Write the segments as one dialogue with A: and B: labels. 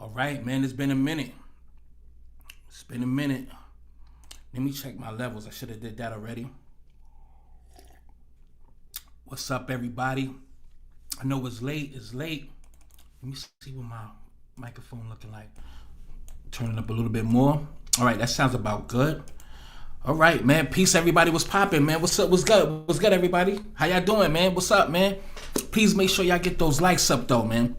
A: All right, man, it's been a minute. It's been a minute. Let me check my levels. I should have did that already. What's up, everybody? I know it's late. It's late. Let me see what my microphone looking like. Turn it up a little bit more. All right, that sounds about good. All right, man. Peace, everybody. What's popping, man? What's up? What's good? What's good, everybody? How y'all doing, man? What's up, man? Please make sure y'all get those likes up, though, man.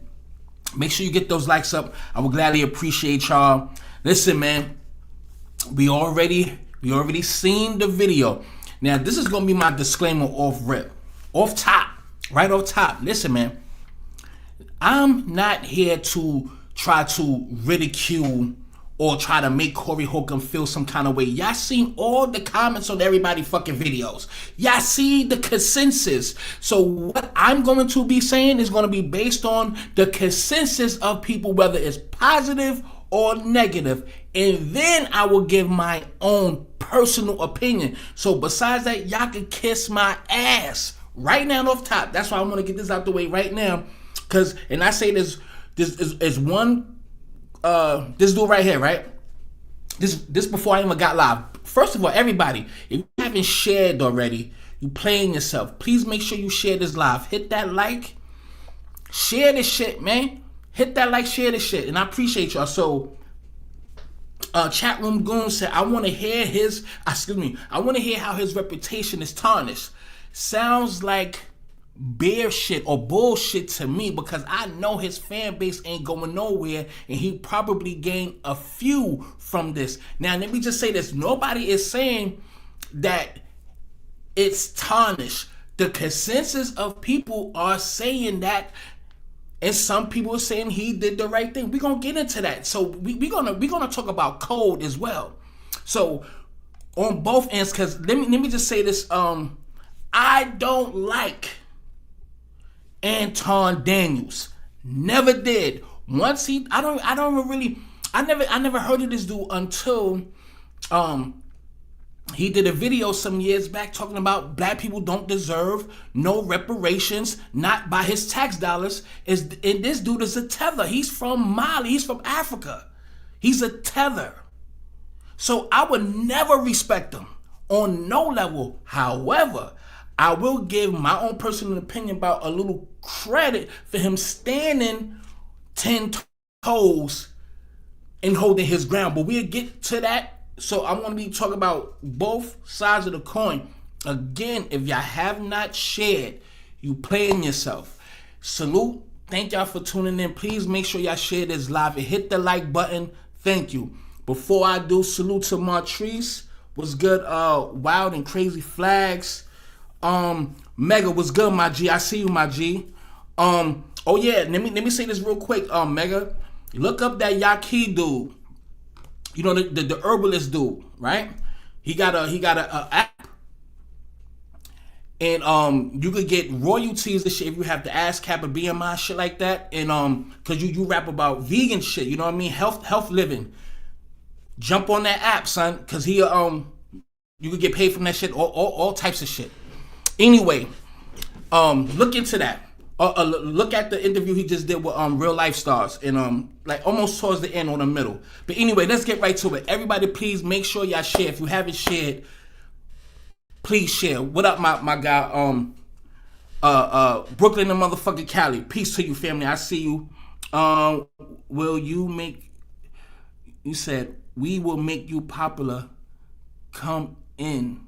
A: Make sure you get those likes up. I would gladly appreciate y'all. Listen, man. We already seen the video. Now, this is gonna be my disclaimer off rip, off top, right off top. Listen, man. I'm not here to try to ridicule or try to make Corey Holcomb feel some kind of way. Y'all seen all the comments on everybody fucking videos. Y'all see the consensus. So what I'm going to be saying is going to be based on the consensus of people, whether it's positive or negative. And then I will give my own personal opinion. So besides that, y'all can kiss my ass right now off top. That's why I want to get this out the way right now. And I say this one, this dude right here, right? This before I even got live. First of all, everybody, if you haven't shared already, you playing yourself. Please make sure you share this live. Hit that like, share this shit, man. Hit that like, share this shit, and I appreciate y'all. So, chat room goon said, I want to hear I want to hear how his reputation is tarnished. Sounds like bear shit or bullshit to me, because I know his fan base ain't going nowhere, and he probably gained a few from this. Now, let me just say this. Nobody is saying that it's tarnished. The consensus of people are saying that, and some people are saying he did the right thing. We're going to get into that. So we're gonna talk about code as well. So on both ends, because let me just say this. I don't like Anton Daniels. Never did. Once I never heard of this dude until he did a video some years back talking about black people don't deserve no reparations, not by his tax dollars. And this dude is a tether. He's from Mali. He's from Africa. He's a tether. So I would never respect him on no level. However, I will give my own personal opinion about a little credit for him standing 10 toes and holding his ground. But we'll get to that. So I'm going to be talking about both sides of the coin. Again, if y'all have not shared, you playing yourself. Salute. Thank y'all for tuning in. Please make sure y'all share this live and hit the like button. Thank you. Before I do, salute to Martrice. What's good? Wild and Crazy Flags. Mega, what's good, my G? I see you, my G. Oh yeah, let me say this real quick. Mega, look up that Yaki dude. You know, the herbalist dude, right? He got a app, and you could get royalties and shit if you have the ass cap or BMI shit like that, and cause you rap about vegan shit, you know what I mean? Health living. Jump on that app, son, cause he you could get paid from that shit, all types of shit. Anyway, look into that. Look at the interview he just did with Real Life Stars, and like almost towards the end or the middle. But anyway, let's get right to it. Everybody, please make sure y'all share. If you haven't shared, please share. What up, my guy? Brooklyn and motherfucking Cali. Peace to you, family. I see you. Will you make? You said we will make you popular. Come in.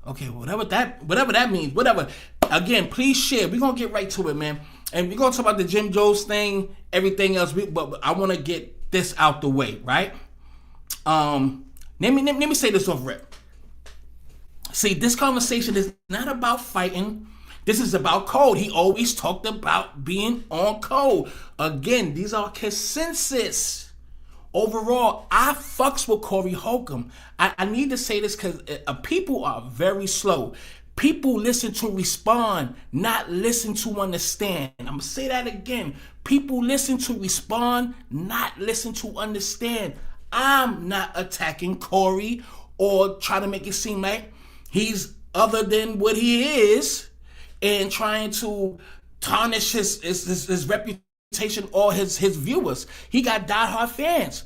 A: Okay, whatever that means, whatever. Again, please share. We're gonna get right to it, man. And we're gonna talk about the Jim Jones thing, everything else. But I wanna get this out the way, right? Let me say this off rip. See, this conversation is not about fighting. This is about code. He always talked about being on code. Again, these are consensus. Overall, I fucks with Corey Holcomb. I need to say this because people are very slow. People listen to respond, not listen to understand. I'm going to say that again. People listen to respond, not listen to understand. I'm not attacking Corey or trying to make it seem like he's other than what he is and trying to tarnish his reputation all his viewers. He got diehard fans.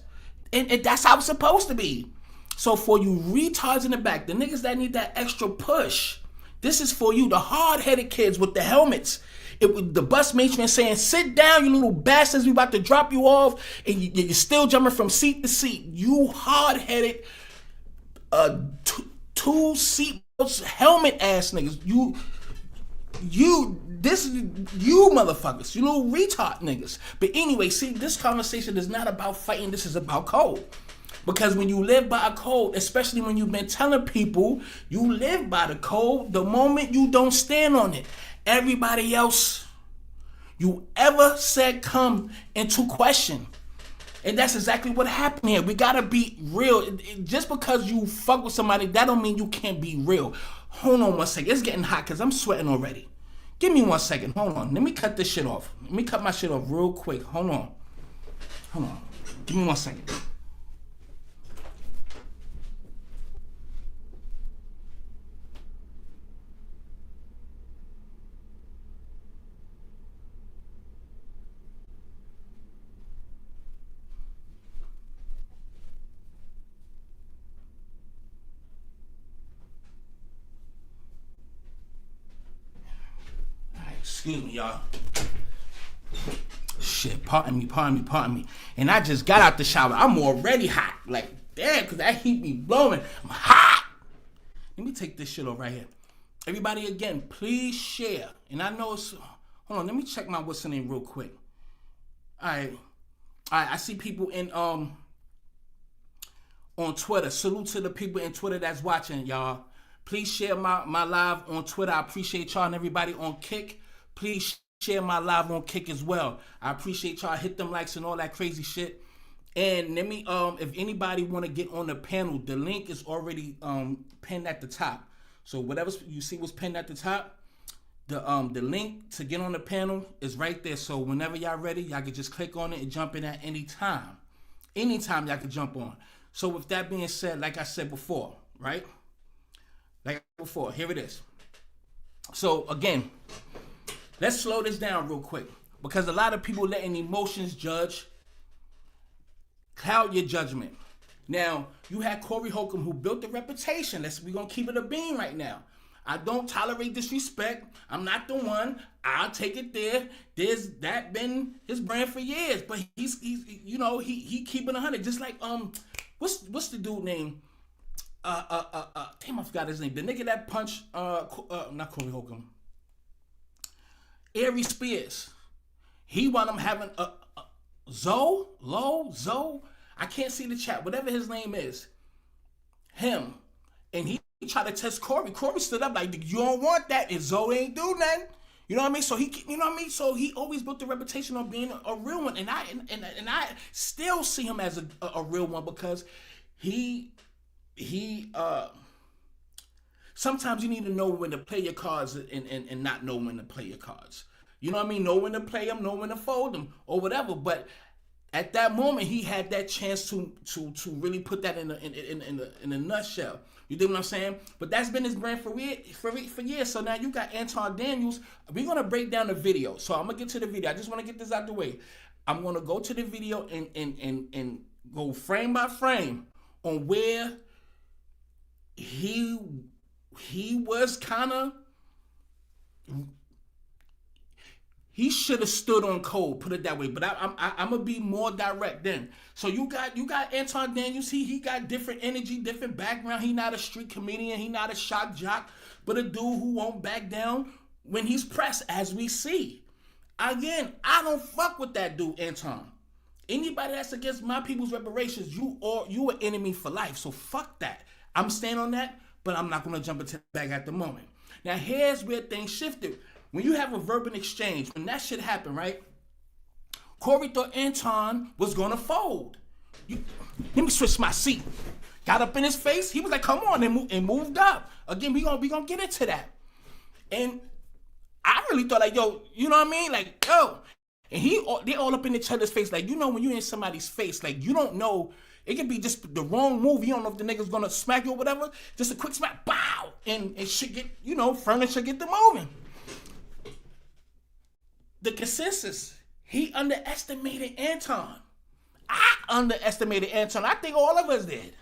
A: And that's how it's supposed to be. So for you retards in the back, the niggas that need that extra push, this is for you, the hard-headed kids with the helmets. The bus matron saying, sit down, you little bastards, we about to drop you off, and you're still jumping from seat to seat. You hard-headed, two-seat helmet ass niggas. You motherfuckers, you little retard niggas. But anyway, see, this conversation is not about fighting, this is about code. Because when you live by a code, especially when you've been telling people you live by the code, the moment you don't stand on it, everybody else you ever said come into question. And that's exactly what happened here. We gotta be real. Just because you fuck with somebody, that don't mean you can't be real. Hold on one second. It's getting hot because I'm sweating already. Give me 1 second. Hold on. Let me cut this shit off. Let me cut my shit off real quick. Hold on. Give me 1 second. Excuse me, y'all. Shit, pardon me. And I just got out the shower. I'm already hot. Like, damn, because that heat be blowing. I'm hot. Let me take this shit off right here. Everybody, again, please share. And I know it's... Hold on, let me check my what's the name real quick. All right, I see people in... on Twitter. Salute to the people in Twitter that's watching, y'all. Please share my live on Twitter. I appreciate y'all and everybody on Kick. Please share my live on Kick as well. I appreciate y'all. Hit them likes and all that crazy shit. And let me, if anybody want to get on the panel, the link is already pinned at the top. So whatever you see was pinned at the top, the link to get on the panel is right there. So whenever y'all ready, y'all can just click on it and jump in at any time. Anytime y'all can jump on. So with that being said, like I said before, right? Here it is. So again, let's slow this down real quick, because a lot of people letting emotions cloud your judgment. Now, you had Corey Holcomb, who built the reputation. We're going to keep it a bean right now. I don't tolerate disrespect. I'm not the one. I'll take it there. There's that been his brand for years, but he's you know, he keeping 100. Just like what's the dude name? Damn, I forgot his name. The nigga that punched not Corey Holcomb. Aries Spears. He wound up having Zoe. I can't see the chat. Whatever his name is. Him. And he tried to test Corey. Corey stood up like, you don't want that. And Zoe ain't do nothing. You know what I mean? So So he always built the reputation of being a real one. And I still see him as a real one, because he sometimes you need to know when to play your cards and not know when to play your cards. You know what I mean? Know when to play them, know when to fold them, or whatever. But at that moment, he had that chance to really put that in a nutshell. You dig what I'm saying? But that's been his brand for years. So now you got Anton Daniels. We're gonna break down the video. So I'm gonna get to the video. I just want to get this out the way. I'm gonna go to the video and go frame by frame on where he was kind of, he should have stood on code, put it that way. But I'm gonna be more direct then. So you got Anton Daniels. He got different energy, different background. He not a street comedian. He not a shock jock, but a dude who won't back down when he's pressed, as we see. Again, I don't fuck with that dude, Anton. Anybody that's against my people's reparations, you an enemy for life. So fuck that. I'm staying on that, but I'm not gonna jump into the bag at the moment. Now here's where things shifted. When you have a verbal exchange, when that shit happened, right? Corey thought Anton was gonna fold. Let me switch my seat. Got up in his face. He was like, "Come on," and moved up. Again, we gonna get into that. And I really thought, like, yo, you know what I mean? Like, yo. And they all up in each other's face. Like, you know, when you're in somebody's face, like, you don't know. It could be just the wrong move. You don't know if the nigga's gonna smack you or whatever. Just a quick smack, bow, and shit get, furniture get to moving. The consensus he underestimated Anton. I underestimated Anton. I think all of us did.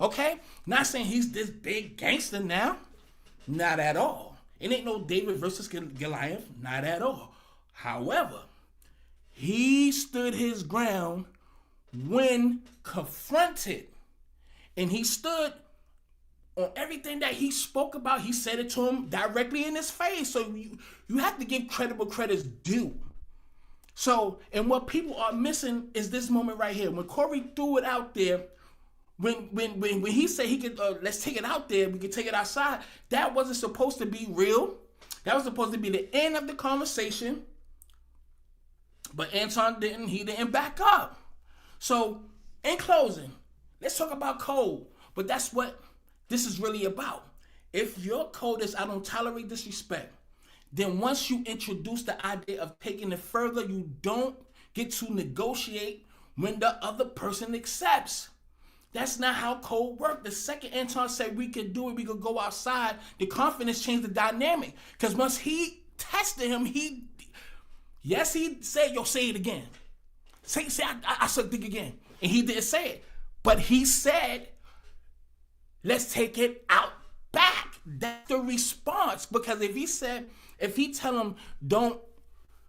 A: Okay? Not saying he's this big gangster now. Not at all. It ain't no David versus Goliath. Not at all. However, he stood his ground when confronted. And he stood on everything that he spoke about. He said it to him directly in his face. So you have to give credible credit's due. So, and what people are missing is this moment right here. When Corey threw it out there, when he said he could, let's take it out there, we could take it outside, that wasn't supposed to be real. That was supposed to be the end of the conversation. But Anton didn't back up. So, in closing, let's talk about code. But that's what this is really about. If your code is, I don't tolerate disrespect, then once you introduce the idea of taking it further, you don't get to negotiate when the other person accepts. That's not how code works. The second Anton said we could do it, we could go outside, the confidence changed the dynamic. Because once he tested him, he said, yo, say it again. Say I suck dick again. And he didn't say it. But he said, let's take it out back. That's the response. Because if he tell him, don't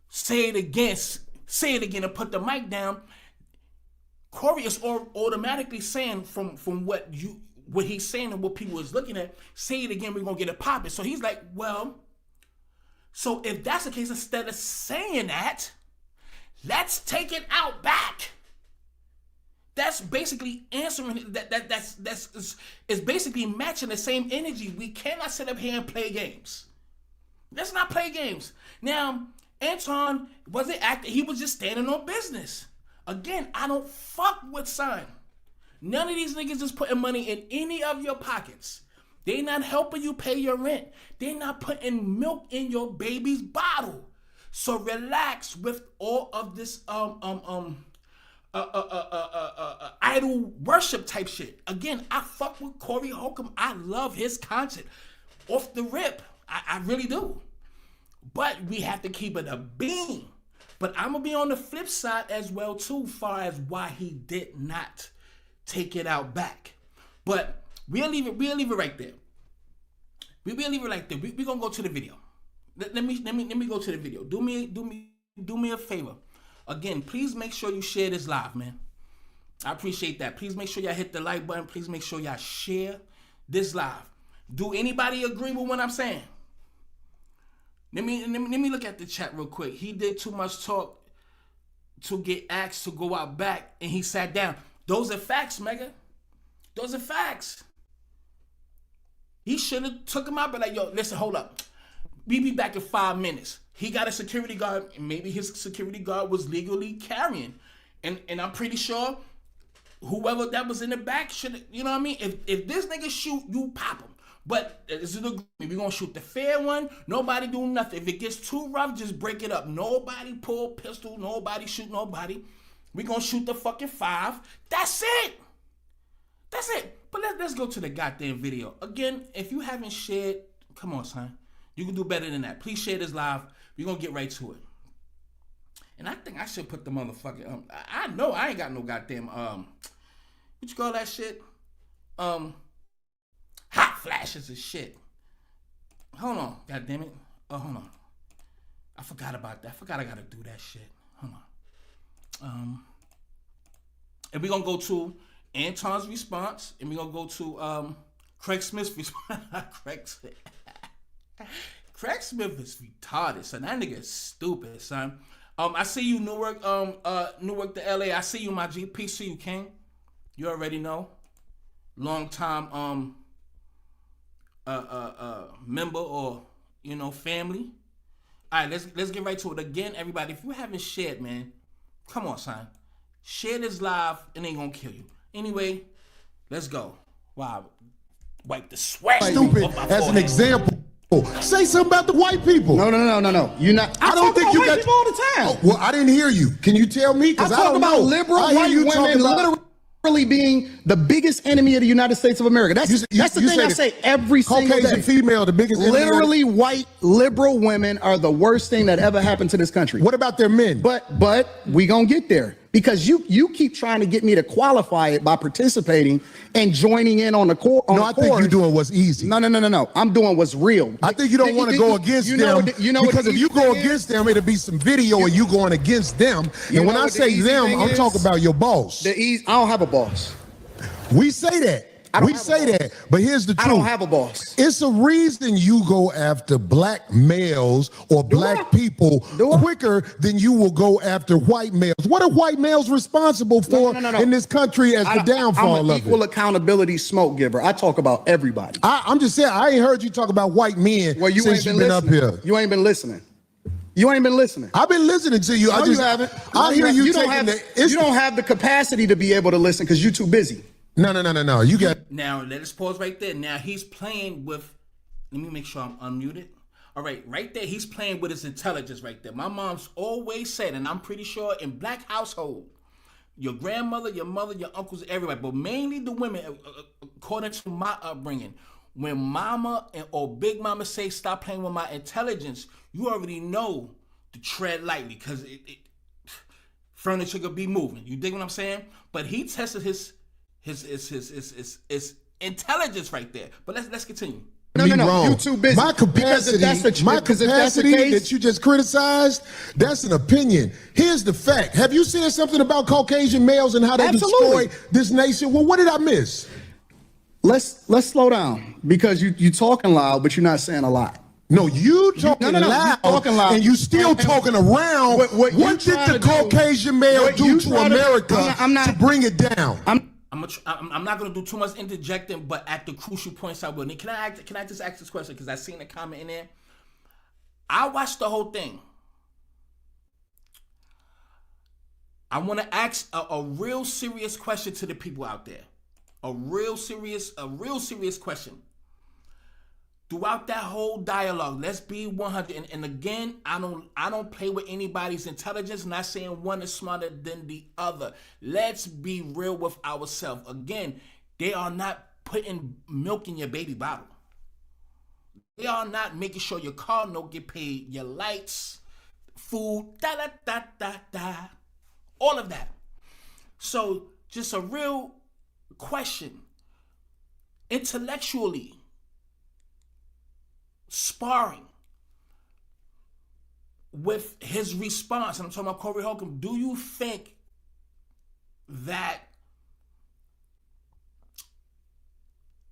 A: say it again and put the mic down, Corey is automatically saying from what he's saying and what people is looking at, say it again, we're going to get it popping. So he's like, well, so if that's the case, instead of saying that, let's take it out back. That's basically answering, that's basically matching the same energy. We cannot sit up here and play games. Let's not play games. Now, Anton wasn't acting, he was just standing on business. Again, I don't fuck with son. None of these niggas is putting money in any of your pockets. They not helping you pay your rent. They not putting milk in your baby's bottle. So relax with all of this idol worship type shit. Again, I fuck with Corey Holcomb. I love his content. Off the rip. I really do. But we have to keep it a beam. But I'm going to be on the flip side as well, too, far as why he did not take it out back. But we'll leave it right there. We'll leave it right there. We're going to go to the video. Let me go to the video. Do me a favor. Again, please make sure you share this live, man. I appreciate that. Please make sure y'all hit the like button. Please make sure y'all share this live. Do anybody agree with what I'm saying? Let me look at the chat real quick. He did too much talk to get asked to go out back, and he sat down. Those are facts, Mega. Those are facts. He should have took him out, but like, yo, listen, hold up. We be back in 5 minutes. He got a security guard, and maybe his security guard was legally carrying. And I'm pretty sure whoever that was in the back should, you know what I mean? If this nigga shoot, you pop him. But it's an agreement. We're going to shoot the fair one. Nobody do nothing. If it gets too rough, just break it up. Nobody pull pistol. Nobody shoot nobody. We're going to shoot the fucking 5. That's it. That's it. But let's go to the goddamn video. Again, if you haven't shared, come on, son. You can do better than that. Please share this live. We're going to get right to it. And I think I should put the motherfucking, I know I ain't got no goddamn, what you call that shit? Hot flashes and shit. Hold on, goddamn it. Oh, hold on. I forgot about that. I forgot I gotta do that shit. Hold on. And we're gonna go to Anton's response, and we're gonna go to Craig Smith's response. Craig Smith is retarded, son. That nigga is stupid, son. I see you, Newark, Newark to LA. I see you, my GP. See you, King. You already know. Long time member or family. All right, let's get right to it. Again, everybody, if you haven't shared, man, come on, son. Share this live, and ain't gonna kill you. Anyway, let's go. Wow, wipe the sweat.
B: Stupid as an example. Say something about the white people.
C: No. You're not.
B: I don't think you got
C: people all the time.
B: Oh, well, I didn't hear you. Can you tell me? Because I
C: talk
B: don't
C: about
B: know.
C: liberal
B: I hear
C: white
B: you
C: women.
B: talking about.
C: Literally being the biggest enemy of the United States of America. That's the thing I say every single day.
B: Caucasian female, the biggest enemy.
C: Literally, white liberal women are the worst thing that ever happened to this country.
B: What about their men?
C: But we gonna get there because you keep trying to get me to qualify it by participating and joining in on the core.
B: No, I think you're doing what's easy.
C: No. I'm doing what's real.
B: I think you don't want to go against them because if you go against them, it'll be some video of you going against them. And when I say them, I'm talking about your boss.
C: I don't have a boss.
B: We say that. We say that, but here's the truth.
C: I don't have a boss.
B: It's a reason you go after black males or black people quicker than you will go after white males. What are white males responsible for in this country as the downfall of it?
C: I'm an equal accountability smoke giver. I talk about everybody.
B: I'm just saying, I ain't heard you talk about white men since you've been up here.
C: You ain't been listening. You ain't been listening.
B: I've been listening to you.
C: No, you haven't.
B: I hear you taking
C: you don't have the capacity to be able to listen because you're too busy.
B: No. You got.
A: Now, let us pause right there. Now, he's playing with. Let me make sure I'm unmuted. All right, right there, he's playing with his intelligence right there. My mom's always said, and I'm pretty sure in black household, your grandmother, your mother, your uncles, everybody, but mainly the women, according to my upbringing, when mama or big mama say stop playing with my intelligence, you already know to tread lightly because furniture could be moving. You dig what I'm saying? But he tested his intelligence right there. But let's continue.
C: No, you too busy.
B: My capacity that you just criticized, that's an opinion. Here's the fact. Have you seen something about Caucasian males and how they destroy this nation? Well, what did I miss?
C: Let's slow down because you talking loud, but you're not saying a lot.
B: No, you talking loud, and you still talking around. What did the Caucasian male do to America to bring it down?
A: I'm not gonna do too much interjecting, but at the crucial points I will. Can I just ask this question because I seen a comment in there? I watched the whole thing. I want to ask a real serious question to the people out there. A real serious question. Throughout that whole dialogue, let's be 100. And again, I don't play with anybody's intelligence. Not saying one is smarter than the other. Let's be real with ourselves. Again, they are not putting milk in your baby bottle. They are not making sure your car note get paid, your lights, food, all of that. So just a real question. Intellectually, sparring with his response, and I'm talking about Corey Holcomb, do you think that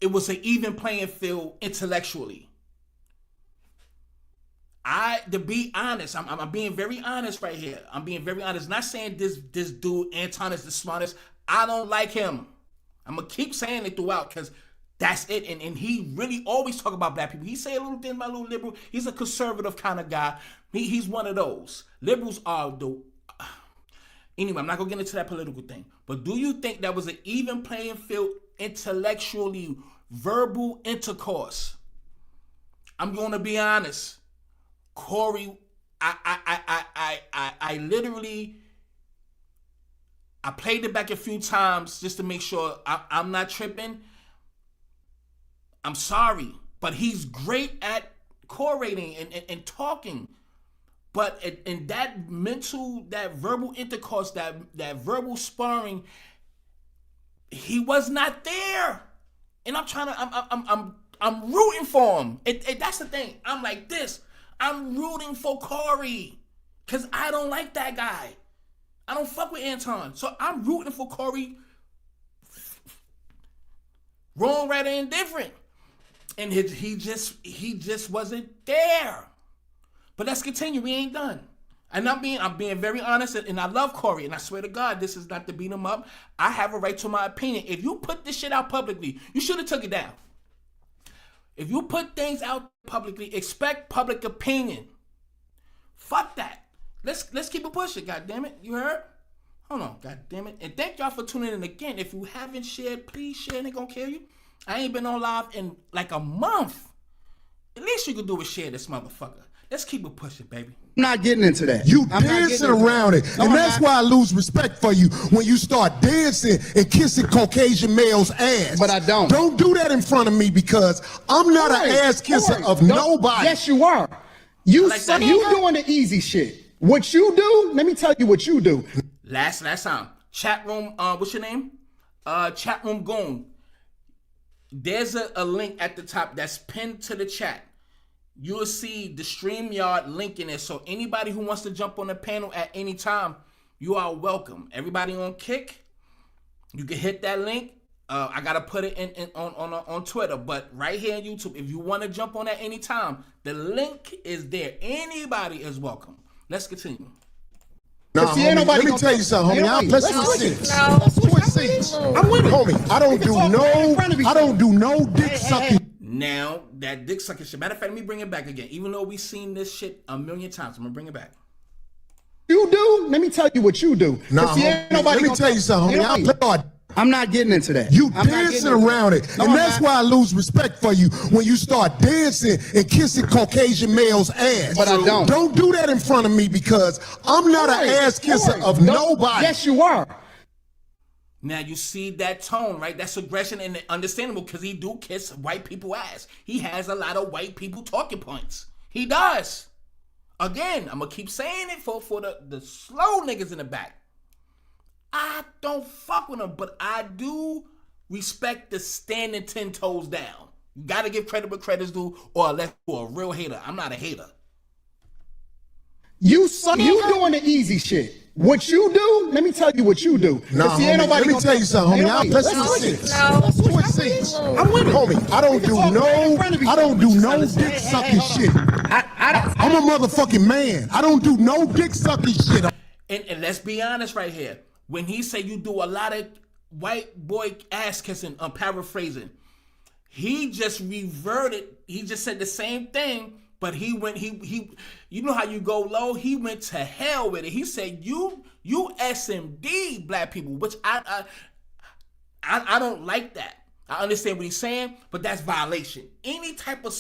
A: it was an even playing field intellectually? To be honest, I'm being very honest right here. I'm being very honest. Not saying this dude, Anton, is the smartest. I don't like him. I'm going to keep saying it throughout because that's it. And he really always talk about black people. He say a little thing about a little liberal. He's a conservative kind of guy. He's one of those. Liberals are the... Anyway, I'm not going to get into that political thing. But do you think that was an even playing field intellectually, verbal intercourse? I'm going to be honest. Corey, I literally... I played it back a few times just to make sure I'm not tripping. I'm sorry, but he's great at correlating and talking. But in that mental, that verbal intercourse, that verbal sparring, he was not there. And I'm rooting for him. That's the thing. I'm like this. I'm rooting for Corey because I don't like that guy. I don't fuck with Anton. So I'm rooting for Corey. Wrong, right, or indifferent. And he just wasn't there. But let's continue. We ain't done. And I'm being very honest, and I love Corey, and I swear to God, this is not to beat him up. I have a right to my opinion. If you put this shit out publicly, you should have took it down. If you put things out publicly, expect public opinion. Fuck that. Let's keep it pushing, goddammit. You heard? Hold on, goddammit. And thank y'all for tuning in again. If you haven't shared, please share. It ain't gonna kill you. I ain't been on live in like a month. At least you can do is share this motherfucker. Let's keep it pushing, baby.
C: not getting into that.
B: You
C: I'm not
B: dancing
C: getting into
B: around
C: that.
B: it.
C: No,
B: And
C: I'm
B: that's
C: not.
B: why I lose respect for you when you start dancing and kissing Caucasian males' ass.
C: But I don't.
B: Don't do that in front of me because I'm not an ass kisser of nobody.
C: Yes, you are. You
A: like that.
C: you doing the easy shit. What you do, let me tell you what you do.
A: Last time. Chat room, what's your name? Chat room goon. There's a link at the top that's pinned to the chat. You'll see the StreamYard link in it. So anybody who wants to jump on the panel at any time, you are welcome. Everybody on Kick, you can hit that link. I gotta put it on Twitter, but right here on YouTube, if you want to jump on at any time, the link is there. Anybody is welcome. Let's continue.
B: Nah,
C: See, ain't
B: homie,
C: nobody
B: let me
C: gonna-
B: tell you something,
C: ain't
B: homie.
C: nobody-
B: Let's
C: let's
B: switch
C: switch.
B: seats.
D: No.
B: Let's switch seats.
C: I'm with it.
B: Homie, I don't
C: We can
B: do
C: talk right in front of each
B: I
C: other.
B: don't do no dick sucking.
A: Now that dick sucking shit. Matter of fact, let me bring it back again. Even though we've seen this shit a million times, I'm gonna bring it back.
C: You do? Let me tell you what you do.
B: Nah,
C: See,
B: homie,
C: ain't nobody
B: let me
C: gonna
B: tell you something,
C: ain't
B: homie.
C: nobody- I'm not getting into that.
B: You
C: I'm not getting
B: dancing
C: into
B: around
C: that.
B: it.
C: No,
B: And
C: I'm
B: that's
C: not.
B: why I lose respect for you when you start dancing and kissing Caucasian males' ass.
C: But I don't.
B: Don't do that in front of me because I'm not an ass kisser of nobody.
C: Yes, you are.
A: Now you see that tone, right? That's aggression and understandable because he do kiss white people ass. He has a lot of white people talking points. He does. Again, I'm gonna keep saying it for the slow niggas in the back. I don't fuck with him, but I do respect the standing 10 toes down. You gotta give credit where credit's due, or unless you're a real hater. I'm not a hater.
C: You doing the easy shit. What you do, let me tell you what you do.
B: Nah,
C: See, ain't
B: homie,
C: nobody
B: let me
C: gonna-
B: tell you something,
C: ain't
B: homie.
C: nobody-
B: Let's
C: let's
B: switch
C: switch.
B: seats.
D: No.
B: Let's switch seats.
C: I'm with it.
B: Homie, I don't
C: We can
B: do
C: talk right in front of each
B: I don't
C: other.
B: do
C: Just
B: no
C: understand.
B: dick
C: Hey,
B: sucking
C: hold
B: shit.
C: on.
B: I'm a motherfucking man. I don't do no dick sucking shit.
A: And let's be honest right here. When he said you do a lot of white boy ass kissing, I'm paraphrasing. He just reverted. He just said the same thing, but he went. He. You know how you go low. He went to hell with it. He said you SMD black people, which I don't like that. I understand what he's saying, but that's violation. Any type of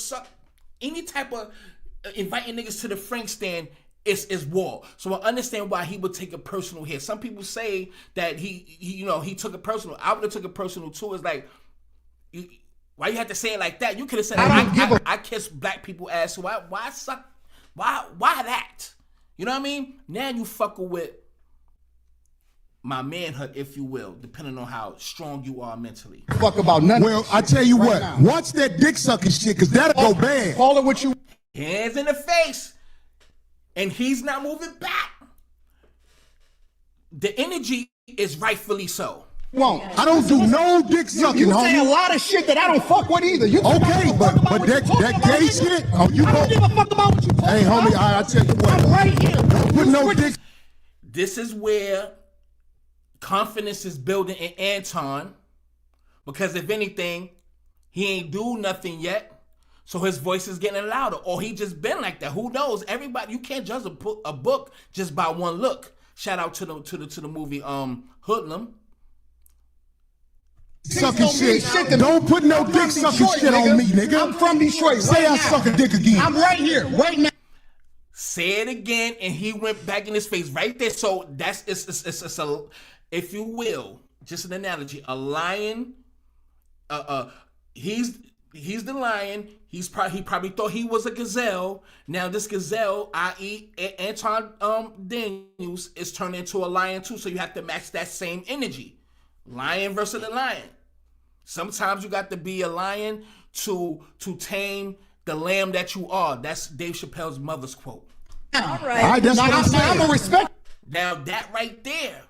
A: inviting niggas to the Frank stand is war. So I understand why he would take it personal here. Some people say that he took it personal. I would have took it personal too. It's like, why you have to say it like that? You could have said, I kiss black people ass. So why suck? Why that? You know what I mean? Now you fucking with my manhood, if you will, depending on how strong you are mentally.
C: Fuck about nothing.
B: Well, I tell you
C: Right
B: what,
C: now.
B: watch that dick sucking shit, cause that'll go bad.
C: Call it what you.
A: Hands in the face, and he's not moving back. The energy is rightfully so.
C: Won't.
B: I don't do no dick sucking,
C: You say a
B: homie.
C: lot of shit that I don't fuck with either. You
B: Okay, but that gay shit, oh, you
C: I don't give
B: go.
C: a fuck about what you talking
B: Hey,
C: about.
B: homie, I tell you
C: I'm
B: what,
C: right here.
B: put no dick.
A: This is where confidence is building in Anton, because if anything, he ain't do nothing yet. So his voice is getting louder, or he just been like that. Who knows? Everybody, you can't judge a book just by one look. Shout out to the movie Hoodlum.
B: Sucking shit.
C: Shit to me.
B: Don't put no
C: I'm
B: dick
C: from
B: sucking
C: Detroit,
B: shit on me, nigga.
C: I'm from Detroit.
B: Say
C: right
B: I
C: now.
B: suck a dick again.
C: I'm right here, right now.
A: Say it again, and he went back in his face right there. So that's it's a, if you will, just an analogy. A lion, he's the lion. He probably thought he was a gazelle. Now this gazelle, i.e. Anton Daniels, is turned into a lion too. So you have to match that same energy. Lion versus the lion. Sometimes you got to be a lion to tame the lamb that you are. That's Dave Chappelle's mother's quote.
D: All
B: All
D: right.
B: right, that's what I'm
C: I'm
B: saying.
C: a respect.
A: Now that right there.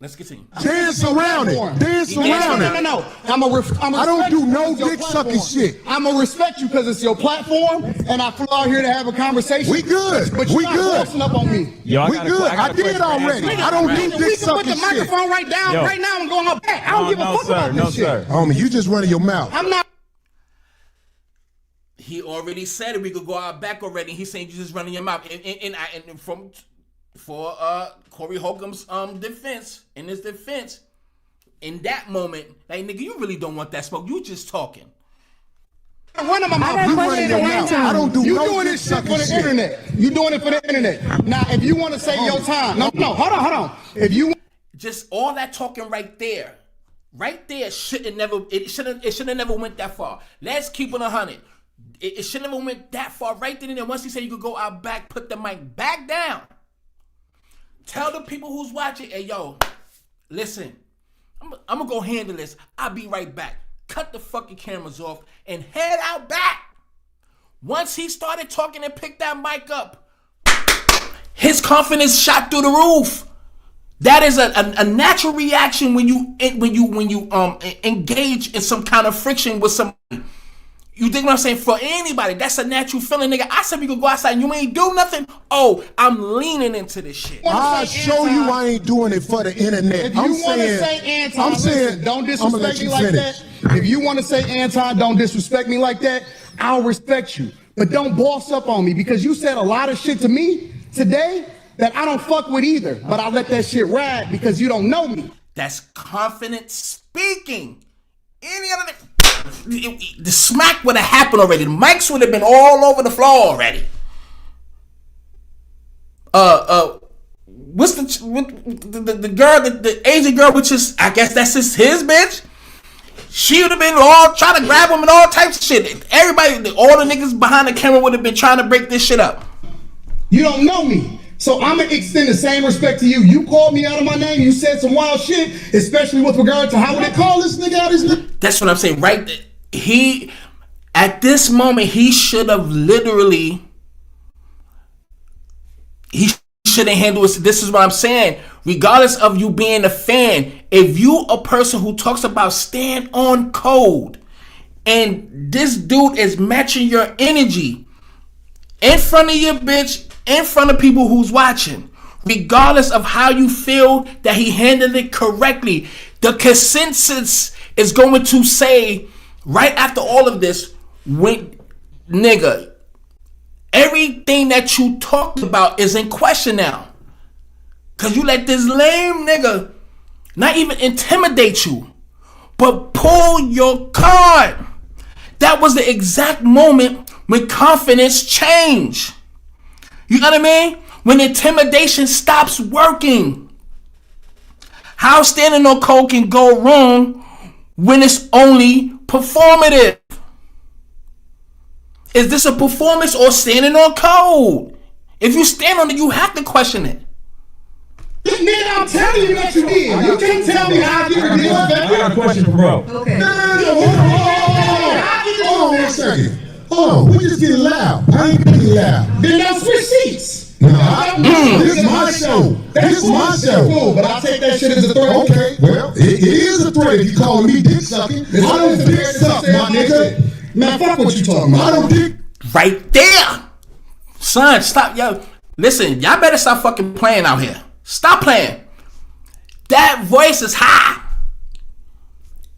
A: Let's continue.
B: Dance around it. Dance around it.
C: No.
B: I don't do no dick sucking shit.
C: I'm gonna respect you because it's your platform, and I flew out here to have a conversation.
B: We good.
C: But
B: We
C: you're not
B: good.
C: forcing up on me.
E: Yo,
B: We good. I did already. I don't do
C: We
B: dick
C: can put
B: sucking
C: the
B: shit.
C: microphone right down.
E: Yo.
C: Right now, I'm going up back. I don't give a fuck about this shit.
B: Homie, you just running your mouth.
C: I'm not.
A: He already said it. We could go out back already. He's saying you just running your mouth. And for Corey Holcomb's defense, in his defense, in that moment, like nigga, you really don't want that smoke. You just talking.
C: Run in my mouth.
D: got a
C: You
D: question
C: running your
D: for
C: mouth.
D: Anton.
B: I don't do
C: You
B: no
C: doing
B: dick
C: this shit for
B: sucking
C: the
B: shit.
C: internet. You doing it for the internet. Now, if you want to say your time, no, hold on. If you
A: Just all that talking right there should have never went that far. Let's keep it 100. It should never went that far right then and there. Once he said you could go out back, put the mic back down. Tell the people who's watching, hey yo, listen, I'm gonna go handle this. I'll be right back. Cut the fucking cameras off and head out back. Once he started talking and picked that mic up, his confidence shot through the roof. That is a natural reaction when you engage in some kind of friction with somebody. You think what I'm saying? For anybody, that's a natural feeling, nigga. I said we could go outside and you ain't do nothing. Oh, I'm leaning into this shit.
B: I'll show you I ain't doing it for the internet.
C: If you want to say Anton, listen, don't disrespect me like that. If you want to say Anton, don't disrespect me like that, I'll respect you. But don't boss up on me because you said a lot of shit to me today that I don't fuck with either. But I let that shit ride because you don't know me.
A: That's confident speaking. Any other the smack would have happened already. The mics would have been all over the floor already. What's the girl, the Asian girl, which is, I guess that's just his bitch. She would have been all trying to grab him and all types of shit. Everybody, all the niggas behind the camera would have been trying to break this shit up.
C: You don't know me. So I'm going to extend the same respect to you. You called me out of my name. You said some wild shit, especially with regard to how would they call this nigga out his name?
A: That's what I'm saying, right? He, at this moment, he should have literally, he shouldn't handle it. This is what I'm saying. Regardless of you being a fan, if you a person who talks about stand on code, and this dude is matching your energy in front of your bitch, in front of people who's watching, regardless of how you feel that he handled it correctly, the consensus is going to say right after all of this, nigga, everything that you talked about is in question now. Cause you let this lame nigga not even intimidate you, but pull your card. That was the exact moment when confidence changed. You know what I mean? When intimidation stops working. How standing on code can go wrong when it's only performative? Is this a performance or standing on code? If you stand on it, you have to question it.
C: Nigga, I'm telling you that you did. You can't tell me how you did that.
E: I got a question for bro.
D: Okay.
B: Hold on 1 second. Hold on, we just getting loud. I ain't getting loud.
C: Then now switch seats.
B: No, this is my show. This is my show.
C: Cool, but I take that shit as a threat.
B: Okay, well, it is a threat if you calling me dick sucking. I don't dick suck, my nigga.
C: Man, fuck what you talking about.
B: I don't dick.
A: Right there. Son, stop. Yo, listen, y'all better stop fucking playing out here. Stop playing. That voice is high.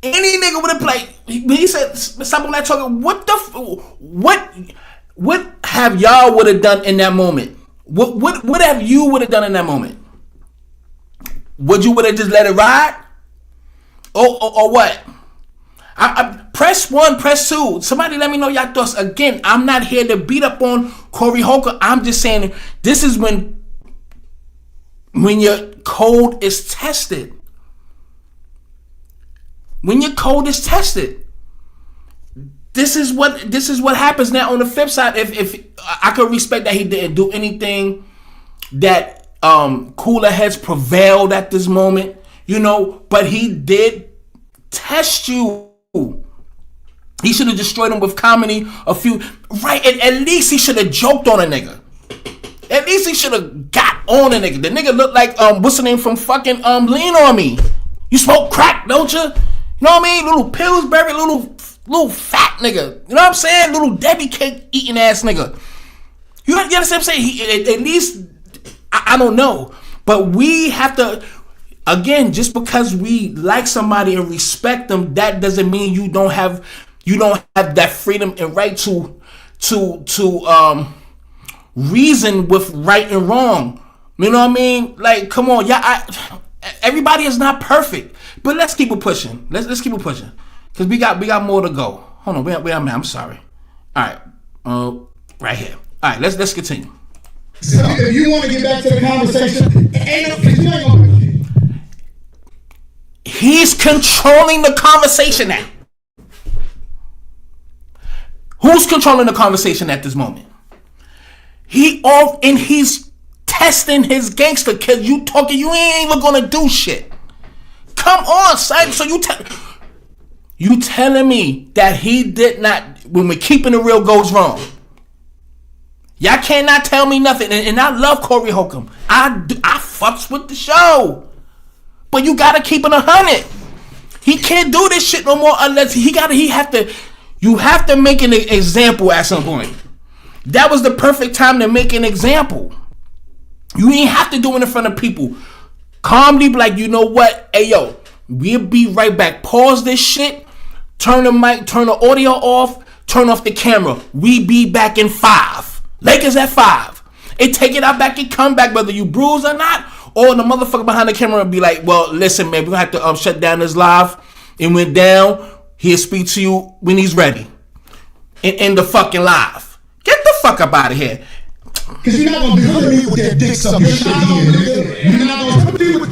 A: Any nigga would have played. He said, stop on that talking. What have y'all would have done in that moment? What have you would have done in that moment? Would you would have just let it ride? Or what? I press 1, press 2. Somebody let me know y'all thoughts. Again, I'm not here to beat up on Corey Holcomb. I'm just saying this is when your code is tested. When your code is tested. This is what happens now on the flip side. If I could respect that he didn't do anything that cooler heads prevailed at this moment, you know, but he did test you. He should have destroyed him with comedy a few, right? At least he should have joked on a nigga. At least he should have got on a nigga. The nigga looked like what's the name from fucking Lean On Me. You smoke crack, don't you? You know what I mean? Little Pillsbury, little fat nigga. You know what I'm saying? Little Debbie cake eating ass nigga. You understand what I'm saying? He, at least I don't know, but we have to. Again, just because we like somebody and respect them, that doesn't mean you don't have that freedom and right to reason with right and wrong. You know what I mean? Like, come on, everybody is not perfect, but let's keep it pushing. Let's keep it pushing because we got more to go. Hold on, where I'm at? I'm sorry. All right, right here. All right, let's continue.
C: So if you want to get back to the conversation,
A: he's controlling the conversation now. Who's controlling the conversation at this moment? He's testing his gangster kid. You talking, you ain't even gonna do shit. Come on, son. So you telling me that he did not, when we're keeping it real goes wrong. Y'all cannot tell me nothing. And I love Corey Holcomb. I fucks with the show. But you gotta keep it 100. He can't do this shit no more unless you have to make an example at some point. That was the perfect time to make an example. You ain't have to do it in front of people. Calmly be like, you know what? Hey, yo, we'll be right back. Pause this shit. Turn the mic, turn the audio off, turn off the camera. We be back in 5. Lakers at 5. And take it out back and come back, whether you bruise or not. Or the motherfucker behind the camera be like, well, listen, man, we're going to have to shut down this live. It went down. He'll speak to you when he's ready. And end the fucking live. Get the fuck up out of here.
C: Because you're not going to be with me with that dick sucking shit again, nigga. You're not going to be with...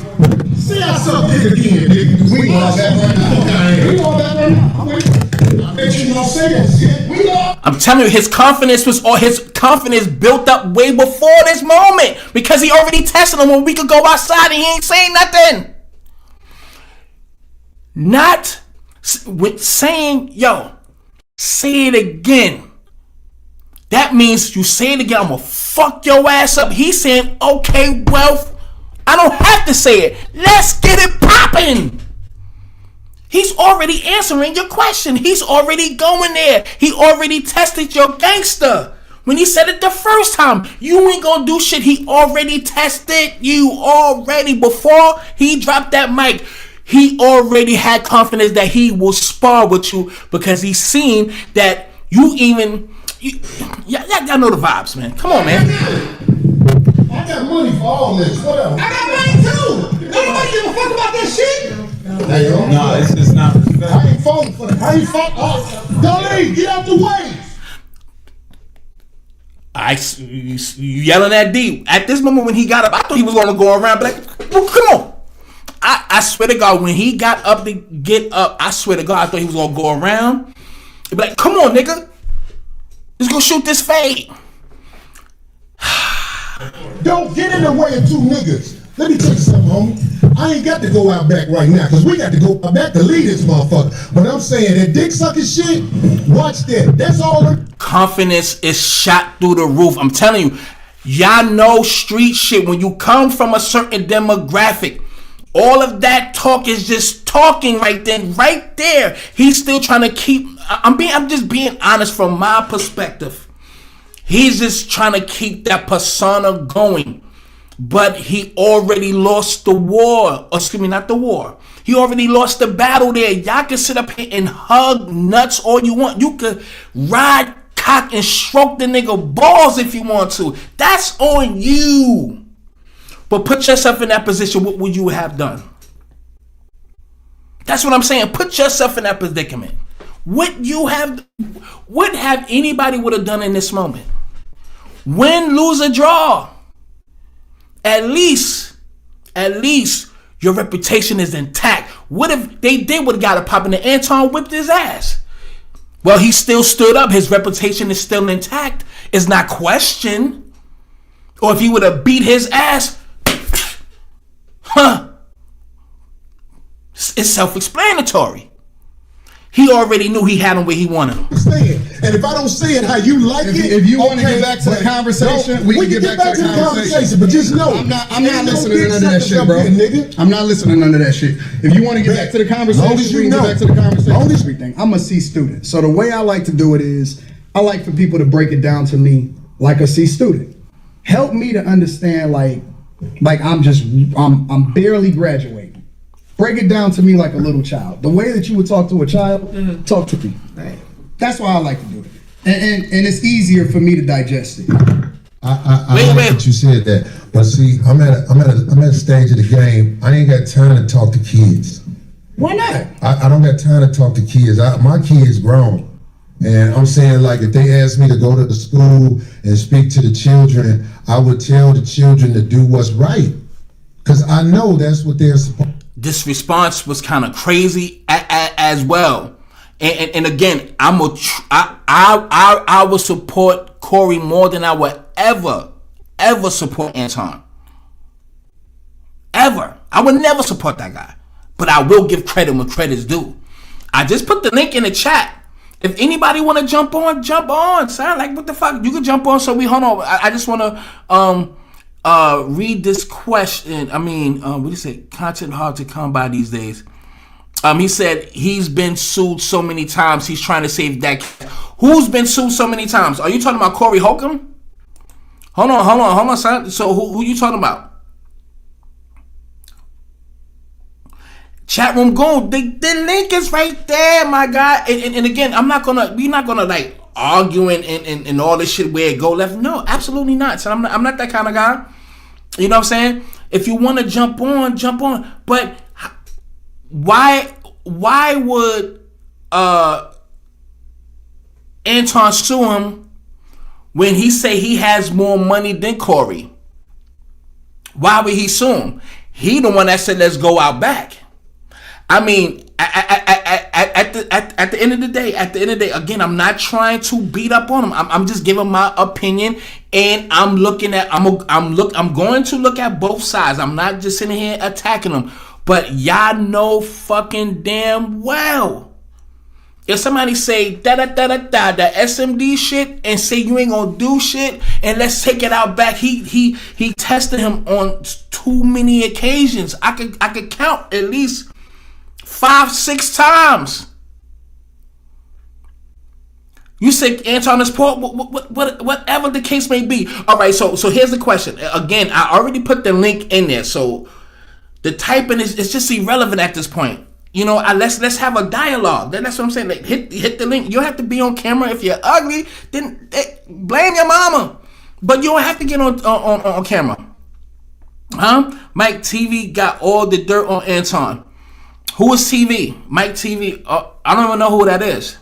C: See, I suck dick again, nigga. We all that right now. We all that right now. I bet you don't say that shit. We all...
A: I'm telling you, his confidence built up way before this moment. Because he already tested him when we could go outside and he ain't saying nothing. Not with saying, yo, say it again. That means you say it again, I'm gonna fuck your ass up. He's saying, okay, well, I don't have to say it. Let's get it popping. He's already answering your question. He's already going there. He already tested your gangster. When he said it the first time, you ain't gonna do shit. He already tested you already before he dropped that mic. He already had confidence that he will spar with you because he's seen that you even... Y'all know the vibes, man. Come on, man.
C: I got money for all this. Whatever. I got money too. Nobody give a fuck about that shit.
D: No, it's just not respect.
C: I ain't falling for that. I ain't falling. Dolly, get out the way.
A: You yelling at D. At this moment when he got up, I thought he was gonna go around, but like, well, come on. I swear to God, when he got up to get up, I swear to God, I thought he was gonna go around. He'd be like, come on, nigga. Let's go shoot this fade.
B: Don't get in the way of two niggas. Let me tell you something, homie. I ain't got to go out back right now, because we got to go out back to lead this motherfucker. But I'm saying that dick sucking shit, watch that. That's all.
A: Confidence is shot through the roof. I'm telling you, y'all know street shit. When you come from a certain demographic, all of that talk is just talking right then, right there. He's still trying to keep... I'm just being honest from my perspective. He's just trying to keep that persona going. But he already lost the war. Excuse me, not the war. He already lost the battle there. Y'all can sit up here and hug nuts all you want. You could ride cock and stroke the nigga balls if you want to. That's on you. But put yourself in that position. What would you have done? That's what I'm saying. Put yourself in that predicament. What have anybody would have done in this moment? Win, lose, or draw. At least your reputation is intact. What if they would have got a pop and Anton whipped his ass? Well, he still stood up. His reputation is still intact. It's not questioned. Or if he would have beat his ass, it's self-explanatory. He already knew he had him where he wanted him.
B: And if I don't say it how you like it,
C: if you want to get back to the conversation, we can get back to the conversation.
B: But just know,
C: I'm not listening to none of that shit, bro. I'm not listening to none of that shit. If you want to get back to the conversation, we can get back to the conversation. Everything. I'm a C student, so the way I like to do it is, I like for people to break it down to me like a C student. Help me to understand, like I'm barely graduating. Break it down to me like a little child. The way that you would talk to a child, talk to me. That's why I like to do it. And it's easier for me to digest it.
B: I like that you said that. But see, I'm at a stage of the game. I ain't got time to talk to kids.
C: Why not?
B: I don't got time to talk to kids. My kids grown. And I'm saying, like, if they asked me to go to the school and speak to the children, I would tell the children to do what's right. Because I know that's what they're supposed to.
A: This response was kind of crazy as well. And again, I would support Corey more than I would ever support Anton. Ever. I would never support that guy. But I will give credit when credit's due. I just put the link in the chat. If anybody want to jump on, son. Like, what the fuck? You can jump on. So hold on. I just want to read this question. I mean, what do you say? Content hard to come by these days. He said he's been sued so many times. He's trying to save that. Who's been sued so many times? Are you talking about Corey Holcomb? Hold on, son. So who you talking about? Chat room gold. The link is right there, my guy. And again, we're not gonna like arguing and all this shit where it go left. No, absolutely not. So I'm not that kind of guy. You know what I'm saying? If you want to jump on. But why would Anton sue him when he say he has more money than Corey? Why would he sue him? He the one that said let's go out back. I mean, at the end of the day, again, I'm not trying to beat up on him. I'm just giving my opinion, and I'm going to look at both sides. I'm not just sitting here attacking them. But y'all know fucking damn well, if somebody say the SMD shit and say you ain't gonna do shit and let's take it out back, he tested him on too many occasions. I could count at least 5-6 times. You say Anton is poor, whatever the case may be. All right, so here's the question. Again, I already put the link in there, so the typing is just irrelevant at this point. You know, let's have a dialogue. That's what I'm saying. Like, hit the link. You don't have to be on camera. If you're ugly, then blame your mama. But you don't have to get on camera. Huh? Mike TV got all the dirt on Anton. Who is TV? Mike TV. I don't even know who that is.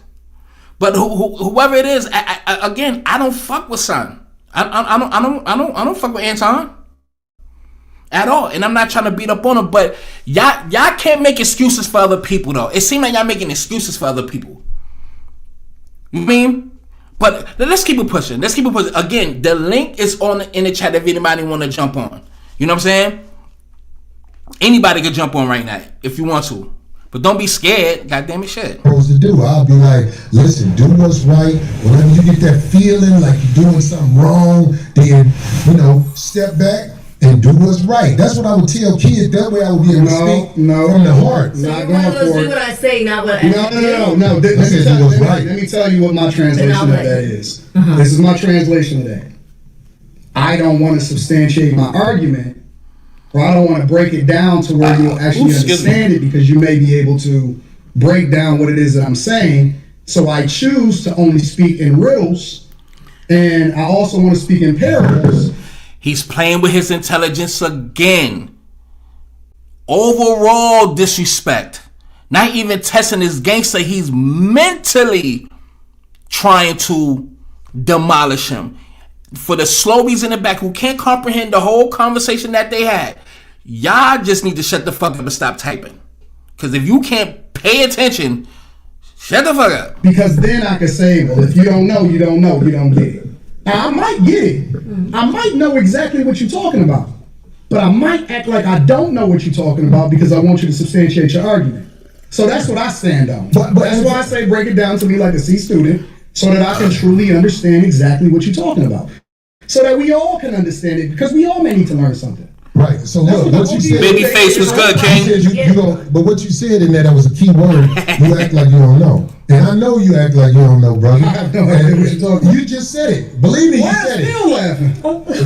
A: But whoever it is, again, I don't fuck with son. I don't fuck with Anton at all. And I'm not trying to beat up on him. But y'all can't make excuses for other people though. It seems like y'all making excuses for other people. You mean? But let's keep it pushing. Again, the link is in the chat if anybody want to jump on. You know what I'm saying? Anybody can jump on right now if you want to. But don't be scared. Goddamn it, shit.
B: Supposed to do. I'll be like, listen, do what's right. Whenever you get that feeling like you're doing something wrong, then, step back and do what's right. That's what I would tell kids. That way I would be able to speak from the heart.
C: Not going for it.
E: Do what I say, not what I do.
C: No. Let me tell you what my translation of that is. This is my translation of that. I don't want to substantiate my argument, or I don't want to break it down to where you'll actually understand it, because you may be able to break down what it is that I'm saying. So I choose to only speak in riddles, and I also want to speak in parables.
A: He's playing with his intelligence again. Overall disrespect. Not even testing his gangster. He's mentally trying to demolish him. For the slowies in the back who can't comprehend the whole conversation that they had, y'all just need to shut the fuck up and stop typing. Because if you can't pay attention, shut the fuck up.
C: Because then I could say, well, if you don't know, you don't know, you don't get it. Now, I might get it. I might know exactly what you're talking about. But I might act like I don't know what you're talking about because I want you to substantiate your argument. So that's what I stand on. But that's why I say break it down to me like a C student, so that I can truly understand exactly what you're talking about. So that we all can understand it, because we all may need to learn something.
B: Right. So look, what you said.
A: Babyface was good, King.
B: But what you said in that was a key word. You act like you don't know, and I know you act like you don't know, brother.
C: I have no idea what you're talking about.
B: You just said it. Believe me, you said it.
C: Still laughing.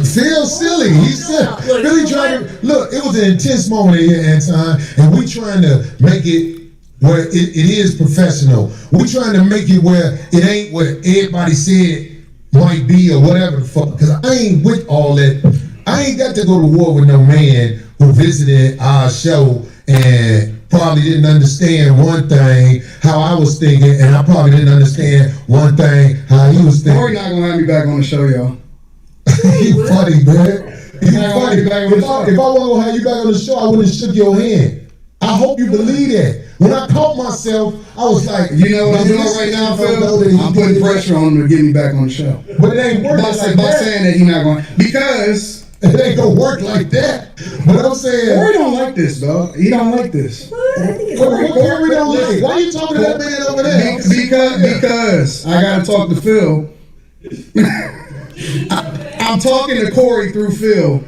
B: Feel silly. He said. Really trying to look. It was an intense moment here, Anton, and we trying to make it where it is professional. We trying to make it where it ain't what everybody said might be or whatever the fuck. Because I ain't with all that. I ain't got to go to war with no man who visited our show and probably didn't understand one thing how I was thinking, and I probably didn't understand one thing how he was thinking.
C: Corey not gonna have me back on the show, y'all.
B: You funny, man. You funny.
C: Back on the
B: If
C: show.
B: I wasn't gonna have you back on the show, I wouldn't have shook your hand. I hope you believe that. When I caught myself, I was like,
C: You know what I'm doing right now, Phil? I'm putting pressure on him to get me back on the show.
B: But it ain't working
C: By
B: like that.
C: saying that he's not going, because
B: It ain't gonna work like that. But I'm saying,
C: Corey don't like this, dog. He don't like this.
B: Corey don't like. Why you talking to that man over there?
C: Because I gotta talk to Phil. I'm talking to Corey through Phil.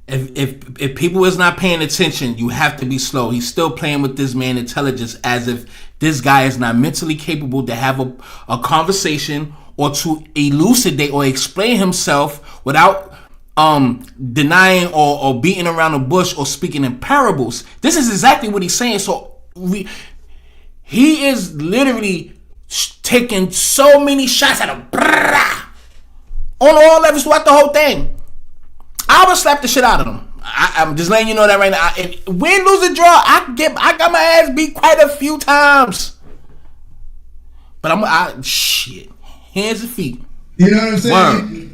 A: If people is not paying attention, you have to be slow. He's still playing with this man's intelligence as if this guy is not mentally capable to have a conversation or to elucidate or explain himself without denying or beating around the bush or speaking in parables. This is exactly what he's saying. So he is literally taking so many shots at him on all levels throughout the whole thing. I would slap the shit out of him. I'm just letting you know that right now. If win, lose, or draw, I got my ass beat quite a few times. But shit, hands and feet.
C: You know what I'm saying?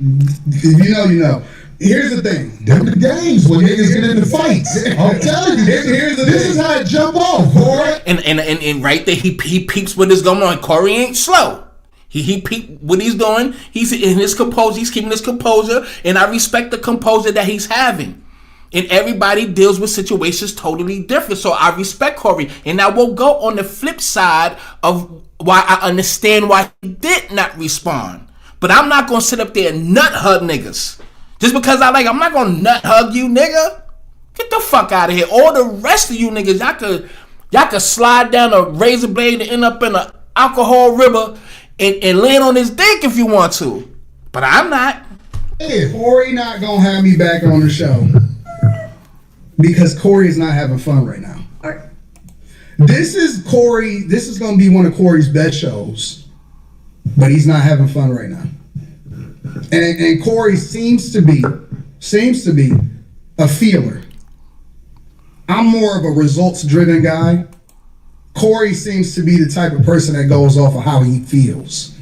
C: You know. Here's the thing.
B: Them the games when niggas get into fights. I'm telling you, this is how it jump off, boy.
A: And right there, he peeps what is going on. Corey ain't slow. He peep what he's doing. He's in his composure. He's keeping his composure, and I respect the composure that he's having. And everybody deals with situations totally different, so I respect Corey. And I will go on the flip side of why I understand why he did not respond. But I'm not gonna sit up there and nut hug niggas just because I'm not gonna nut hug you, nigga. Get the fuck out of here. All the rest of you niggas, y'all could slide down a razor blade and end up in an alcohol river and land on his dick if you want to. But I'm not.
C: Hey, Corey not gonna have me back on the show because Corey is not having fun right now. This is Corey. This is gonna be one of Corey's best shows, but he's not having fun right now. And Corey seems to be a feeler. I'm more of a results-driven guy. Corey seems to be the type of person that goes off of how he feels.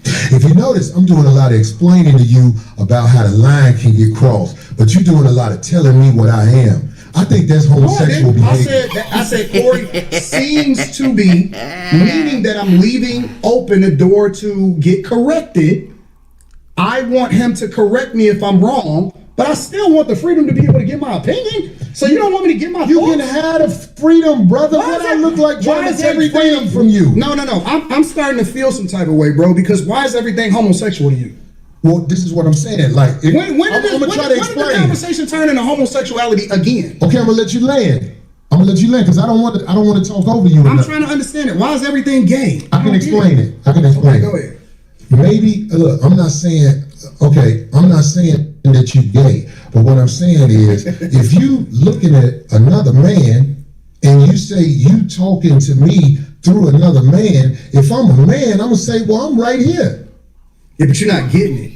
B: If you notice, I'm doing a lot of explaining to you about how the line can get crossed, but you're doing a lot of telling me what I am. I think that's homosexual behavior.
C: I said Corey seems to be, meaning that I'm leaving open the door to get corrected. I want him to correct me if I'm wrong, but I still want the freedom to be able to give my opinion. So you don't want me to give my
B: You
C: thoughts?
B: can have the freedom, brother. What I look like trying to take freedom from you?
C: No. I'm starting to feel some type of way, bro, because why is everything homosexual to you?
B: Well, this is what I'm saying. Like,
C: When did the
B: explain.
C: conversation turn into homosexuality again?
B: Okay, I'm gonna let you land. because I don't want to talk over you.
C: I'm trying to understand it. Why is everything gay?
B: I can explain it.
C: Okay, go ahead.
B: Maybe look, I'm not saying that you gay, but what I'm saying is if you looking at another man and you say you talking to me through another man, if I'm a man, I'm gonna say, well, I'm right here.
C: Yeah, but you're not getting it.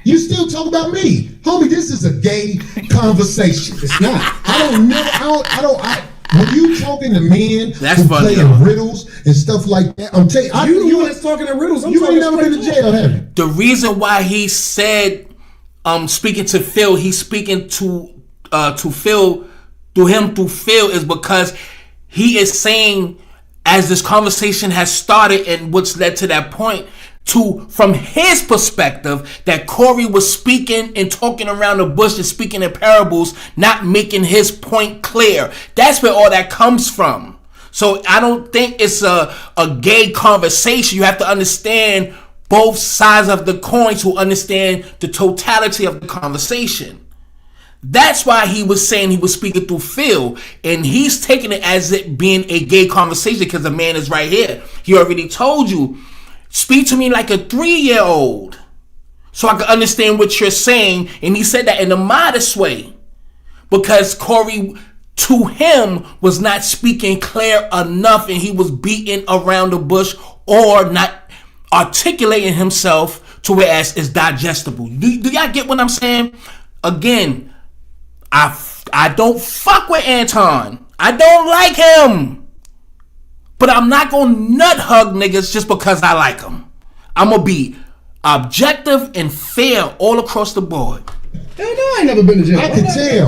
B: You still talk about me, homie. This is a gay conversation.
C: It's not.
B: When you talking to men
A: That's
B: who
A: funny,
B: playing
A: though.
B: riddles and stuff like that, I'm telling you,
C: You the one that's talking to riddles.
B: you ain't never been to jail, have you?
A: The reason why he said, speaking to Phil, he's speaking to Phil, through Phil, is because he is saying, as this conversation has started and what's led to that point, from his perspective, that Corey was speaking and talking around the bush and speaking in parables, not making his point clear. That's where all that comes from. So I don't think it's a gay conversation. You have to understand both sides of the coin to understand the totality of the conversation. That's why he was saying he was speaking through Phil, and he's taking it as it being a gay conversation because the man is right here. He already told you, speak to me like a 3-year-old so I can understand what you're saying. And he said that in a modest way because Corey, to him, was not speaking clear enough, and he was beating around the bush or not articulating himself to where it's digestible. Do y'all get what I'm saying? Again, I I don't fuck with Anton. I don't like him. But I'm not gonna nut hug niggas just because I like them. I'm gonna be objective and fair all across the board.
C: Hell no, I ain't never been to jail.
B: I can tell.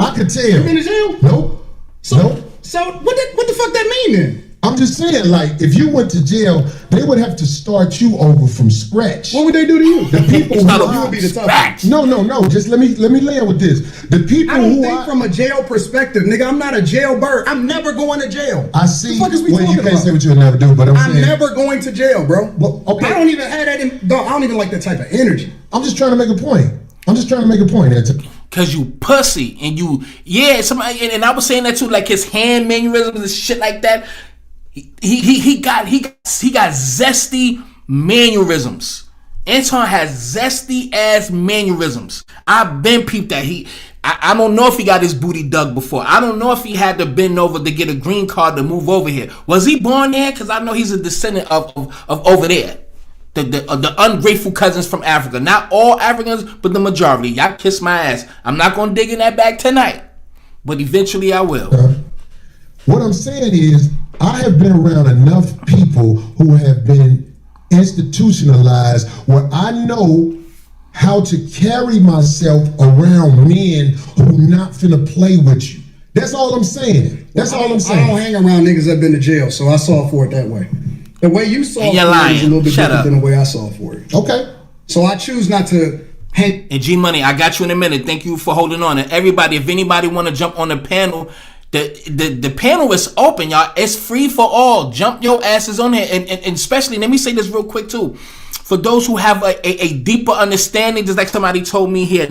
B: I can tell.
C: You been to jail?
B: Nope.
C: So what the fuck that mean then?
B: I'm just saying, like, if you went to jail, they would have to start you over from scratch.
C: What would they do to you?
B: The people
C: you would be the tough.
B: No. Just let me land with this. The people
C: I don't think from a jail perspective, nigga. I'm not a jailbird. I'm never going to jail.
B: I see.
C: What the fuck is we
B: Well, you
C: talking
B: can't
C: about?
B: say what you'll never do, but I'm saying
C: never going to jail, bro.
B: Well, okay.
C: I don't even have that. Dog, I don't even like that type of energy.
B: I'm just trying to make a point. Anton.
A: Cause you pussy and somebody and I was saying that too, like his hand mannerisms and shit like that. He got zesty mannerisms. Anton has zesty ass mannerisms. I've been peeped that I don't know if he got his booty dug before. I don't know if he had to bend over to get a green card to move over here. Was he born there? Cause I know he's a descendant of over there. The ungrateful cousins from Africa. Not all Africans, but the majority. Y'all kiss my ass. I'm not gonna dig in that bag tonight, but eventually I will.
B: What I'm saying is, I have been around enough people who have been institutionalized where I know how to carry myself around men who not finna play with you. That's all I'm saying. I don't
C: hang around niggas that been to jail, so I saw for it that way. The way you saw it is a little bit different than the way I saw it for it.
B: Okay.
C: So I choose not to hang.
A: And G Money, I got you in a minute. Thank you for holding on. And everybody, if anybody want to jump on the panel, the panel is open, y'all. It's free for all. Jump your asses on here. And especially, let me say this real quick too. For those who have a deeper understanding, just like somebody told me here,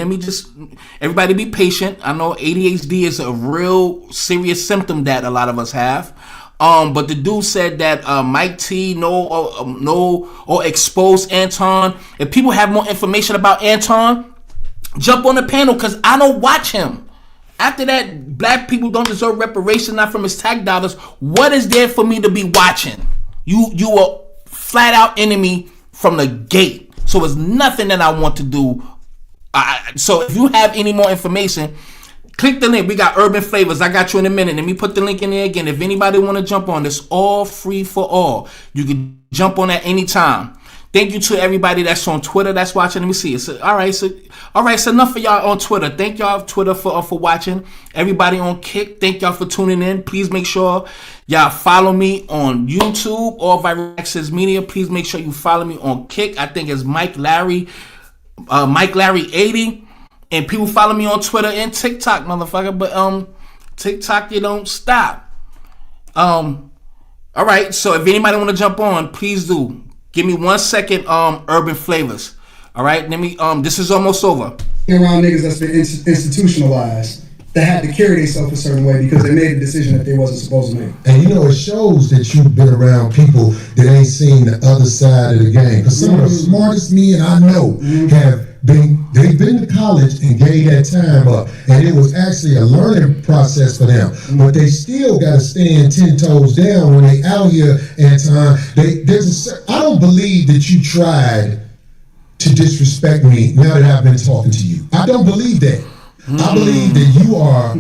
A: everybody be patient. I know ADHD is a real serious symptom that a lot of us have. But the dude said that Mike T or expose Anton. If people have more information about Anton, jump on the panel because I don't watch him. After that, black people don't deserve reparation, not from his tax dollars. What is there for me to be watching? You a flat out enemy from the gate. So it's nothing that I want to do. So if you have any more information, click the link. We got Urban Flavors. I got you in a minute. Let me put the link in there again. If anybody want to jump on, it's all free for all. You can jump on at any time. Thank you to everybody that's on Twitter that's watching. Let me see. All right. So enough for y'all on Twitter. Thank y'all Twitter for watching. Everybody on Kick, thank y'all for tuning in. Please make sure y'all follow me on YouTube or Viral Access Media. Please make sure you follow me on Kick. I think it's Mike Larry 80. And people follow me on Twitter and TikTok, motherfucker. But TikTok, you don't stop. All right. So if anybody want to jump on, please do. Give me 1 second. Urban Flavors. All right. Let me. This is almost over.
C: Around niggas that's been institutionalized that had to carry themselves a certain way because they made a decision that they wasn't supposed to make.
B: And it shows that you've been around people that ain't seen the other side of the game. Because some of the smartest men I know they've been to college and gave that time up. And it was actually a learning process for them. But they still got to stand 10 toes down when they out here, Anton. I don't believe that you tried to disrespect me now that I've been talking to you. I don't believe that. I believe that you are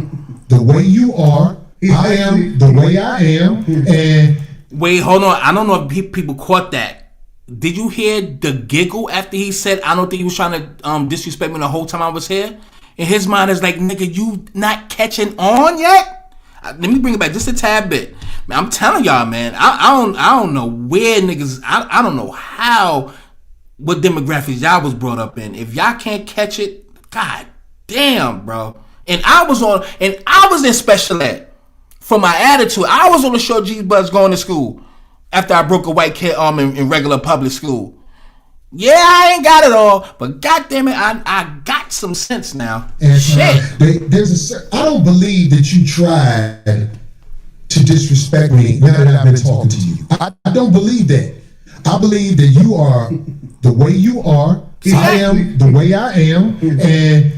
B: the way you are. I am the way I am. And
A: wait, hold on. I don't know if people caught that. Did you hear the giggle after he said, I don't think he was trying to disrespect me the whole time I was here? In his mind, is like, nigga, you not catching on yet? Let me bring it back just a tad bit. Man, I'm telling y'all, man, I don't know where niggas, I don't know what demographics y'all was brought up in. If y'all can't catch it, god damn, bro. And I was in special ed for my attitude. I was on the short G bus going to school after I broke a white kid arm in regular public school. Yeah, I ain't got it all, but goddamn it, I got some sense now.
B: And
A: shit.
B: I don't believe that you tried to disrespect me now that I've been talking to you. I don't believe that. I believe that you are the way you are. Exactly. I am the way I am, and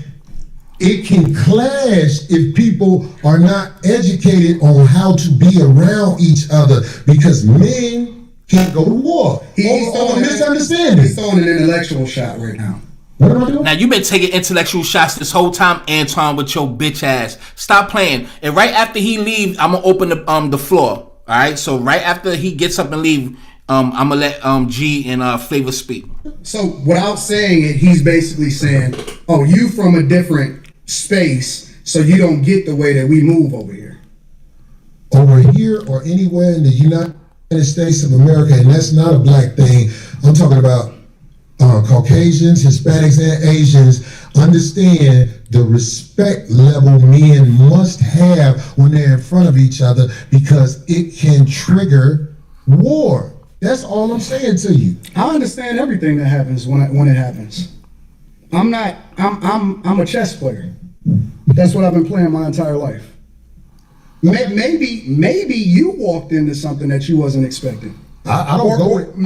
B: it can clash if people are not educated on how to be around each other, because men can't go to war. He's throwing
C: an intellectual shot right now.
B: What am I doing?
A: Now, you've been taking intellectual shots this whole time, Anton, with your bitch ass. Stop playing. And right after he leaves, I'm going to open the floor. All right? So right after he gets up and leave, I'm going to let G and Flavor speak.
C: So without saying it, he's basically saying, oh, you from a different space, so you don't get the way that we move over here.
B: Over here or anywhere in the United States of America, and that's not a black thing. I'm talking about Caucasians, Hispanics, and Asians. Understand the respect level men must have when they're in front of each other, because it can trigger war. That's all I'm saying to you.
C: I understand everything that happens when it happens. I'm a chess player. That's what I've been playing my entire life. Maybe you walked into something that you wasn't expecting.
B: I don't go with.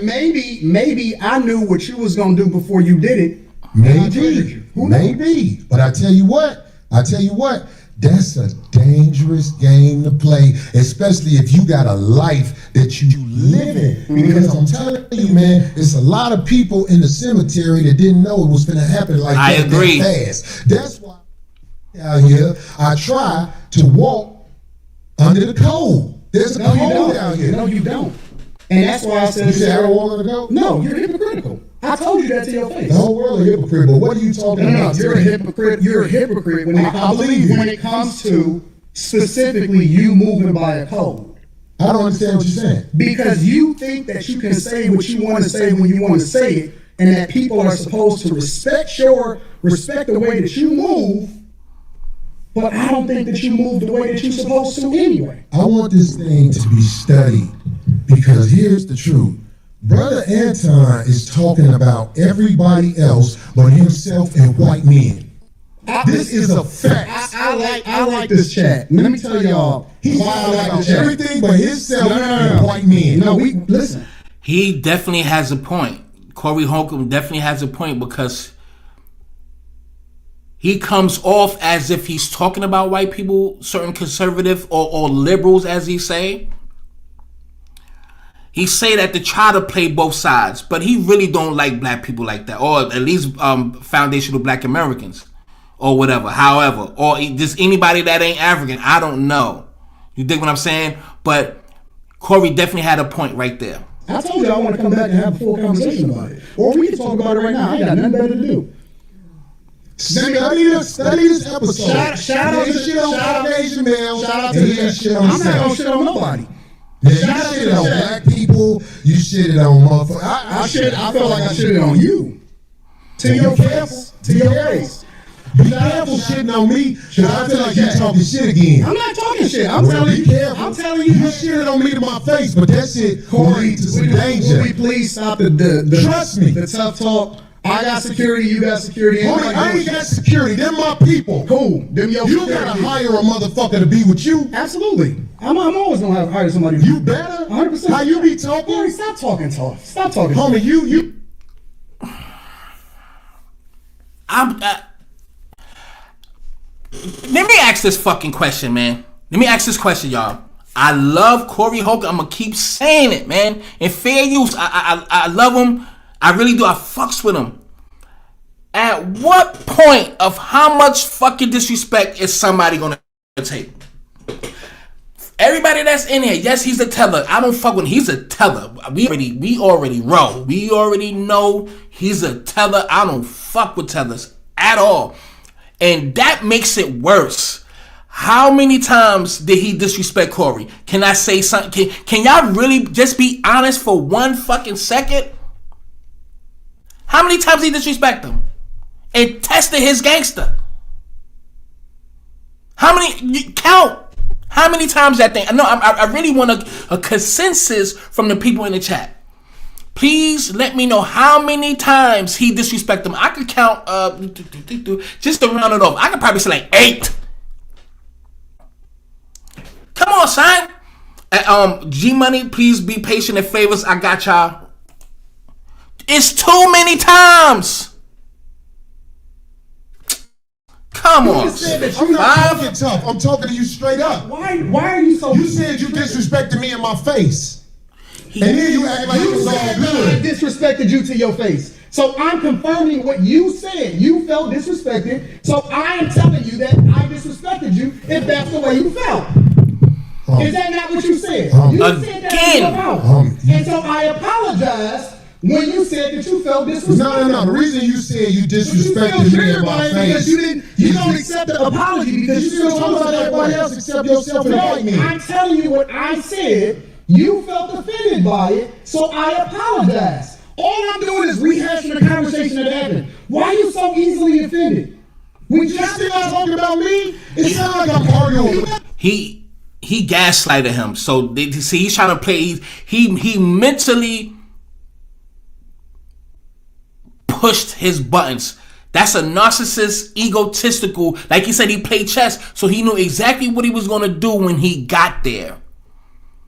C: Maybe I knew what you was gonna do before you did it.
B: Maybe. But I tell you what, that's a dangerous game to play, especially if you got a life that you live in. Because I'm telling you, man, it's a lot of people in the cemetery that didn't know it was gonna happen like
A: I
B: that
A: agree.
B: fast. That's why out here I try to walk under the code. There's a code out here.
C: No, you don't. And that's why I said,
B: You said I don't want to go?
C: no, you're hypocritical. I told you that to your face.
B: The whole world is a hypocrite, but what are you talking
C: No,
B: about?
C: you're a hypocrite. You're a hypocrite when it comes to specifically you moving by a code.
B: I don't understand what you're saying.
C: Because you think that you can say what you want to say when you want to say it, and that people are supposed to respect the way that you move. But I don't think that you move the way that you're supposed to anyway.
B: I want this thing to be studied, because here's the truth. Brother Anton is talking about everybody else but himself and white men. This is a fact.
C: I like this chat. Let me tell y'all
B: He's
C: why I
B: talking
C: like
B: about
C: this chat.
B: everything but himself
C: No.
B: and white men.
C: No, listen.
A: He definitely has a point. Corey Holcomb definitely has a point, because he comes off as if he's talking about white people, certain conservative or liberals, as he say. He say that to try to play both sides, but he really don't like black people like that, or at least foundational black Americans, or whatever. However, or just anybody that ain't African. I don't know. You dig what I'm saying? But Corey definitely had a point right there.
C: I told you I want to come back and have a full conversation about it. Or we can talk about it right now. I ain't got nothing better to do.
B: Study this episode.
C: Shout out to
B: shit on Caucasian males.
C: Shout out to the I'm not gonna shit on nobody.
B: You shitted on black people. You shitted on motherfuckers.
C: I felt like I shitted on you. To your face. To your face.
B: Be careful shitting on me, because I feel like you talking shit again.
C: I'm not talking shit. I'm
B: Well,
C: telling
B: be
C: you.
B: careful.
C: I'm telling you.
B: You shitted on me to my face, but that shit will lead to some danger.
C: Will we please stop the
B: Trust me.
C: the tough talk? I got security. You got security.
B: Homie, I ain't got security. They're my people.
C: Cool. Them your
B: You
C: security
B: gotta
C: people.
B: hire a motherfucker to be with you.
C: Absolutely. I'm always gonna hire somebody.
B: You better.
C: 100%.
B: How you be talking?
C: Corey, stop talking tough. Stop talking.
B: Homie, you.
A: Let me ask this fucking question, man. Let me ask this question, y'all. I love Corey Holcomb. I'm gonna keep saying it, man. In fair use, I love him. I really do. I fucks with him. At what point of how much fucking disrespect is somebody gonna take? Everybody that's in here, yes, he's a teller. I don't fuck with him. He's a teller. We already roll. We already know he's a teller. I don't fuck with tellers at all. And that makes it worse. How many times did he disrespect Corey? Can I say something? Can y'all really just be honest for one fucking second? How many times did he disrespect him? And tested his gangster? How many? Count. How many times that thing? I really want a consensus from the people in the chat. Please let me know how many times he disrespected them. I could count, just to round it off. I could probably say like 8. Come on, son. G Money, please be patient and favors. I got y'all. It's too many times. Come on.
B: I'm not talking tough. I'm talking to you straight up.
C: Why are you so?
B: You said you disrespected me in my face. And then you act like it was all
C: I
B: good.
C: disrespected you to your face. So I'm confirming what you said. You felt disrespected. So I am telling you that I disrespected you if that's the way you felt. Is that not what you said? You said that in your mouth. And so I apologize when you said that you felt disrespected.
B: No. The reason you said you disrespected me in my face.
C: Because you don't accept the apology because you still talk about everybody else except yourself and white men. I'm telling you what I said. You felt offended by it, so I apologize. All I'm doing is rehashing the conversation that happened. Why are you so easily offended? We just still talking about me? It sounds like I'm arguing with
A: He gaslighted him. So see, he's trying to play. He mentally pushed his buttons. That's a narcissist, egotistical. Like he said, he played chess, so he knew exactly what he was going to do when he got there.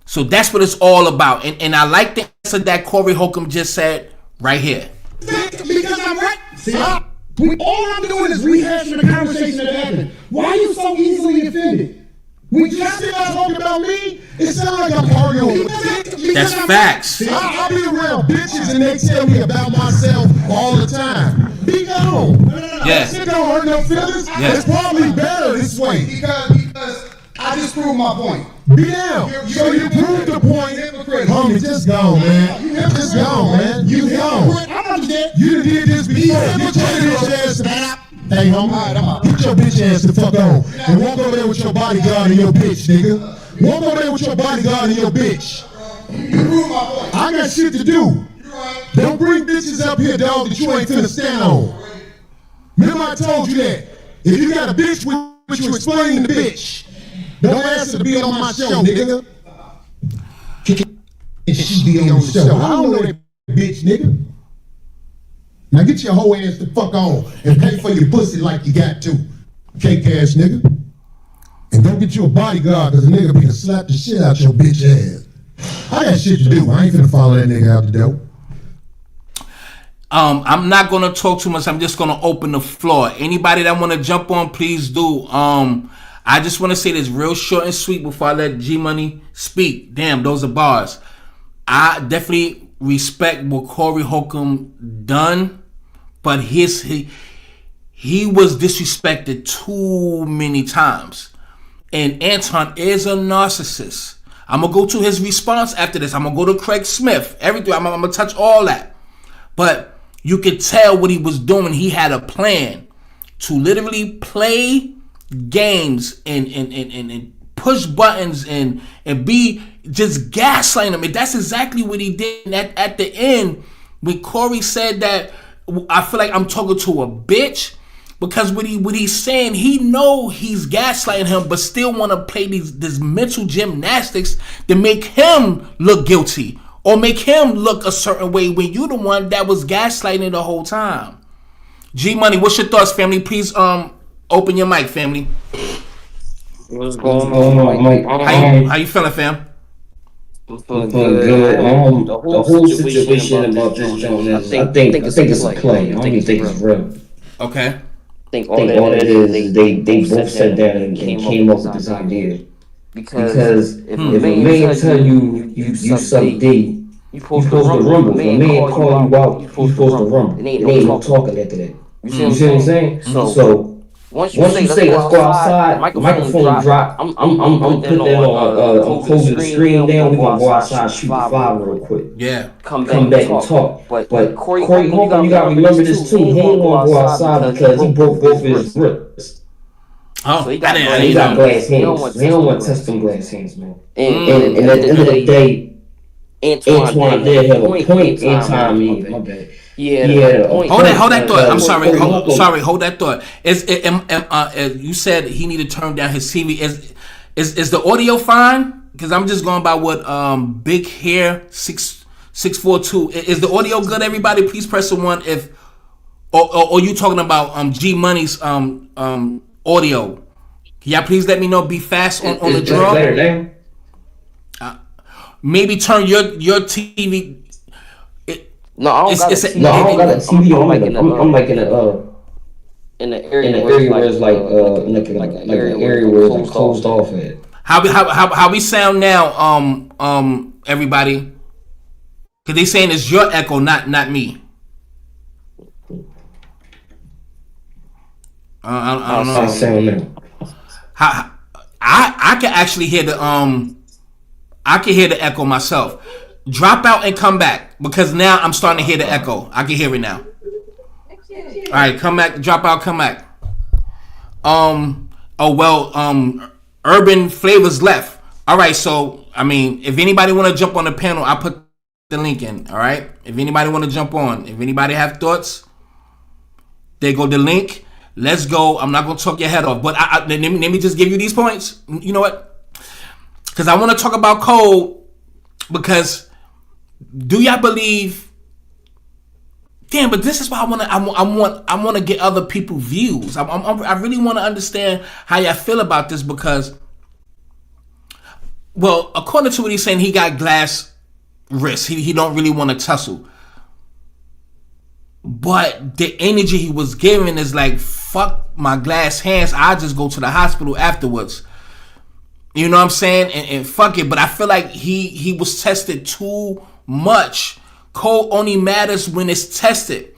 A: So that's what it's all about. And I like the answer that Corey Holcomb just said right here.
C: Because I'm right. See, all I'm doing is rehashing the conversation that happened. Why are you so easily offended? We just still talking about me? It sounds like I'm arguing with
A: That's facts.
B: See, I be around bitches and they tell me about myself all the time. Be gone.
A: Yeah.
B: That shit don't hurt no feelings.
A: Yeah.
B: It's probably better this way.
C: Because I just proved my point.
B: Be down. So you proved the point. Homie, just gone, man. Just gone, man. You gone. You did this before. Get your bitch ass to Hey, homie, get your bitch ass the fuck on. And walk over there with your bodyguard and your bitch, nigga. Walk over there with your bodyguard and your bitch. I got shit to do. Don't bring bitches up here, dog, that you ain't finna stand on. Remember I told you that. If you got a bitch with you, explain the bitch. Don't ask her to be on my show, nigga. She be on the show. I don't know that bitch, nigga. Now get your whole ass the fuck on and pay for your pussy like you got to. Cake ass nigga. And don't get you a bodyguard because a nigga be to slap the shit out your bitch ass. I got shit to do. I ain't finna follow that nigga out the door.
A: I'm not gonna talk too much. I'm just gonna open the floor. Anybody that wanna jump on, please do. I just wanna say this real short and sweet before I let G Money speak. Damn, those are bars. I definitely respect what Corey Holcomb done, but he was disrespected too many times. And Anton is a narcissist. I'm gonna go to his response after this. I'm gonna go to Craig Smith. Everything. I'm gonna touch all that. But you could tell what he was doing. He had a plan to literally play games and push buttons and be just gaslighting him. And that's exactly what he did. At the end, when Corey said that, I feel like I'm talking to a bitch, because what he's saying, he know he's gaslighting him, but still want to play this mental gymnastics to make him look guilty or make him look a certain way when you the one that was gaslighting the whole time. G Money, what's your thoughts, family? Please open your mic, family.
E: What's going on, Mike?
A: How you feeling, fam?
E: I'm feeling good. The whole situation about this joint is, I think it's a play. I don't even think it's real.
A: Okay.
E: I think all that is, they both sat down and came up with this idea. Because if a man tell you suck D, you supposed to rumble. If a man call you out, you supposed to rumble. It ain't no talking after that. You see what I'm saying? So once you say let's go outside, the microphone drop. I'm putting that on. I'm closing the screen down. We gonna go outside, shoot the fire real quick.
A: Yeah.
E: Come back and talk. But Corey Holcomb, you gotta remember this too. He ain't gonna go outside because he broke both his wrists.
A: Oh,
E: so he got glass hands. He don't want to test them glass hands, man. And at the end of the day, Antoine did have a point in time. My bad. Yeah.
A: Hold that thought. I'm sorry. Hold that thought. You said he needed to turn down his TV. Is the audio fine? Because I'm just going by what Big Hair 642. Is the audio good? Everybody, please press the one if. Or you talking about G Money's audio? Can y'all please let me know? Be fast on the draw.
E: Better now.
A: Maybe turn your TV.
E: No, I don't got a TV. I'm like in the area where it's like an area where it's closed off at.
A: How we sound now, everybody? Because they saying it's your echo, not me. I don't know.
E: How sound now?
A: I can actually hear the I can hear the echo myself. Drop out and come back because now I'm starting to hear the echo. I can hear it now. All right, come back. Drop out. Come back. Urban Flavors left. All right, so I mean, if anybody want to jump on the panel, I put the link in. All right, if anybody want to jump on, if anybody have thoughts, there go the link. Let's go. I'm not gonna talk your head off, but let me just give you these points. You know what? Because I want to talk about code. Because do y'all believe? Damn, but this is why I want to get other people's views. I really want to understand how y'all feel about this because, well, according to what he's saying, he got glass wrists. He don't really want to tussle. But the energy he was giving is like, fuck my glass hands. I just go to the hospital afterwards. You know what I'm saying? And fuck it. But I feel like he was tested too much. Code only matters when it's tested.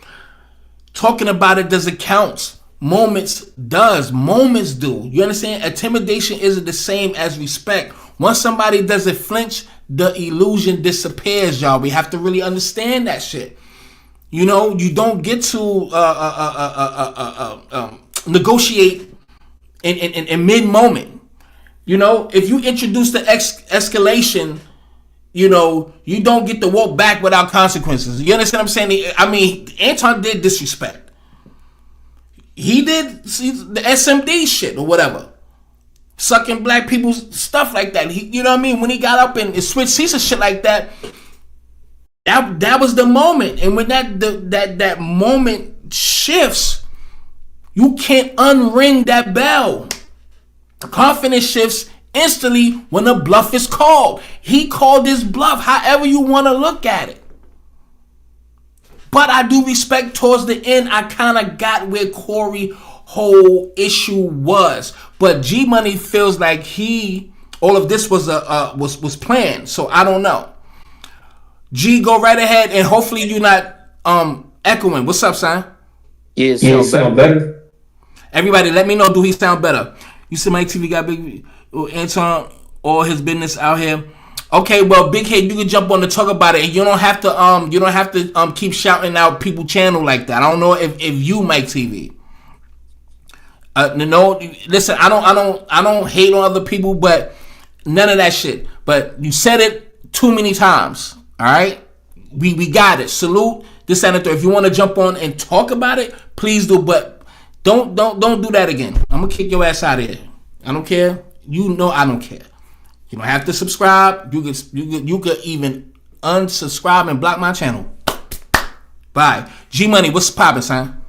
A: Talking about it doesn't count. Moments does. Moments do. You understand? Intimidation isn't the same as respect. Once somebody doesn't flinch, the illusion disappears, y'all. We have to really understand that shit. You know, you don't get to negotiate in mid-moment. You know, if you introduce the escalation, you know, you don't get to walk back without consequences. You understand what I'm saying? I mean, Anton did disrespect. He did the SMD shit or whatever. Sucking black people's stuff like that. You know what I mean? When he got up and switched seats and shit like that, that was the moment. And when that moment shifts, you can't unring that bell. Confidence shifts instantly when a bluff is called. He called this bluff, however you want to look at it. But I do respect towards the end, I kind of got where Corey whole issue was. But G Money feels like all of this was was planned. So I don't know. G, go right ahead, and hopefully you're not echoing. What's up, son?
E: Yeah, it sound better.
A: Everybody, let me know. Do he sound better? You see, my TV got big Anton, all his business out here. Okay, well, Big Head, you can jump on to talk about it, and you don't have to keep shouting out people channel like that. I don't know if you Mike TV. No, listen, I don't hate on other people, but none of that shit. But you said it too many times. All right, we got it. Salute this senator. If you want to jump on and talk about it, please do. But don't do that again. I'm gonna kick your ass out of here. I don't care. You know I don't care. You don't have to subscribe. You could even unsubscribe and block my channel. Bye. G Money, what's poppin', son?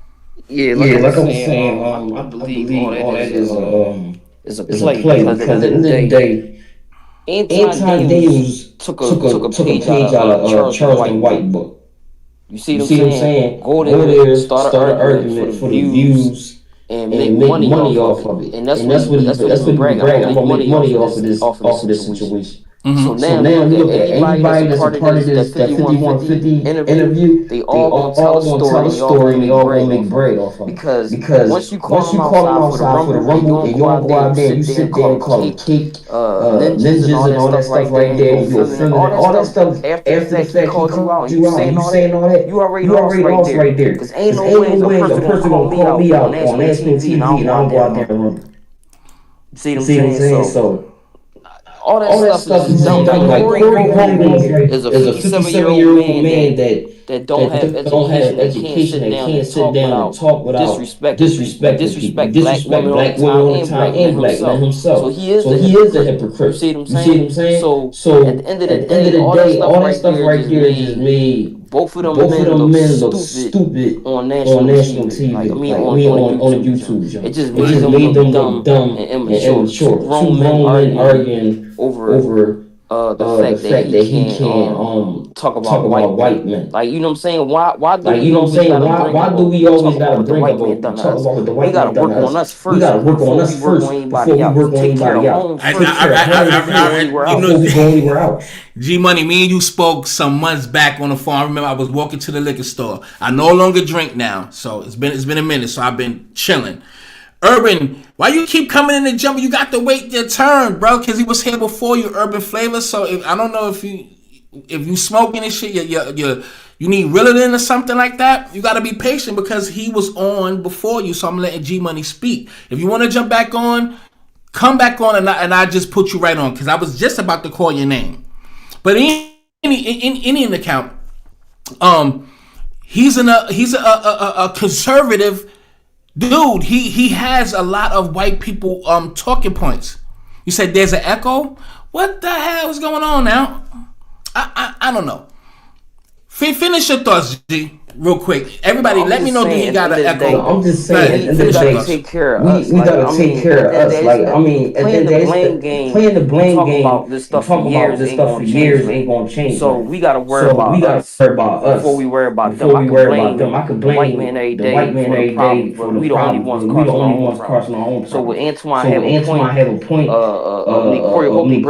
E: Yeah, like I was saying, I believe all that is a play because at the end of the day, Anton Daniels took a page out of Charles White book. You see what I'm saying? Go there, start an argument for the views, and make money off of it. And that's what he bragging. I'm gonna make money off of this situation.
A: Mm-hmm.
E: So now look at anybody that's a part of this, that 5150 interview, they all gonna tell a story and they all gonna make bread off of it. Because once you call them outside for the rumble and you don't go out there, you sit there and call them cake, ninjas and all that stuff right there, you offending all that stuff after the fact he called you out and you saying all that, you already lost right there. Because ain't no way a person gonna call me out on national TV and I don't go out there and rumble. See what I'm saying? So all that stuff is dumb. Like Corey Holcomb is a 57-year-old man that don't have education, that can't sit down and talk without disrespect black women all the time and black men himself. So he is a hypocrite. You see what I'm saying? So at the end of the day, all that stuff right there just made both of them men look stupid on national TV. Like, I mean, on YouTube. It just made them look dumb and immature. Two grown men arguing over the fact that he can't talk about white men. Like, you know what I'm saying? Why do we always gotta bring up talk about what the white man done? We gotta work on us first. We gotta work on us first before we work on anybody else. Anywhere out.
A: G Money, me and you spoke some months back on the phone. I remember I was walking to the liquor store. I no longer drink now, so it's been a minute. So I've been chilling. Urban, why you keep coming in and jumping? You got to wait your turn, bro, because he was here before you, Urban Flavor. So I don't know if you smoking and shit, you need Ritalin or something like that. You got to be patient because he was on before you. So I'm letting G Money speak. If you want to jump back on, come back on, and I just put you right on because I was just about to call your name. But in any account, he's a conservative dude. He has a lot of white people talking points. You said there's an echo. What the hell is going on now? I don't know. Finish your thoughts, G. Real quick, everybody, let me know that he got an echo.
E: I'm just saying, we gotta take care of us. We gotta take care of us. Like, I mean, playing the blame game, talking about this stuff for years ain't gonna change.
F: So we gotta worry about us before we worry about them. I could blame the white man every day for the problem, but we the only ones crossing our own problem. So with Antoine have a point, Corey Holcomb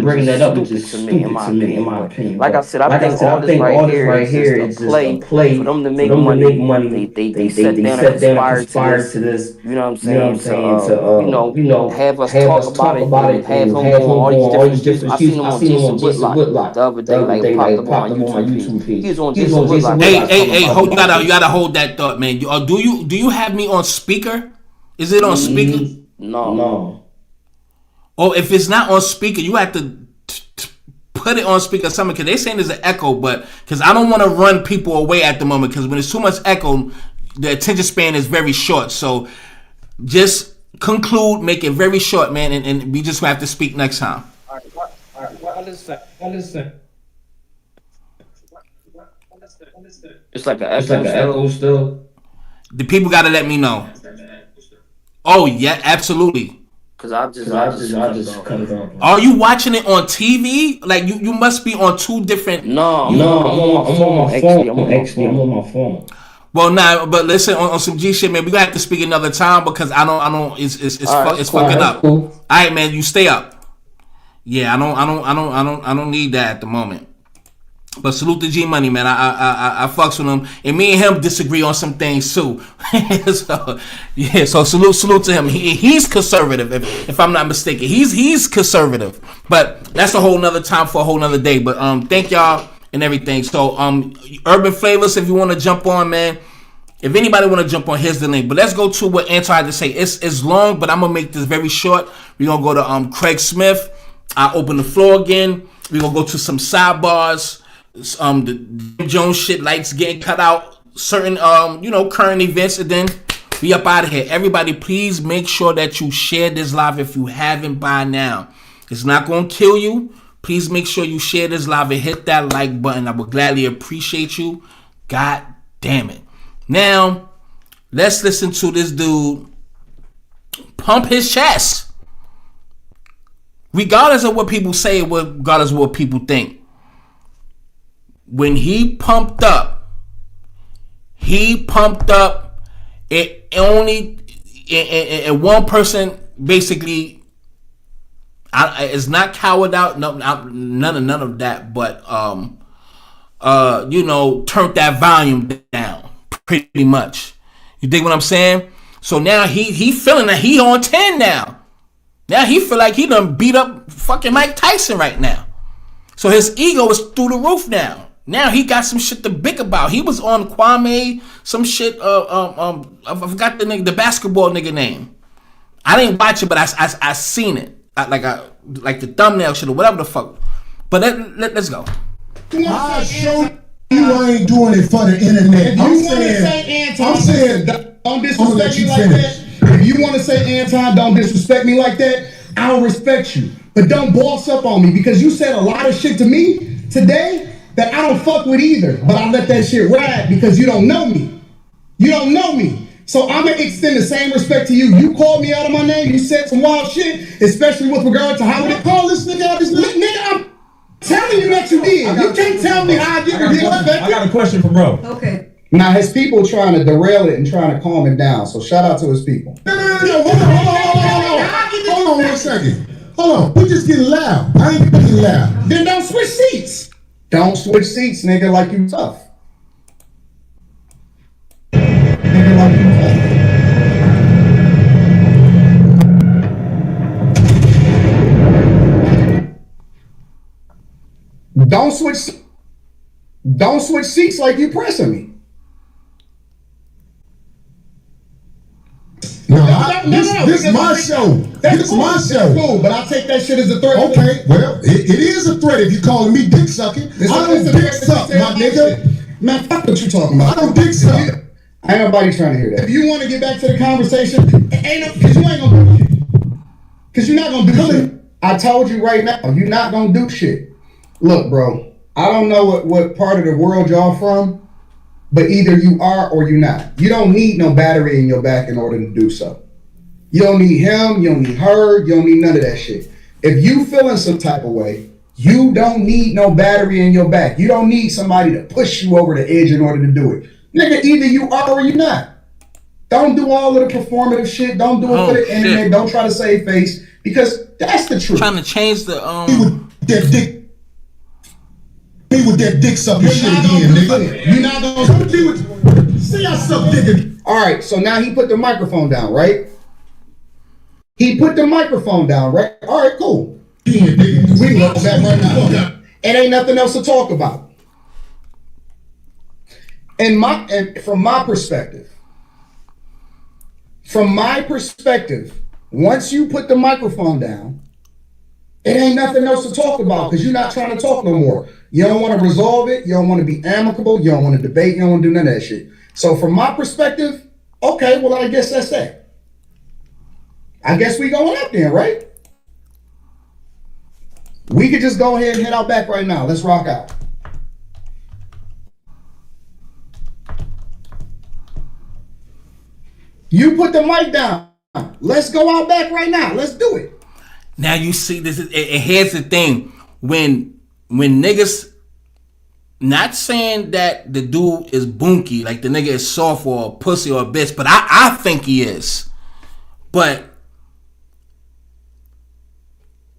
F: bringing that up, which is stupid to me, in my opinion. Like I said, I think all this right here is just a play. For them to make money, they sat down and conspired to this. You know what I'm saying? To have us talk about it, and have him go on all these different excuses. I seen him on Jason Whitlock the other day, like popped up on my YouTube page. He was on Jason Whitlock.
A: Hey, hold, you gotta hold that thought, man. Do you have me on speaker? Is it on speaker?
F: No.
A: Oh, if it's not on speaker, you have to put it on speaker or something, because they saying there's an echo, but because I don't want to run people away at the moment, because when there's too much echo, the attention span is very short. So just conclude, make it very short, man, and we just have to speak next time.
D: All right. What is that?
F: It's like an echo still.
A: The people got to let me know. Oh yeah, absolutely.
F: Cause I just cut it off.
A: Are you watching it on TV? Like you must be on two different.
F: No, I'm on my phone. Actually, I'm on my phone.
A: Well, nah, but listen, on some G shit, man, we gonna have to speak another time because I don't. It's fucking up. Cool. All right, man, you stay up. Yeah, I don't need that at the moment. But salute to G Money, man. I fucks with him, and me and him disagree on some things too. So salute to him. He's conservative, if I'm not mistaken. He's conservative, but that's a whole nother time for a whole nother day. But thank y'all and everything. So Urban Flavors, if you want to jump on, man. If anybody want to jump on, here's the link. But let's go to what Anton had to say. It's long, but I'm gonna make this very short. We're gonna go to Craig Smith. I open the floor again. We're gonna go to some sidebars. The Jones shit, lights getting cut out, certain current events, and then we up out of here. Everybody, please make sure that you share this live if you haven't by now. It's not gonna kill you. Please make sure you share this live and hit that like button. I would gladly appreciate you. God damn it. Now let's listen to this dude pump his chest, regardless of what people say, regardless of what people think. When he pumped up, it only, and one person basically, it's not cowered out, none of that, but turned that volume down pretty much. You dig what I'm saying? So now he feeling that he on 10 now. Now he feel like he done beat up fucking Mike Tyson right now. So his ego is through the roof now. Now he got some shit to big about. He was on Kwame, some shit. I forgot the basketball nigga name. I didn't watch it, but I seen it. Like the thumbnail shit or whatever the fuck. But let's go.
B: I showed you I ain't doing it for the internet. I'm saying,
C: don't disrespect me like that. If you want to say Anton, don't disrespect me like that, I'll respect you. But don't boss up on me, because you said a lot of shit to me today that I don't fuck with either, but I let that shit ride because you don't know me. You don't know me. So I'm gonna extend the same respect to you. You called me out of my name, you said some wild shit, especially with regard to how they call this nigga out his name. Nigga, I'm telling you that you did. You can't tell me how I get respected.
D: I got a question for bro.
G: Okay.
C: Now his people trying to derail it and trying to calm him down. So shout out to his people.
B: No, hold on 1 second. Hold on, we just getting loud. I ain't getting loud.
C: Then don't switch seats. Don't switch seats, nigga, like you tough. Nigga, like you tough. Don't switch seats like you pressing me.
B: This is my show. This is my show.
C: Cool, but I take that shit as a threat.
B: Okay, well, it is a threat if you calling me dick sucking. I don't dick suck, my nigga.
C: Man, fuck what you talking about.
B: I don't dick suck.
C: Ain't nobody trying to hear that. If you want to get back to the conversation, because you ain't gonna do shit. Because you're not gonna do shit. I told you right now, you're not gonna do shit. Look, bro, I don't know what part of the world y'all from, but either you are or you're not. You don't need no battery in your back in order to do so. You don't need him, you don't need her, you don't need none of that shit. If you feeling some type of way, you don't need no battery in your back. You don't need somebody to push you over the edge in order to do it. Nigga, either you are or you're not. Don't do all of the performative shit. Don't do it for the internet. Don't try to save face, because that's the truth.
A: Trying to change the
B: Me with that dick sucking shit again, nigga.
C: You're not gonna
B: see I suck dick.
C: All right, so now he put the microphone down, right? He put the microphone down, right? All right, cool. We love that right now. It ain't nothing else to talk about. And from my perspective, once you put the microphone down, it ain't nothing else to talk about, because you're not trying to talk no more. You don't want to resolve it. You don't want to be amicable. You don't want to debate. You don't want to do none of that shit. So from my perspective, okay, well, I guess that's that. I guess we going up then, right? We could just go ahead and head out back right now. Let's rock out. You put the mic down. Let's go out back right now. Let's do it.
A: Now you see, this is here's the thing. When niggas, not saying that the dude is bunky, like the nigga is soft or a pussy or a bitch, but I think he is. But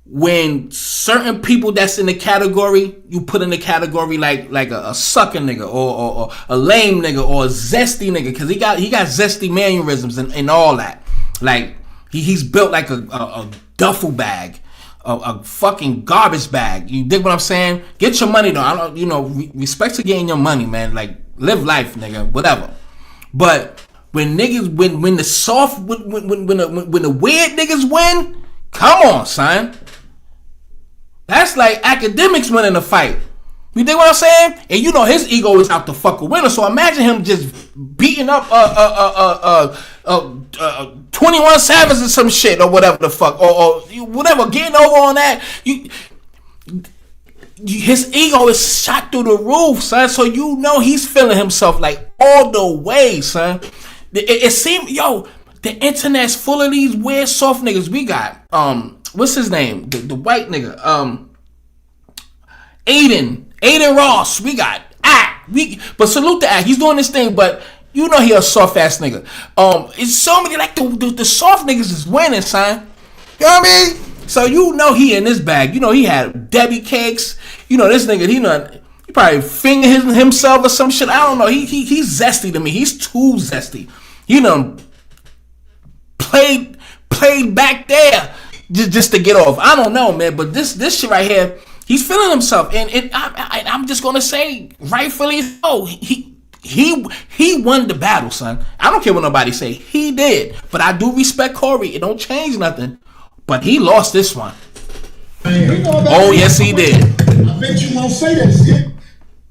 A: when certain people that's in the category, you put in the category like a sucker nigga or a lame nigga or a zesty nigga, because he got zesty mannerisms and all that. Like he's built like a duffel bag, a fucking garbage bag. You dig what I'm saying? Get your money though. I don't, respect to getting your money, man. Like live life, nigga, whatever. But when niggas, when the soft, when the weird niggas win, come on, son. That's like academics winning a fight. You dig what I'm saying? And his ego is out the fucking winner. So imagine him just beating up 21 Savages or some shit or whatever the fuck, or whatever, getting over on that. His ego is shot through the roof, son. So he's feeling himself like all the way, son. It seemed, the internet's full of these weird soft niggas. We got what's his name? The white nigga. Aiden Ross. We got but salute to He's doing this thing, but he a soft ass nigga. It's so many, like the soft niggas is winning, son. You know what I mean? So he in this bag. He had Debbie cakes. This nigga, he probably finger himself or some shit. I don't know. He's zesty to me. He's too zesty. Played back there just to get off. I don't know, man. But this shit right here, he's feeling himself, and I'm just gonna say, rightfully so. He won the battle, son. I don't care what nobody say. He did. But I do respect Corey. It don't change nothing. But he lost this one. Oh, yes, he did.
C: I bet you won't say that shit.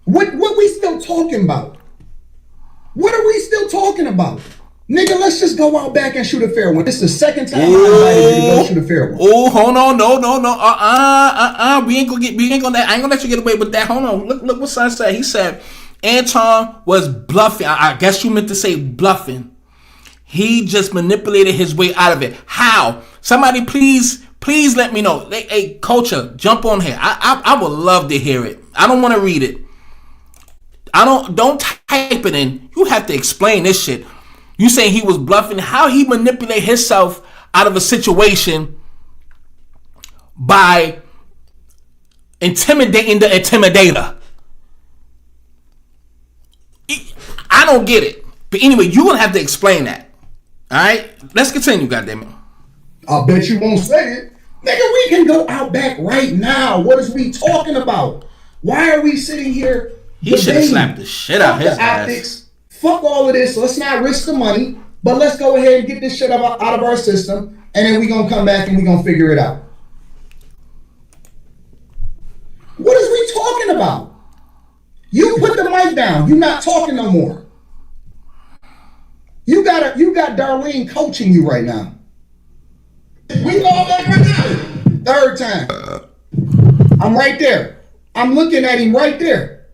C: What we still talking about? What are we still talking about? Nigga, let's just go out back and shoot a fair one. This is the second time I invited you to go shoot a fair one.
A: Oh, hold on, no. We ain't gonna let you get away with that. Hold on. Look what son said. He said Anton was bluffing. I guess you meant to say bluffing. He just manipulated his way out of it. How? Somebody please let me know. Hey, Culture, jump on here. I would love to hear it. I don't want to read it. Don't type it in. You have to explain this shit. You saying he was bluffing? How he manipulate himself out of a situation by intimidating the intimidator? I don't get it. But anyway, you're gonna have to explain that. Alright? Let's continue, goddammit.
C: I bet you won't say it. Nigga, we can go out back right now. What is we talking about? Why are we sitting here?
A: He should have slapped the shit out of his ass.
C: Fuck all of this. Let's not risk the money, but let's go ahead and get this shit out of our system, and then we're going to come back and we're going to figure it out. What is we talking about? You put the mic down. You're not talking no more. You got Darlene coaching you right now. We go back right now. Third time. I'm right there. I'm looking at him right there.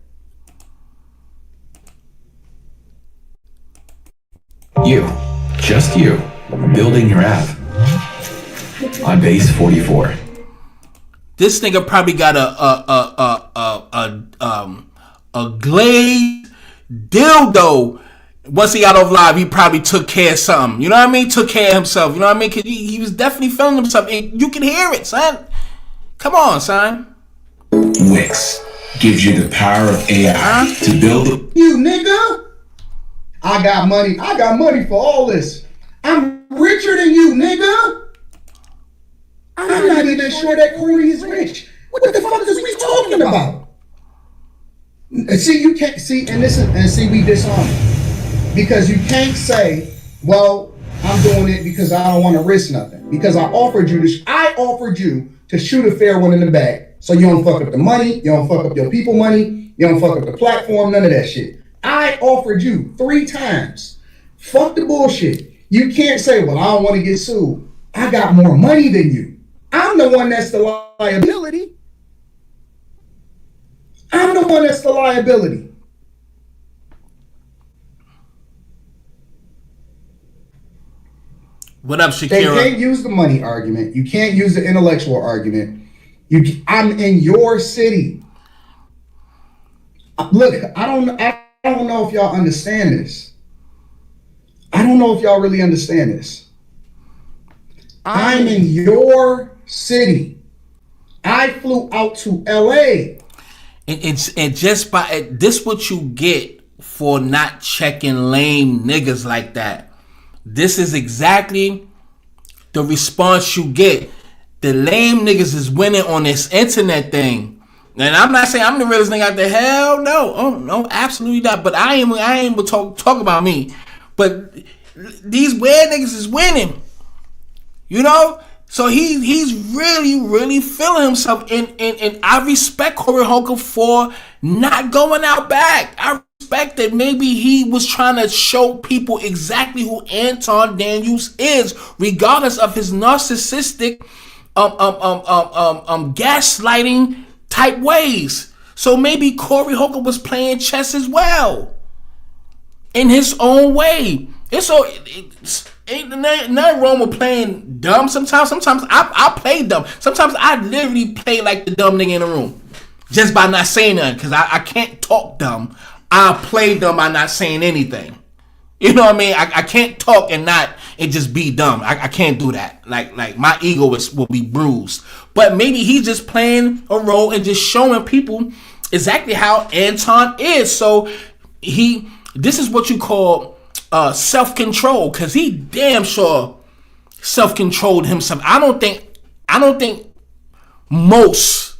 G: You, just you, building your app on base 44.
A: This nigga probably got a glazed dildo. Once he got off live, he probably took care of something. You know what I mean? Took care of himself. You know what I mean? Cause he was definitely feeling himself. And you can hear it, son. Come on, son.
G: Wix gives you the power of AI to build.
C: You nigga. I got money. I got money for all this. I'm richer than you, nigga. I'm not even sure that Corey is rich. What the fuck is we talking about? And see, you can't see, we dishonest. Because you can't say, well, I'm doing it because I don't want to risk nothing. Because I offered you to shoot a fair one in the back. So you don't fuck up the money, you don't fuck up your people money, you don't fuck up the platform, none of that shit. I offered you 3 times. Fuck the bullshit. You can't say, well, I don't want to get sued. I got more money than you. I'm the one that's the liability. I'm the one that's the liability.
A: What up, Shakira?
C: They can't use the money argument. You can't use the intellectual argument. I'm in your city. Look, I don't know if y'all understand this. I don't know if y'all really understand this. I'm in your city. I flew out to LA.
A: And just by this, what you get for not checking lame niggas like that. This is exactly the response you get. The lame niggas is winning on this internet thing. And I'm not saying I'm the realest nigga out there. Hell no. Oh no, absolutely not. But I ain't gonna talk about me. But these weird niggas is winning. You know? So he's really, really feeling himself. And I respect Corey Holcomb for not going out back. I respect that maybe he was trying to show people exactly who Anton Daniels is, regardless of his narcissistic gaslighting type ways. So maybe Corey Holcomb was playing chess as well, in his own way. Ain't nothing wrong with playing dumb. Sometimes I play dumb. Sometimes I literally play like the dumb nigga in the room, just by not saying nothing, because I can't talk dumb. I play dumb by not saying anything. You know what I mean? I can't talk and just be dumb. I can't do that. Like my ego will be bruised. But maybe he's just playing a role and just showing people exactly how Anton is. So this is what you call self-control, because he damn sure self-controlled himself. I don't think most,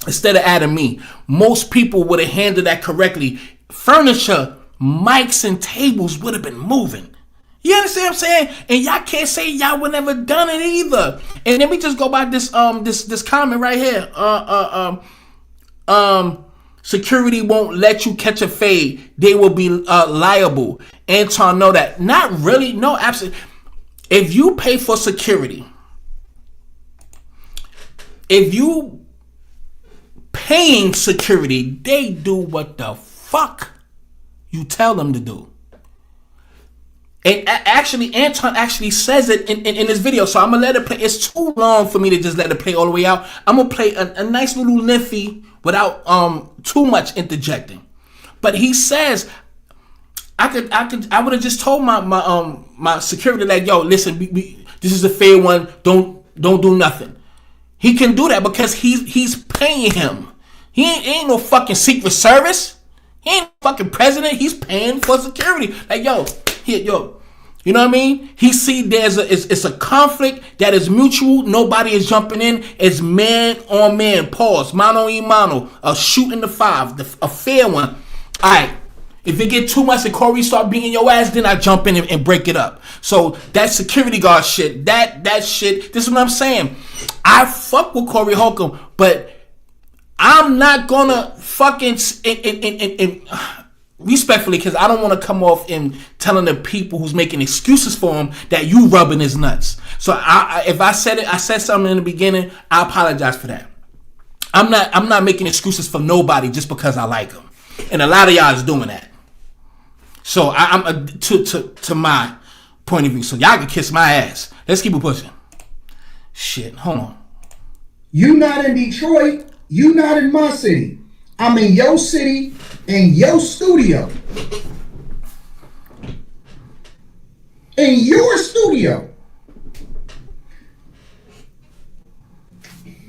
A: instead of adding me, most people would have handled that correctly. Furniture, mics, and tables would have been moving. You understand what I'm saying? And y'all can't say y'all would never done it either. And let me just go by this comment right here. Security won't let you catch a fade. They will be liable. Anton, know that. Not really. No, absolutely. If you pay for security, if you paying security, they do what the fuck you tell them to do. And actually, Anton actually says it in this video. So I'm going to let it play. It's too long for me to just let it play all the way out. I'm going to play a nice little nifty without too much interjecting. But he says, I would have just told my security, like, yo, listen, this is a fair one. Don't do nothing. He can do that because he's paying him. He ain't no fucking Secret Service. He ain't fucking president. He's paying for security. Like, yo, You know what I mean? He see it's a conflict that is mutual. Nobody is jumping in. It's man on man. Pause. Mano y mano. A shoot in the 5. A fair one. All right. If it get too much and Corey start beating your ass, then I jump in and break it up. So that security guard shit, that shit, this is what I'm saying. I fuck with Corey Holcomb, but I'm not gonna fucking respectfully, because I don't want to come off in telling the people who's making excuses for him that you rubbing his nuts. So if I said something in the beginning, I apologize for that. I'm not making excuses for nobody just because I like him, and a lot of y'all is doing that. So I'm to my point of view. So y'all can kiss my ass. Let's keep it pushing. Shit, hold on.
C: You not in Detroit. You not in my city. I'm in your city, in your studio. In your studio.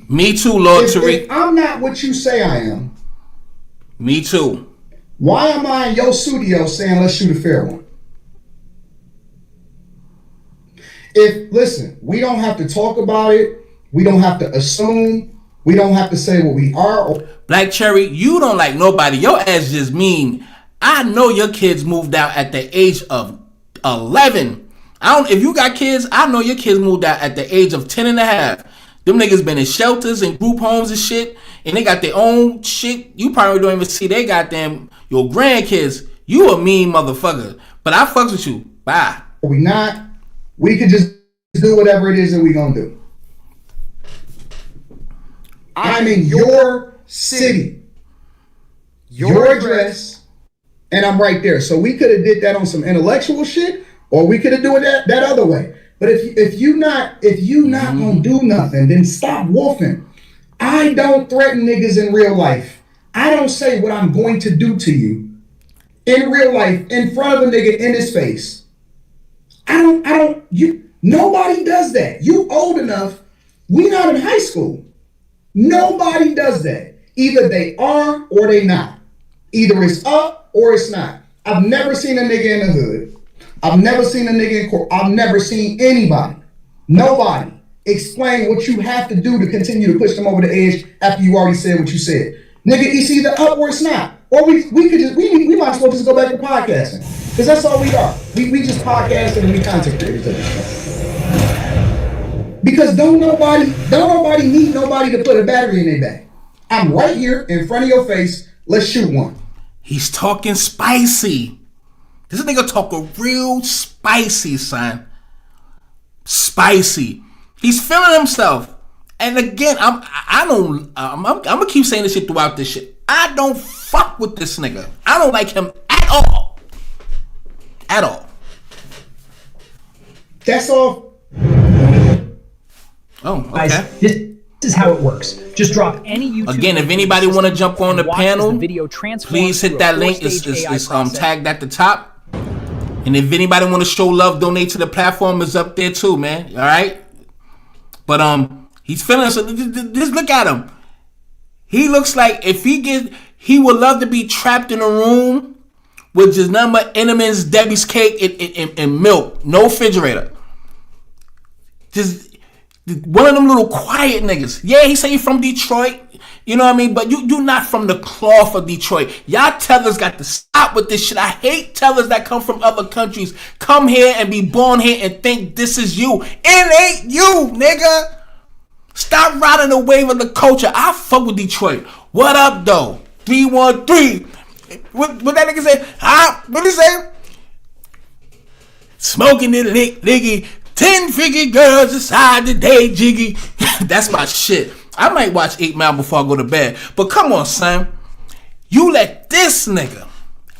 A: Me too, Lord Tariq.
C: If I'm not what you say I am.
A: Me too.
C: Why am I in your studio saying let's shoot a fair one? Listen, we don't have to talk about it. We don't have to assume. We don't have to say what we are.
A: Black Cherry, you don't like nobody. Your ass just mean. I know your kids moved out at the age of 11. If you got kids, I know your kids moved out at the age of 10 and a half. Them niggas been in shelters and group homes and shit, and they got their own shit. You probably don't even see they goddamn your grandkids. You a mean motherfucker. But I fucks with you. Bye.
C: We not. We could just do whatever it is that we gonna do. I'm in your city, your address, and I'm right there. So we could have did that on some intellectual shit, or we could have done that other way. But if you not gonna do nothing, then stop wolfing. I don't threaten niggas in real life. I don't say what I'm going to do to you in real life in front of a nigga in his face. Nobody does that. You old enough. We not in high school. Nobody does that. Either they are or they not. Either it's up or it's not. I've never seen a nigga in the hood. I've never seen a nigga in court. I've never seen anybody, nobody, explain what you have to do to continue to push them over the edge after you already said what you said. Nigga, it's either up or it's not. Or we might as well just go back to podcasting. Because that's all we are. We just podcasting and we content creators at this point. Because don't nobody need nobody to put a battery in their back. I'm right here in front of your face. Let's shoot one.
A: He's talking spicy. This nigga talking real spicy, son. Spicy. He's feeling himself. And again, I'm gonna keep saying this shit throughout this shit. I don't fuck with this nigga. I don't like him at all. At all.
C: That's all.
A: Oh, okay.
H: Guys, this is how it works. Just drop any YouTube.
A: Again, if anybody want to jump on the panel,
H: video
A: please hit that link. It's tagged at the top. And if anybody want to show love, donate to the platform, is up there too, man. All right. But he's feeling so. Just look at him. He looks like if he would love to be trapped in a room with just nothing but Entenmann's, Debbie's cake, and milk, no refrigerator. Just one of them little quiet niggas. Yeah, he say he from Detroit. You know what I mean? But you not from the cloth of Detroit. Y'all tellers got to stop with this shit. I hate tellers that come from other countries. Come here and be born here and think this is you. It ain't you, nigga. Stop riding the wave of the culture. I fuck with Detroit. What up, though? 313. What that nigga say? What he say? Smoking it, nigga. 10-figure girls inside the day, jiggy. That's my shit. I might watch 8 Mile before I go to bed. But come on, son. You let this nigga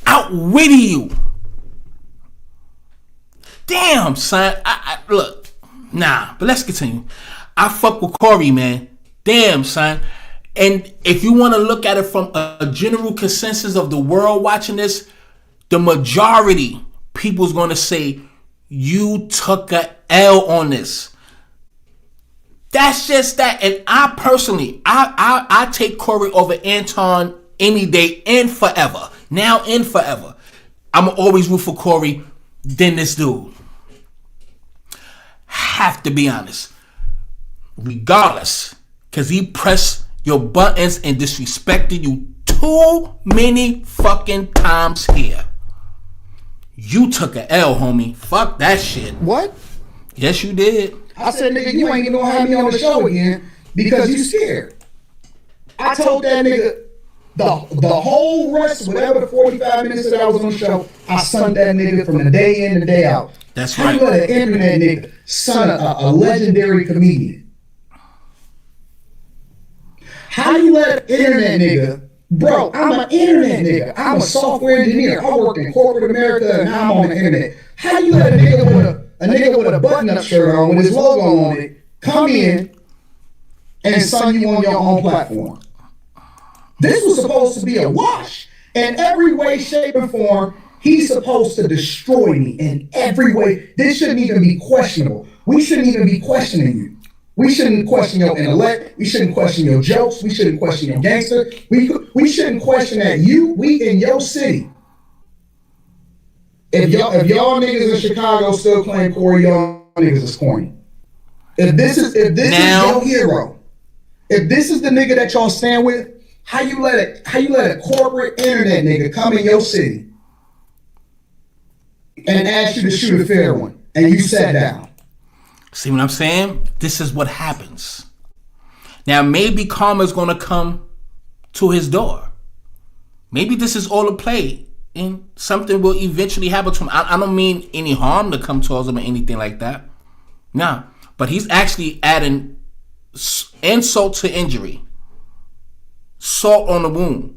A: outwitty you. Damn, son. Look. Nah, but let's continue. I fuck with Corey, man. Damn, son. And if you want to look at it from a general consensus of the world watching this, the majority people's going to say you took a L on this. That's just that. And I personally, I take Corey over Anton any day and forever. Now and forever. I'm always root for Corey than this dude. have to be honest. Regardless. Because he pressed your buttons and disrespected you too many fucking times here. You took an L, homie. Fuck that shit.
C: What?
A: Yes, you did.
C: I said, nigga, you ain't gonna have me on the show again because you scared. I told that nigga the whole rest, whatever the 45 minutes that I was on the show, I sunned that nigga from the day in to the day out.
A: That's
C: How
A: right.
C: you let an internet nigga son a legendary comedian? How you let an internet nigga, bro, I'm an internet nigga. I'm a software engineer. I work in corporate America and now I'm on the internet. How you let a nigga with a button-up shirt on with his logo on it come in and son you on your own platform? This was supposed to be a wash. In every way, shape, and form, he's supposed to destroy me in every way. This shouldn't even be questionable. We shouldn't even be questioning you. We shouldn't question your intellect. We shouldn't question your jokes. We shouldn't question your gangster. We shouldn't question that we in your city. If y'all niggas in Chicago still claim Corey, y'all niggas is corny. If this is your hero, if this is the nigga that y'all stand with, how you let a corporate internet nigga come in your city and ask you to shoot a fair one and you sat down?
A: See what I'm saying? This is what happens. Now, maybe karma's going to come to his door. Maybe this is all a play and something will eventually happen to him. I don't mean any harm to come towards him or anything like that. Nah, but he's actually adding insult to injury. Salt on the wound.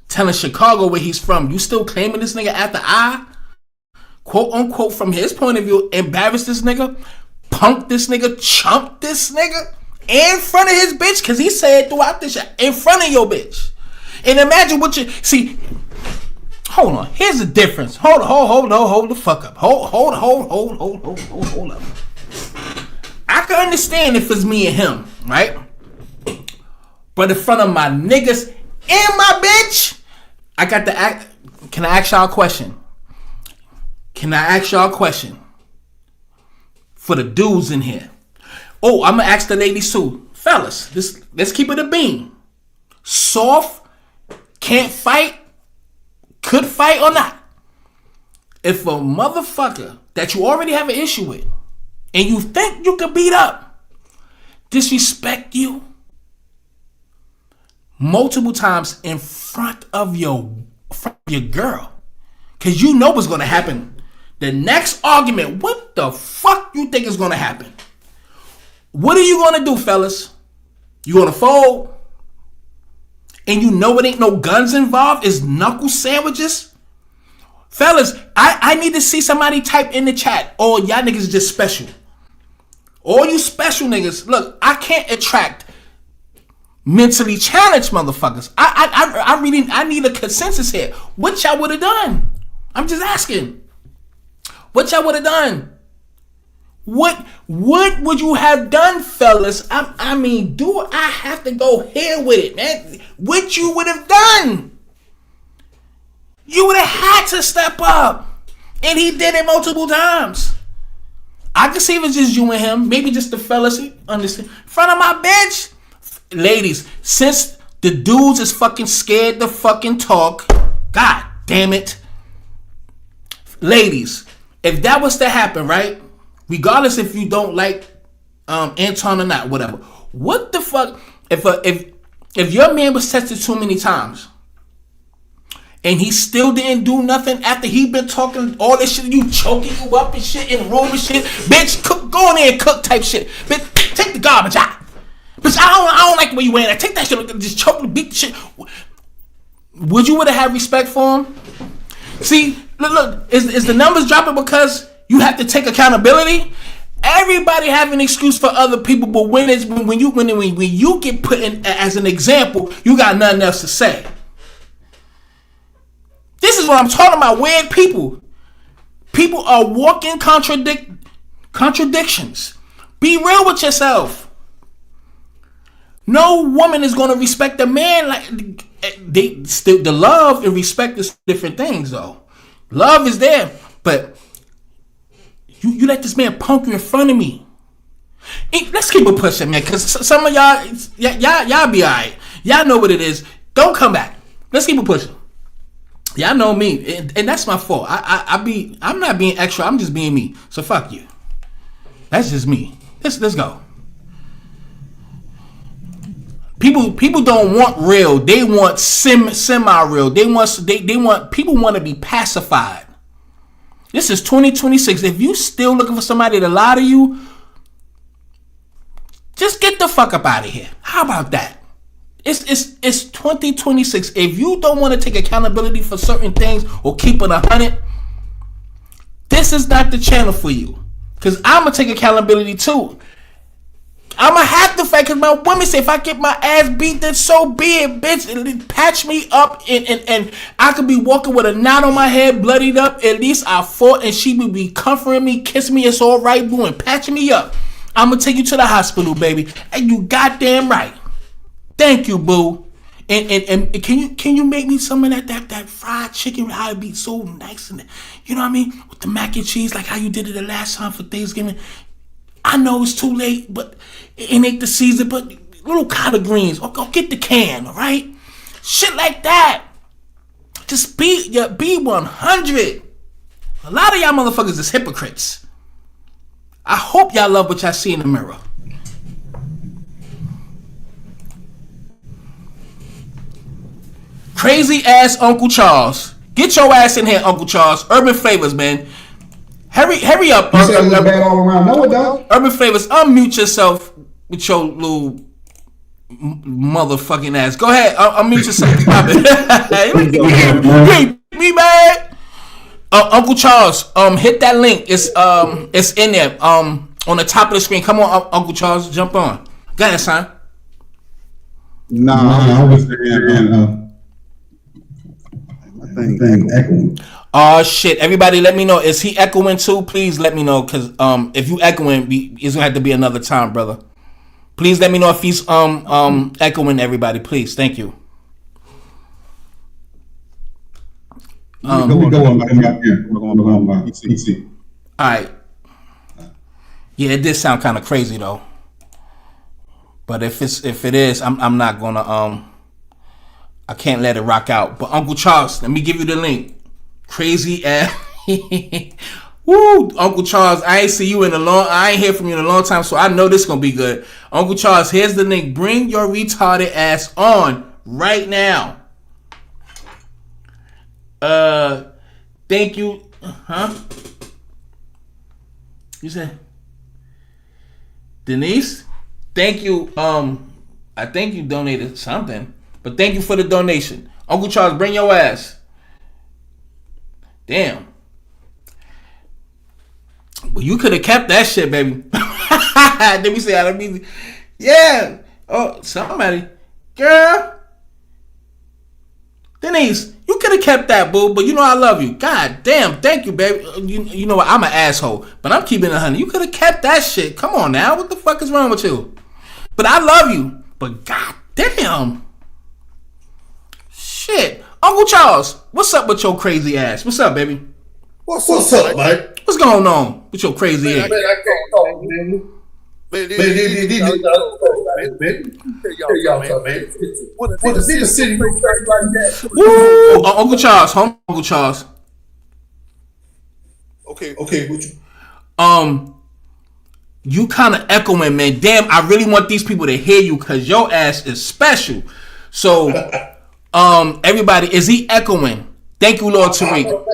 A: Telling Chicago where he's from. You still claiming this nigga after I, quote unquote, from his point of view, embarrass this nigga, punk this nigga, chump this nigga in front of his bitch, because he said throughout this shit, in front of your bitch. And imagine what you see. Hold on. Here's the difference. Hold the fuck up. Hold up. I can understand if it's me and him, right? But in front of my niggas and my bitch, I got to act. Can I ask y'all a question? For the dudes in here. Oh, I'm going to ask the ladies too. Fellas, let's keep it a beam. Soft, can't fight, could fight or not. If a motherfucker that you already have an issue with and you think you can beat up, disrespect you multiple times in front of your girl, because you know what's going to happen. The next argument, what the fuck you think is going to happen? What are you going to do, fellas? You going to fold? And you know it ain't no guns involved? It's knuckle sandwiches? Fellas, I need to see somebody type in the chat. Oh, y'all niggas just special. All you special niggas, look, I can't attract mentally challenged motherfuckers. I need a consensus here. What y'all would have done? I'm just asking. What y'all would have done? What would you have done, fellas? I mean, do I have to go here with it, man? What you would have done? You would have had to step up. And he did it multiple times. I can see if it's just you and him. Maybe just the fellas. Understand? In front of my bitch. Ladies, since the dudes is fucking scared to fucking talk, god damn it. Ladies, if that was to happen, right? Regardless if you don't like Anton or not, whatever. What the fuck? If your man was tested too many times and he still didn't do nothing after he been talking all this shit, you choking you up and shit in the room and shit, bitch, go in there and cook type shit. Bitch, take the garbage out. Bitch, I don't like the way you wearing that. Take that shit, just choke and beat the shit. Would you would have had respect for him? See, look, is the numbers dropping because you have to take accountability? Everybody have an excuse for other people, but when you get put in as an example, you got nothing else to say. This is what I'm talking about. Weird people. People are walking contradictions. Be real with yourself. No woman is going to respect a man like the love and respect is different things though. Love is there, but You let this man punk you in front of me. Let's keep it pushing, man, because some of y'all be alright. Y'all know what it is. Don't come back. Let's keep it pushing. Y'all know me, and that's my fault. I'm not being extra. I'm just being me. So fuck you. That's just me. Let's go. People don't want real. They want semi-real. They want people want to be pacified. This is 2026. If you still looking for somebody to lie to you, just get the fuck up out of here. How about that? It's 2026. If you don't want to take accountability for certain things or keep it 100, this is not the channel for you. Because I'm going to take accountability too. I'm going to have to fight because my women say if I get my ass beat, then so be it, bitch. And patch me up and I could be walking with a knot on my head, bloodied up. At least I fought and she would be comforting me, kissing me. It's all right, boo, and patching me up. I'm going to take you to the hospital, baby. And you goddamn right. Thank you, boo. And can you make me some of that fried chicken? How it be so nice and you know what I mean, with the mac and cheese, like how you did it the last time for Thanksgiving. I know it's too late, but it ain't the season. But little collard greens, or go get the can, all right? Shit like that. Just be 100. A lot of y'all motherfuckers is hypocrites. I hope y'all love what y'all see in the mirror. Crazy ass Uncle Charles. Get your ass in here, Uncle Charles. Urban Flavors, man. Hurry up.
C: You said it was bad all around. No, it don't.
A: Urban Flavors, unmute yourself with your little motherfucking ass. Go ahead, unmute yourself. Me, man. Uncle Charles, hit that link. It's in there. On the top of the screen. Come on, Uncle Charles, jump on. Go ahead, son.
C: Nah, I was there. Thing echoing.
A: Oh shit! Everybody, let me know. Is he echoing too? Please let me know, cause if you echoing, it's gonna have to be another time, brother. Please let me know if he's echoing. Everybody, please, thank you.
C: Go on.
A: All right. Yeah, it did sound kind of crazy though. But if it is, I'm not gonna I can't let it rock out. But Uncle Charles, let me give you the link. Crazy ass. Woo, Uncle Charles, I ain't hear from you in a long time, so I know this is gonna be good. Uncle Charles, here's the link. Bring your retarded ass on right now. Thank you. Huh? You said Denise? Thank you. I think you donated something. But thank you for the donation. Uncle Charles, bring your ass. Damn. Well, you could have kept that shit, baby. Let me say, yeah. Oh, somebody. Girl. Denise, you could have kept that, boo. But you know I love you. God damn. Thank you, baby. You know what? I'm an asshole. But I'm keeping it 100. You could have kept that shit. Come on now. What the fuck is wrong with you? But I love you. But god damn. Shit. Uncle Charles, what's up with your crazy ass? What's up, baby?
I: What's up, Mike?
A: What's going on with your crazy ass? Woo! Uncle Charles, home, Uncle Charles.
I: Okay, what you?
A: You kind of echoing, man. Damn, I really want these people to hear you because your ass is special. So, everybody, is he echoing? Thank you, Lord Tariq.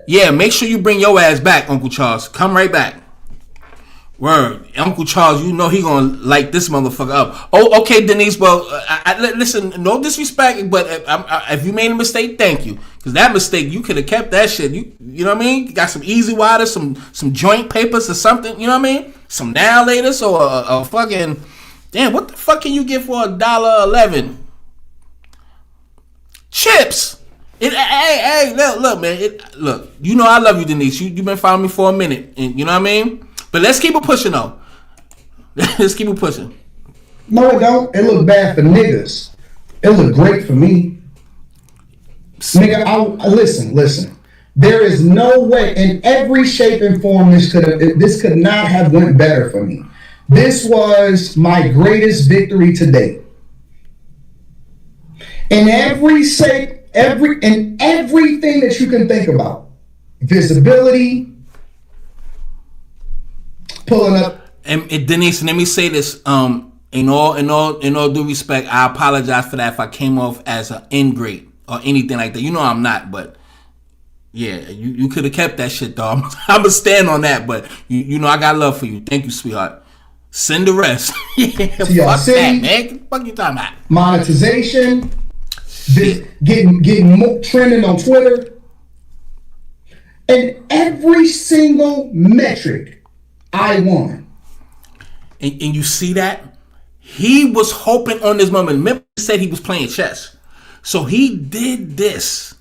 A: Yeah, make sure you bring your ass back, Uncle Charles. Come right back. Word, Uncle Charles, you know he gonna light this motherfucker up. Oh, okay, Denise. Well, listen, no disrespect, but if you made a mistake, thank you, because that mistake you could have kept that shit. You know what I mean? Got some easy water, some joint papers or something. You know what I mean? Some nail laters or a fucking damn. What the fuck can you get for $1.11? Chips. Hey, look, man. Look, you know I love you, Denise. You've been following me for a minute, and you know what I mean. But let's keep it pushing, though. Let's keep it pushing.
C: No, it don't. It look bad for niggas. It look great for me. Nigga, listen. There is no way in every shape and form this could not have went better for me. This was my greatest victory to date. In every shape, everything that you can think about. Visibility, pulling up.
A: And Denise, let me say this. In all due respect, I apologize for that if I came off as an ingrate or anything like that. You know I'm not, but yeah, you could have kept that shit, dog. I'm gonna stand on that, but you know I got love for you. Thank you, sweetheart. Send the rest. Yeah, fuck that, man. What the fuck you talking about?
C: Monetization, getting more trending on Twitter, and every single metric I won.
A: And you see that? He was hoping on this moment. Remember, he said he was playing chess. So he did this.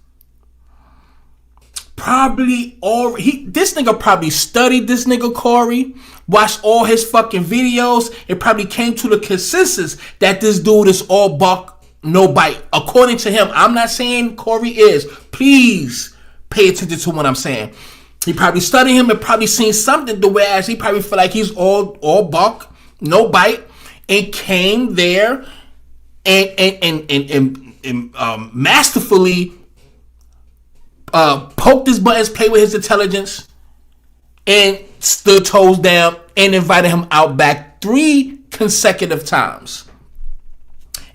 A: This nigga probably studied this nigga Corey, watched all his fucking videos, and probably came to the consensus that this dude is all buck, no bite. According to him, I'm not saying Corey is. Please pay attention to what I'm saying. He probably studied him and probably seen something the way as he probably feel like he's all buck, no bite, and came there and masterfully poked his buttons, played with his intelligence, and stood toes down and invited him out back 3 consecutive times.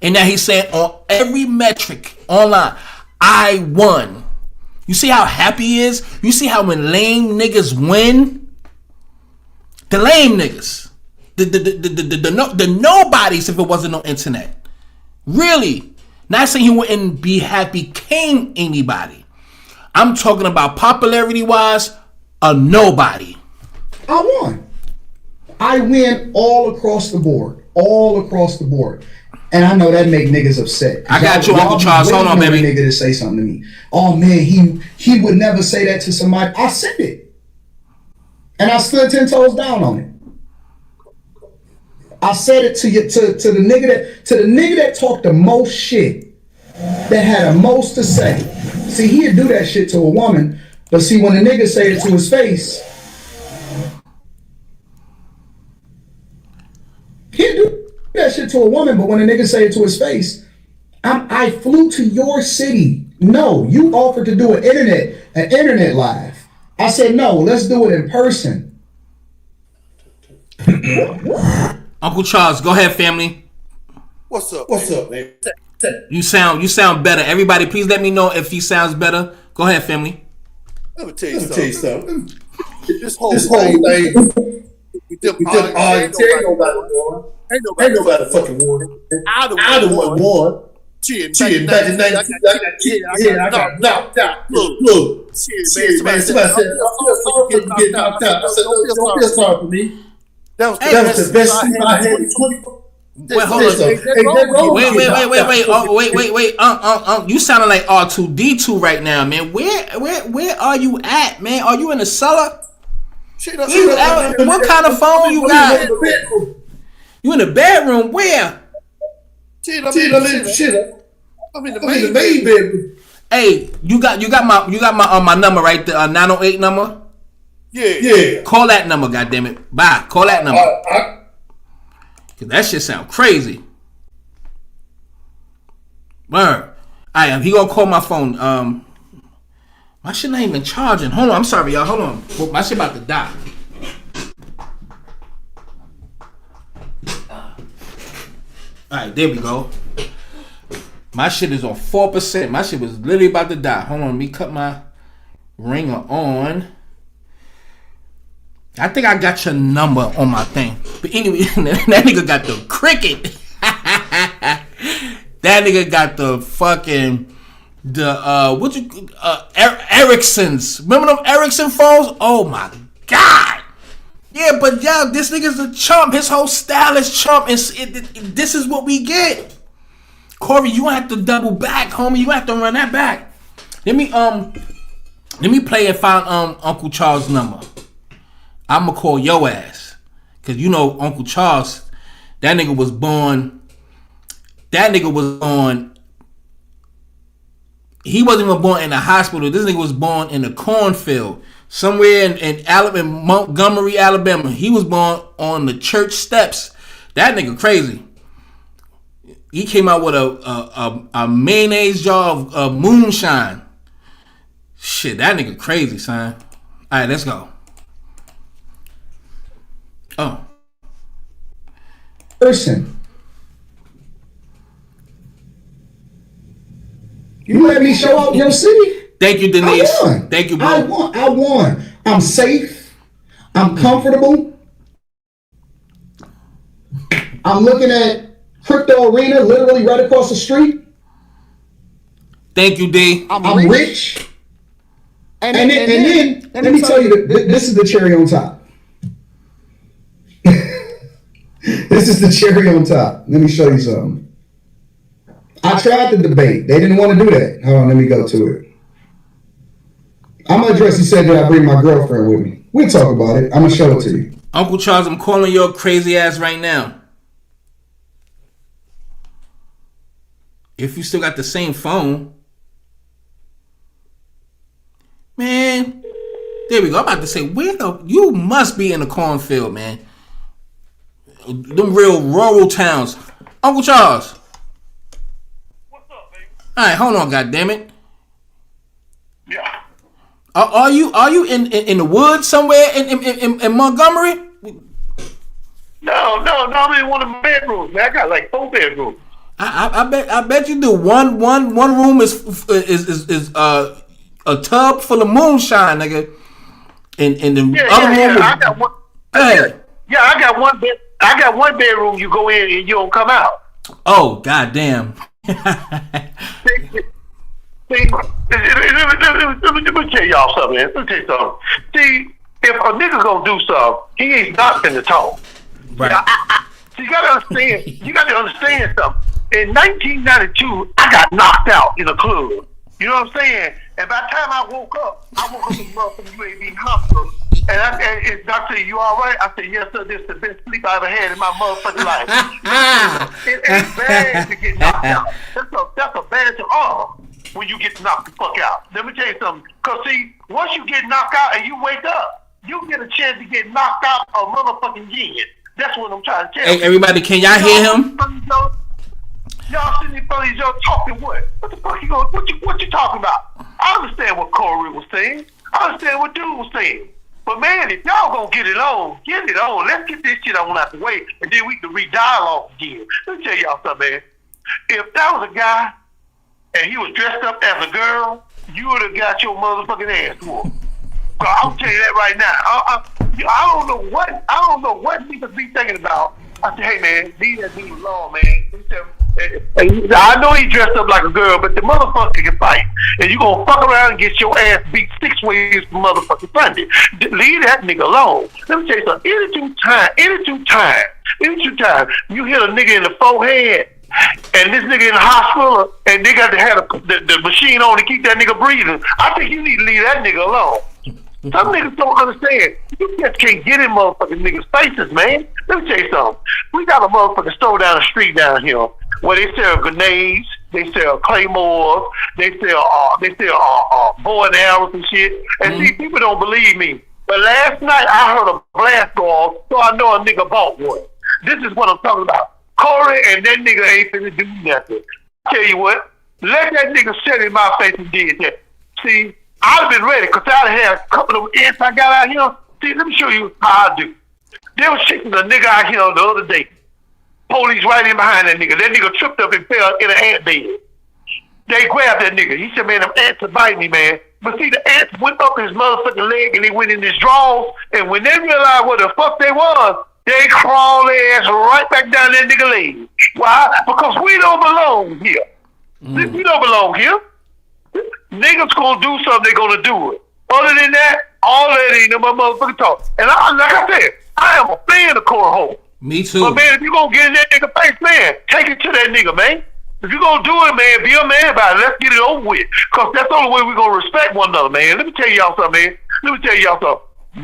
A: And now he's saying on every metric online, I won. You see how happy he is? You see how when lame niggas win? The lame niggas. The nobodies if it wasn't no internet. Really. Not saying he wouldn't be happy came anybody. I'm talking about popularity wise, a nobody.
C: I won. I win all across the board. All across the board. And I know that make niggas upset.
A: I got you, Uncle Charles. Hold on, baby.
C: Nigga to say something to me. Oh man, he would never say that to somebody. I said it. And I stood 10 toes down on it. I said it to you, to the nigga that talked the most shit, that had the most to say. See, he'd do that shit to a woman, but see, when the nigga say it to his face, he'd do that shit to a woman, but when the nigga say it to his face, I flew to your city. No, you offered to do an internet live. I said, no, let's do it in person.
A: Uncle Charles, go ahead, family.
I: What's up, man?
A: You sound better. Everybody, please let me know if he sounds better. Go ahead, family.
I: Let me tell you something. This whole thing, with them ain't nobody fucking won. I the one won. Shit, back in 1992, I got knocked out. Look, shit, man, somebody said, I'm getting knocked out. I said, don't feel sorry for me. That was the best sleep I had in 24.
A: Wait, hold on. Wait. You sounding like R2D2 right now, man. Where are you at, man? Are you in the cellar? What kind of phone you got? You in the bedroom? Where?
I: I'm in the main bedroom.
A: Hey, you got my number right there, 908 number.
I: Yeah.
A: Call that number, goddammit. Bye. Call that number. Cause that shit sound crazy. Word. Alright, he gonna call my phone. My shit not even charging. Hold on, I'm sorry, y'all. Hold on. Well, my shit about to die. Alright, there we go. My shit is on 4%. My shit was literally about to die. Hold on, let me cut my ringer on. I think I got your number on my thing. But anyway, that nigga got the cricket. That nigga got the fucking Ericssons. Remember them Ericsson phones? Oh my god. Yeah, but yo, this nigga's a chump. His whole style is chump. This is what we get. Corey, you have to double back, homie. You have to run that back. Let me play and find Uncle Charles' number. I'ma call your ass. Cause you know Uncle Charles, that nigga was born he wasn't even born in a hospital. This nigga was born in a cornfield somewhere in Montgomery, Alabama. He was born on the church steps. That nigga crazy. He came out with a mayonnaise jar of moonshine. Shit, that nigga crazy, son. All right, let's go. Oh.
C: Person. You let me show out your city.
A: Thank you, Denise.
C: I won.
A: Thank you, bro.
C: I won. I'm safe. I'm comfortable. I'm looking at Crypto Arena, literally right across the street.
A: Thank you, D.
C: I'm rich. And then let me tell you, this is the cherry on top. This is the cherry on top. Let me show you something. I tried the debate. They didn't want to do that. Hold on, let me go to it. I'm going to address, he said that I bring my girlfriend with me. We'll talk about it. I'm going to show it to you.
A: Uncle Charles, I'm calling your crazy ass right now. If you still got the same phone. Man. There we go. I'm about to say, you must be in the cornfield, man. Them real rural towns. Uncle Charles.
I: What's up, baby?
A: Alright, hold on, goddammit.
I: Yeah.
A: Are you in the woods somewhere in Montgomery?
I: No, I'm in one of my bedrooms, man. I got like 4 bedrooms.
A: I bet you do. One room is a tub full of moonshine, nigga. And the other room is,
I: I got one. Yeah, I got one bed. I got one bedroom. You go in and you don't come out.
A: Oh, goddamn.
I: See, let me tell y'all something, man. Let me tell you something. See, if a nigga gonna do something, he ain't knocking the talk.
A: Right.
I: So you gotta understand. You gotta understand something. In 1992, I got knocked out in a club. You know what I'm saying? And by the time I woke up in the motherfucking UAB hospital. And doctor said, you all right? I said, yes, sir. This is the best sleep I ever had in my motherfucking life. It ain't bad to get knocked out. That's a bad to all when you get knocked the fuck out. Let me tell you something. Because, see, once you get knocked out and you wake up, you get a chance to get knocked out a motherfucking again. That's what I'm trying to tell you.
A: Hey, everybody, can y'all hear him?
I: Y'all sitting in front of y'all talking what? What the fuck you going? What you talking about? I understand what Corey was saying. I understand what dude was saying. But man, if y'all gonna get it on. Let's get this shit on out the way, and then we can re-dialogue again. Let me tell y'all something, man. If that was a guy and he was dressed up as a girl, you would have got your motherfucking ass whooped. I'll tell you that right now. I don't know what niggas be thinking about. I said, hey man, leave that dude alone, man. I know he dressed up like a girl, but the motherfucker can fight. And you gonna fuck around and get your ass beat 6 ways from motherfucking Sunday. Leave that nigga alone. Let me tell you something. Any two times, you hit a nigga in the forehead, and this nigga in the hospital, and they got to have the machine on to keep that nigga breathing. I think you need to leave that nigga alone. Some niggas don't understand. You just can't get in motherfucking niggas' faces, man. Let me tell you something. We got a motherfucking store down the street down here where they sell grenades, they sell claymores, they sell bow and arrows and shit. And see, people don't believe me. But last night I heard a blast go off, so I know a nigga bought one. This is what I'm talking about. Corey and that nigga ain't finna do nothing. I tell you what, let that nigga sit in my face and did that. See, I'd have been ready, because I'd have had a couple of ants I got out here. See, let me show you how I do. They was chasing a nigga out here the other day. Police right in behind that nigga. That nigga tripped up and fell in an ant bed. They grabbed that nigga. He said, man, them ants are biting me, man. But see, the ants went up his motherfucking leg and they went in his drawers. And when they realized what the fuck they was, they crawled their ass right back down that nigga leg. Why? Because we don't belong here. We don't belong here. Niggas gonna do something, they gonna do it. Other than that, all that ain't no motherfucking talk. And like I said, I am a fan of Corey Holcomb.
A: Me too.
I: But man, if you gonna get in that nigga face, man, take it to that nigga, man. If you gonna do it, man, be a man about it. Let's get it over with. Cause that's the only way we gonna respect one another, man. Let me tell y'all something, man.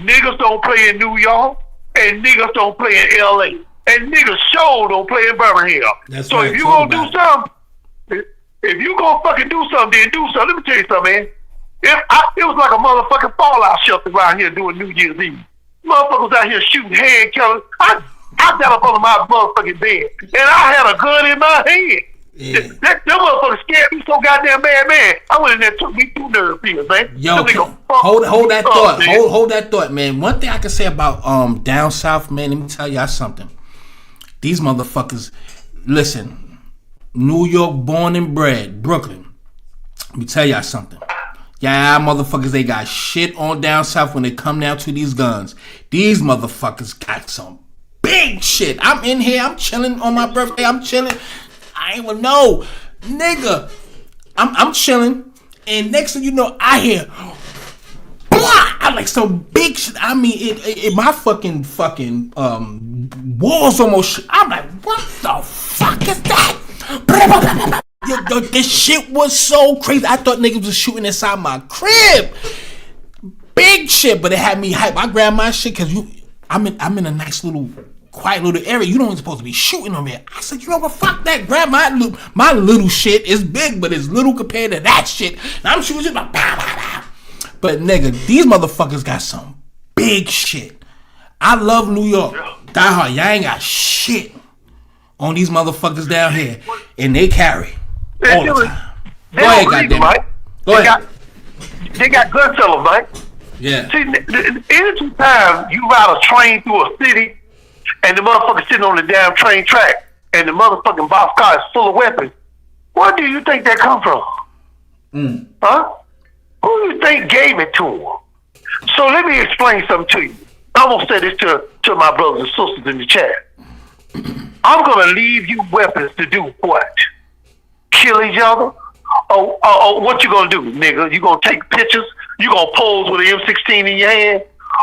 I: Niggas don't play in New York, and niggas don't play in LA. And niggas sure don't play in Birmingham.
A: That's
I: so
A: right.
I: if you gonna do something, If you gonna fucking do something, then do something. Let me tell you something, man. It was like a motherfucking fallout shelter around here doing New Year's Eve. Motherfuckers out here shooting hand killers. I got up under my motherfucking bed, and I had a gun in my hand.
A: Yeah.
I: That motherfucker scared me so goddamn bad, man. I went in there and took me 2 nerve pills, man.
A: Yo, hold that thought. Hold that thought, man. One thing I can say about down south, man, let me tell y'all something. These motherfuckers, listen, New York born and bred, Brooklyn. Let me tell y'all something. Yeah, motherfuckers, they got shit on down south when they come down to these guns. These motherfuckers got some big shit. I'm in here, I'm chilling on my birthday, I'm chilling. I ain't even know, nigga. I'm chilling, and next thing you know, I hear, blah! I like some big shit. I mean, it my fucking walls almost. I'm like, what the fuck is that? Yo, this shit was so crazy. I thought niggas was shooting inside my crib. Big shit, but it had me hype. I grabbed my shit because I'm in a nice little. Quiet little area. You don't even supposed to be shooting on me. I said, you know what? Fuck that. Grab my little shit. It's big, but it's little compared to that shit. And I'm shooting like pow, pow, pow. But nigga, these motherfuckers got some big shit. I love New York. Die hard. Y'all ain't got shit on these motherfuckers down here, and they carry all the time. Go ahead, goddamn. Go ahead.
I: They got gun sellers, right?
A: Yeah.
I: See, anytime you ride a train through a city. And the motherfucker sitting on the damn train track, and the motherfucking box car is full of weapons. Where do you think that come from? Huh? Who do you think gave it to him? So let me explain something to you. I'm gonna say this to my brothers and sisters in the chat. I'm gonna leave you weapons to do what? Kill each other? Or what you gonna do, nigga? You gonna take pictures? You gonna pose with an M16 in your hand?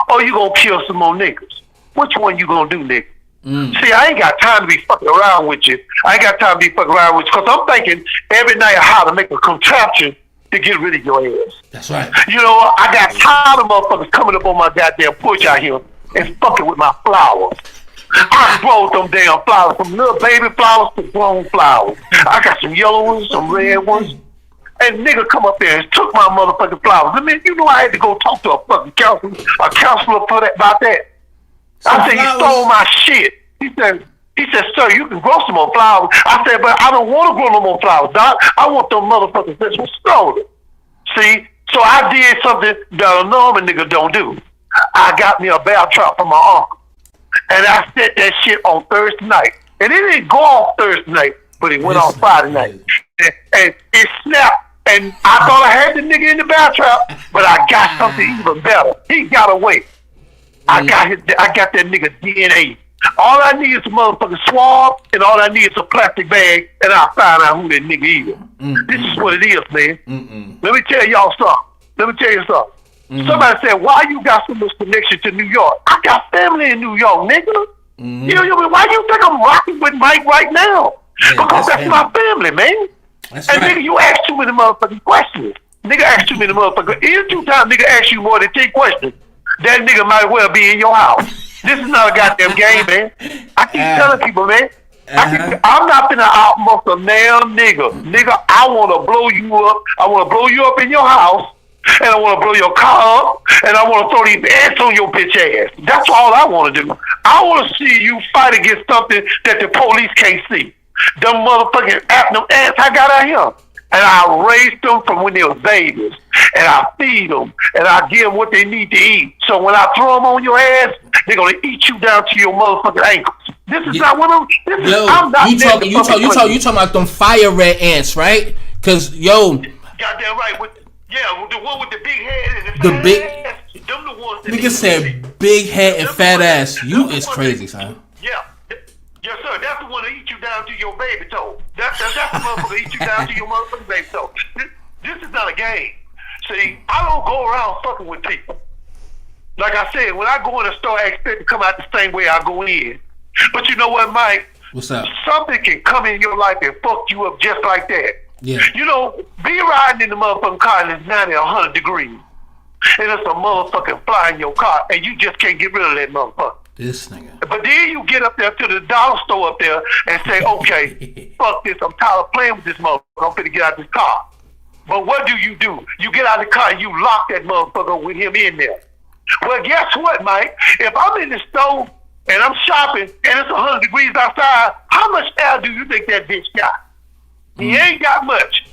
I: Or you gonna kill some more niggas? Which one you gonna do, nigga? See, I ain't got time to be fucking around with you. I ain't got time to be fucking around with you because I'm thinking every night of how to make a contraption to get rid of your ass.
A: That's right.
I: You know, I got tired of motherfuckers coming up on my goddamn porch out here and fucking with my flowers. I grow them damn flowers, from little baby flowers to grown flowers. I got some yellow ones, some red ones. And nigga come up there and took my motherfucking flowers. I mean, you know I had to go talk to a fucking counselor for that about that. I said, you stole my shit. He said, sir, you can grow some more flowers. I said, but I don't want to grow no more flowers, Doc. I want them motherfuckers that was stolen. See? So I did something that a normal nigga don't do. I got me a bear trap from my uncle. And I set that shit on Thursday night. And it didn't go off Thursday night, but it went off Friday night. And it snapped. And I thought I had the nigga in the bear trap, but I got something even better. He got away. I got that nigga DNA. All I need is a motherfucking swab, and all I need is a plastic bag, and I'll find out who that nigga is. This is what it is, man. Let me tell y'all something. Somebody said, why you got so much connection to New York? I got family in New York, nigga. You know, why you think I'm rocking with Mike right now? Yeah, because that's my family, man. That's and right. Nigga, you ask too many motherfucking questions. Nigga ask too many motherfucking. Any 2 times nigga ask you more than 10 questions, that nigga might well be in your house. This is not a goddamn game, man. I keep telling people, man. I'm not finna outmuscle a damn nigga. Nigga, I wanna blow you up. I wanna blow you up in your house, and I wanna blow your car up, and I wanna throw these ants on your bitch ass. That's all I wanna do. I wanna see you fight against something that the police can't see. Them motherfucking ants I got out here. And I raised them from when they were babies. And I feed them. And I give them what they need to eat. So when I throw them on your ass, they're going to eat you down to your motherfucking ankles. This is not one of them. I'm not
A: you talking about them fire red ants, right? Because, yo.
I: Goddamn right. The one with the big head and the fat ass. Them the ones that
A: nigga said big head and fat ass. You is crazy, son.
I: Yeah. Yes, sir. That's the one that eat you down to your baby toe. That's the motherfucker eat you down to your motherfucking baby toe. This is not a game. See, I don't go around fucking with people. Like I said, when I go in a store, I expect to come out the same way I go in. But you know what, Mike?
A: What's up?
I: Something can come in your life and fuck you up just like that.
A: Yeah.
I: You know, be riding in the motherfucking car and it's 90 or 100 degrees. And it's a motherfucking fly in your car and you just can't get rid of that motherfucker.
A: This nigga.
I: But then you get up there to the dollar store up there and say, okay, fuck this. I'm tired of playing with this motherfucker. I'm finna get out this car. But what do? You get out of the car and you lock that motherfucker with him in there. Well, guess what, Mike? If I'm in the store and I'm shopping and it's 100 degrees outside, how much air do you think that bitch got? He ain't got much.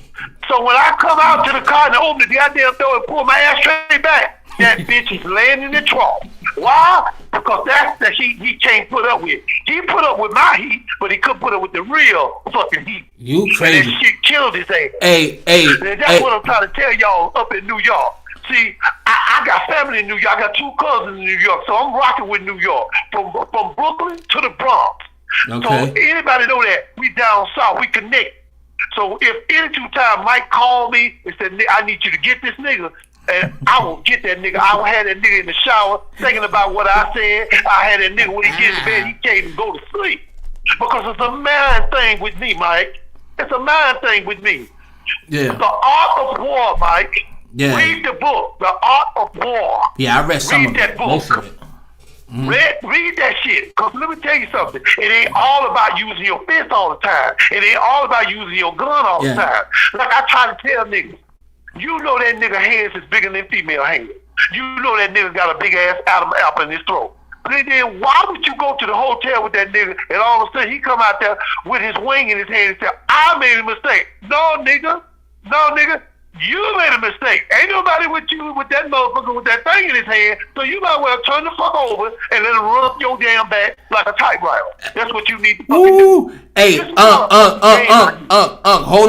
I: So when I come out to the car and open the goddamn door and pull my ashtray back, that bitch is laying in the trough. Why? Because that's the heat he can't put up with. He put up with my heat, but he couldn't put up with the real fucking heat.
A: You crazy.
I: And that shit killed his ass.
A: Hey,
I: and that's what I'm trying to tell y'all up in New York. See, I got family in New York. I got 2 cousins in New York, so I'm rocking with New York. From Brooklyn to the Bronx. Okay. So anybody know that? We down south. We connect. So if any 2 times Mike called me and said, I need you to get this nigga, and I will get that nigga. I will have that nigga in the shower thinking about what I said. I had that nigga when he gets in bed, he can't even go to sleep. Because it's a mind thing with me, Mike. It's a mind thing with me.
A: Yeah.
I: The Art of War, Mike.
A: Yeah.
I: Read the book, The Art of War.
A: Yeah, I read some of
I: that
A: it.
I: book.
A: Most of it.
I: Read that shit. Because let me tell you something. It ain't all about using your fist all the time. It ain't all about using your gun all the time. Like I try to tell niggas, you know that nigga hands is bigger than female hands. You know that nigga got a big ass Adam apple in his throat. But then why would you go to the hotel with that nigga and all of a sudden he come out there with his wing in his hand and say, I made a mistake. No, nigga. You made a mistake. Ain't nobody with you with that motherfucker with that thing in his hand, so you might well turn the fuck over and let him run up your damn back like a typewriter. That's what you need to fucking do.
A: Hey, hold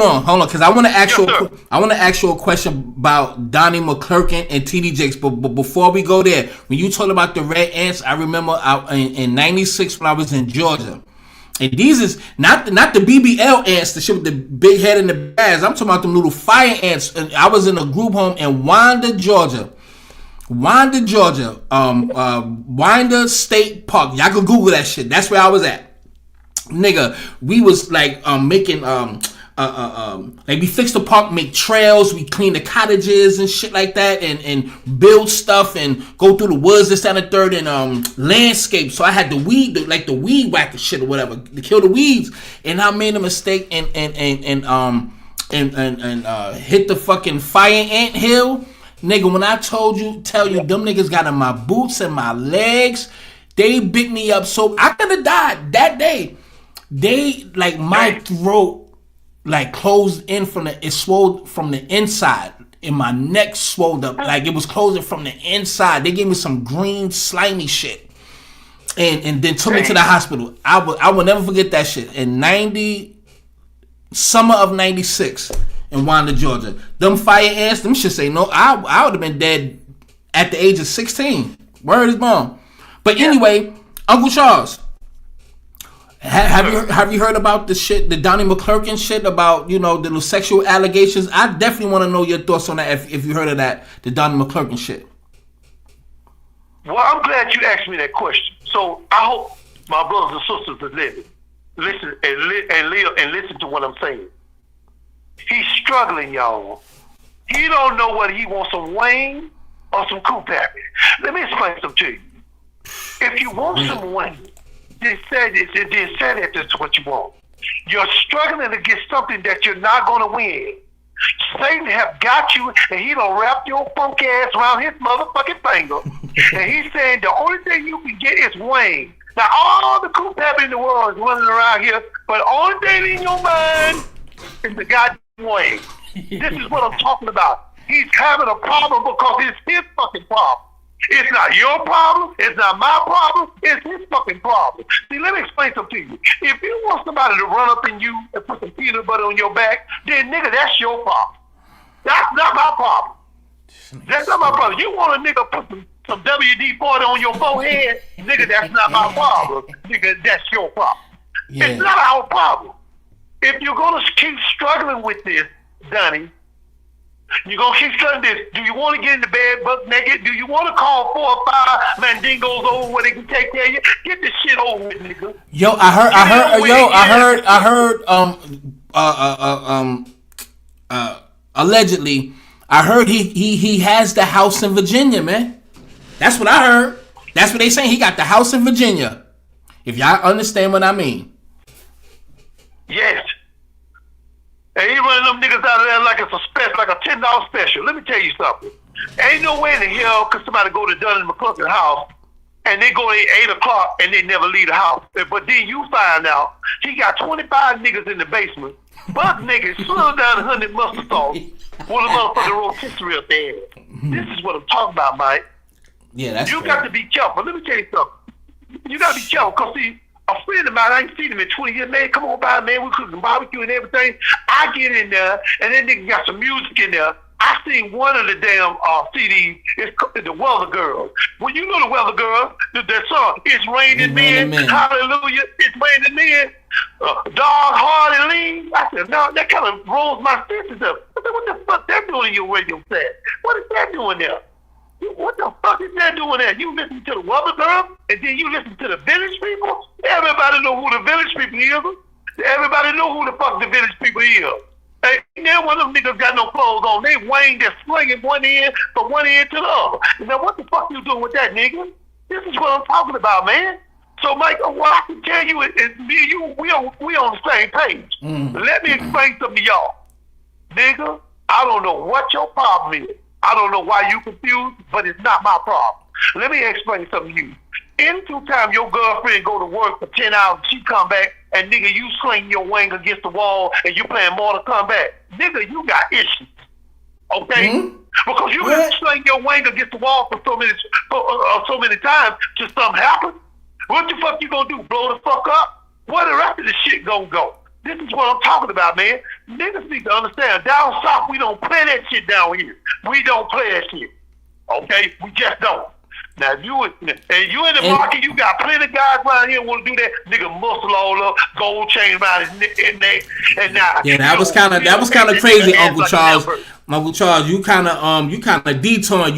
A: on, because I want to ask you a question about Donnie McClurkin and TD Jakes, but before we go there, when you talk about the red ants, I remember in '96 when I was in Georgia. And these is not the BBL ants, the shit with the big head and the bags. I'm talking about them little fire ants. And I was in a group home in Winder, Georgia. Winder State Park. Y'all can Google that shit. That's where I was at. Nigga, we was like making like we fixed the park, make trails, we clean the cottages and shit like that, and build stuff and go through the woods, this, that, and the third, and landscape. So I had the weed whacker shit or whatever to kill the weeds, and I made a mistake and hit the fucking fire ant hill. Nigga, when I tell you them niggas got in my boots and my legs, they bit me up so I could have died that day. They like my throat like closed in it swelled from the inside, and my neck swelled up like it was closing from the inside. They gave me some green slimy shit, and then took me to the hospital. I will never forget that shit. In summer of '96 in Winder, Georgia, them fire ants, them shit say no. I would have been dead at the age of 16. Word is mom. But anyway, Uncle Charles. Have you heard about the shit, the Donnie McClurkin shit about, the little sexual allegations? I definitely want to know your thoughts on that if you heard of that, the Donnie McClurkin shit.
I: Well, I'm glad you asked me that question. So I hope my brothers and sisters are listen and listen to what I'm saying. He's struggling, y'all. He don't know whether he wants some Wayne or some Coop Happy. Let me explain something to you. If you want some Wayne, then say that that's what you want. You're struggling to get something that you're not going to win. Satan have got you, and he done wrap your funky ass around his motherfucking finger. And he's saying the only thing you can get is Wayne. Now, all the Coop Happy in the world is running around here, but the only thing in your mind is the goddamn Wayne. This is what I'm talking about. He's having a problem because it's his fucking problem. It's not your problem. It's not my problem. It's his fucking problem. See, let me explain something to you. If you want somebody to run up in you and put some peanut butter on your back, then nigga, that's your problem. That's not my problem. That's not my problem. You want a nigga put some WD-40 on your forehead, nigga, that's not my problem. Nigga, that's your problem. Yeah. It's not our problem. If you're going to keep struggling with this, Donnie, you're going to keep struggling this. Do you want to get in the bed buck naked? Do you want to call 4 or 5 mandingos over where they can take care of you? Get this shit over with, nigga.
A: Yo, I heard, allegedly, I heard he has the house in Virginia, man. That's what I heard. That's what they saying. He got the house in Virginia. If y'all understand what I mean.
J: Yes. And he running them niggas out of there like it's a special, like a $10 special. Let me tell you something. Ain't no way in the hell could somebody go to Dunn and McCluskey house and they go at 8 o'clock and they never leave the house. But then you find out he got 25 niggas in the basement. Buck niggas slung down 100 mustard sauce with a motherfucking rotisserie up there. This is what I'm talking about, Mike.
A: Yeah, that's
J: You got to be careful. Let me tell you something. You got to be careful because, see, a friend of mine, I ain't seen him in 20 years. Man, come on by, man. We cooking barbecue and everything. I get in there, and that nigga got some music in there. I seen one of the damn CDs. It's the Weather Girls. When you know the Weather Girls, that song, It's Raining Men. Hallelujah. It's Raining Men. Dog, hard and lean. I said, no, that kind of rolls my senses up. I said, what the fuck that doing in your radio set? What is that doing there? What the fuck is that doing there? You listen to the Weather Girl, and then you listen to the Village People? Everybody know who the Village People is. Everybody know who the fuck the Village People is. Hey, now one of them niggas got no clothes on. They Wayne just slinging one end from one end to the other. Now what the fuck you doing with that, nigga? This is what I'm talking about, man. So, Mike, what I can tell you is me and you, we on the same page. Let me explain something to y'all. Nigga, I don't know what your problem is. I don't know why you confused, but it's not my problem. Let me explain something to you. Anytime your girlfriend go to work for 10 hours, she come back, and nigga, you sling your wing against the wall, and you playing Mortal Kombat. Nigga, you got issues. Okay? Because you been sling your wing against the wall for so many times till something happens. What the fuck you gonna do? Blow the fuck up? Where the rest of the shit gonna go? This is what I'm talking about, man. Niggas need to understand. Down south, we don't play that shit down here. We don't play that shit. Okay? We just don't. Now, if you in the market, you got plenty of guys around here want to do that. Nigga muscle all up, gold chain around his neck, and now.
A: Yeah, that was kind of crazy, Uncle Charles. Uncle Charles, you kind of detouring.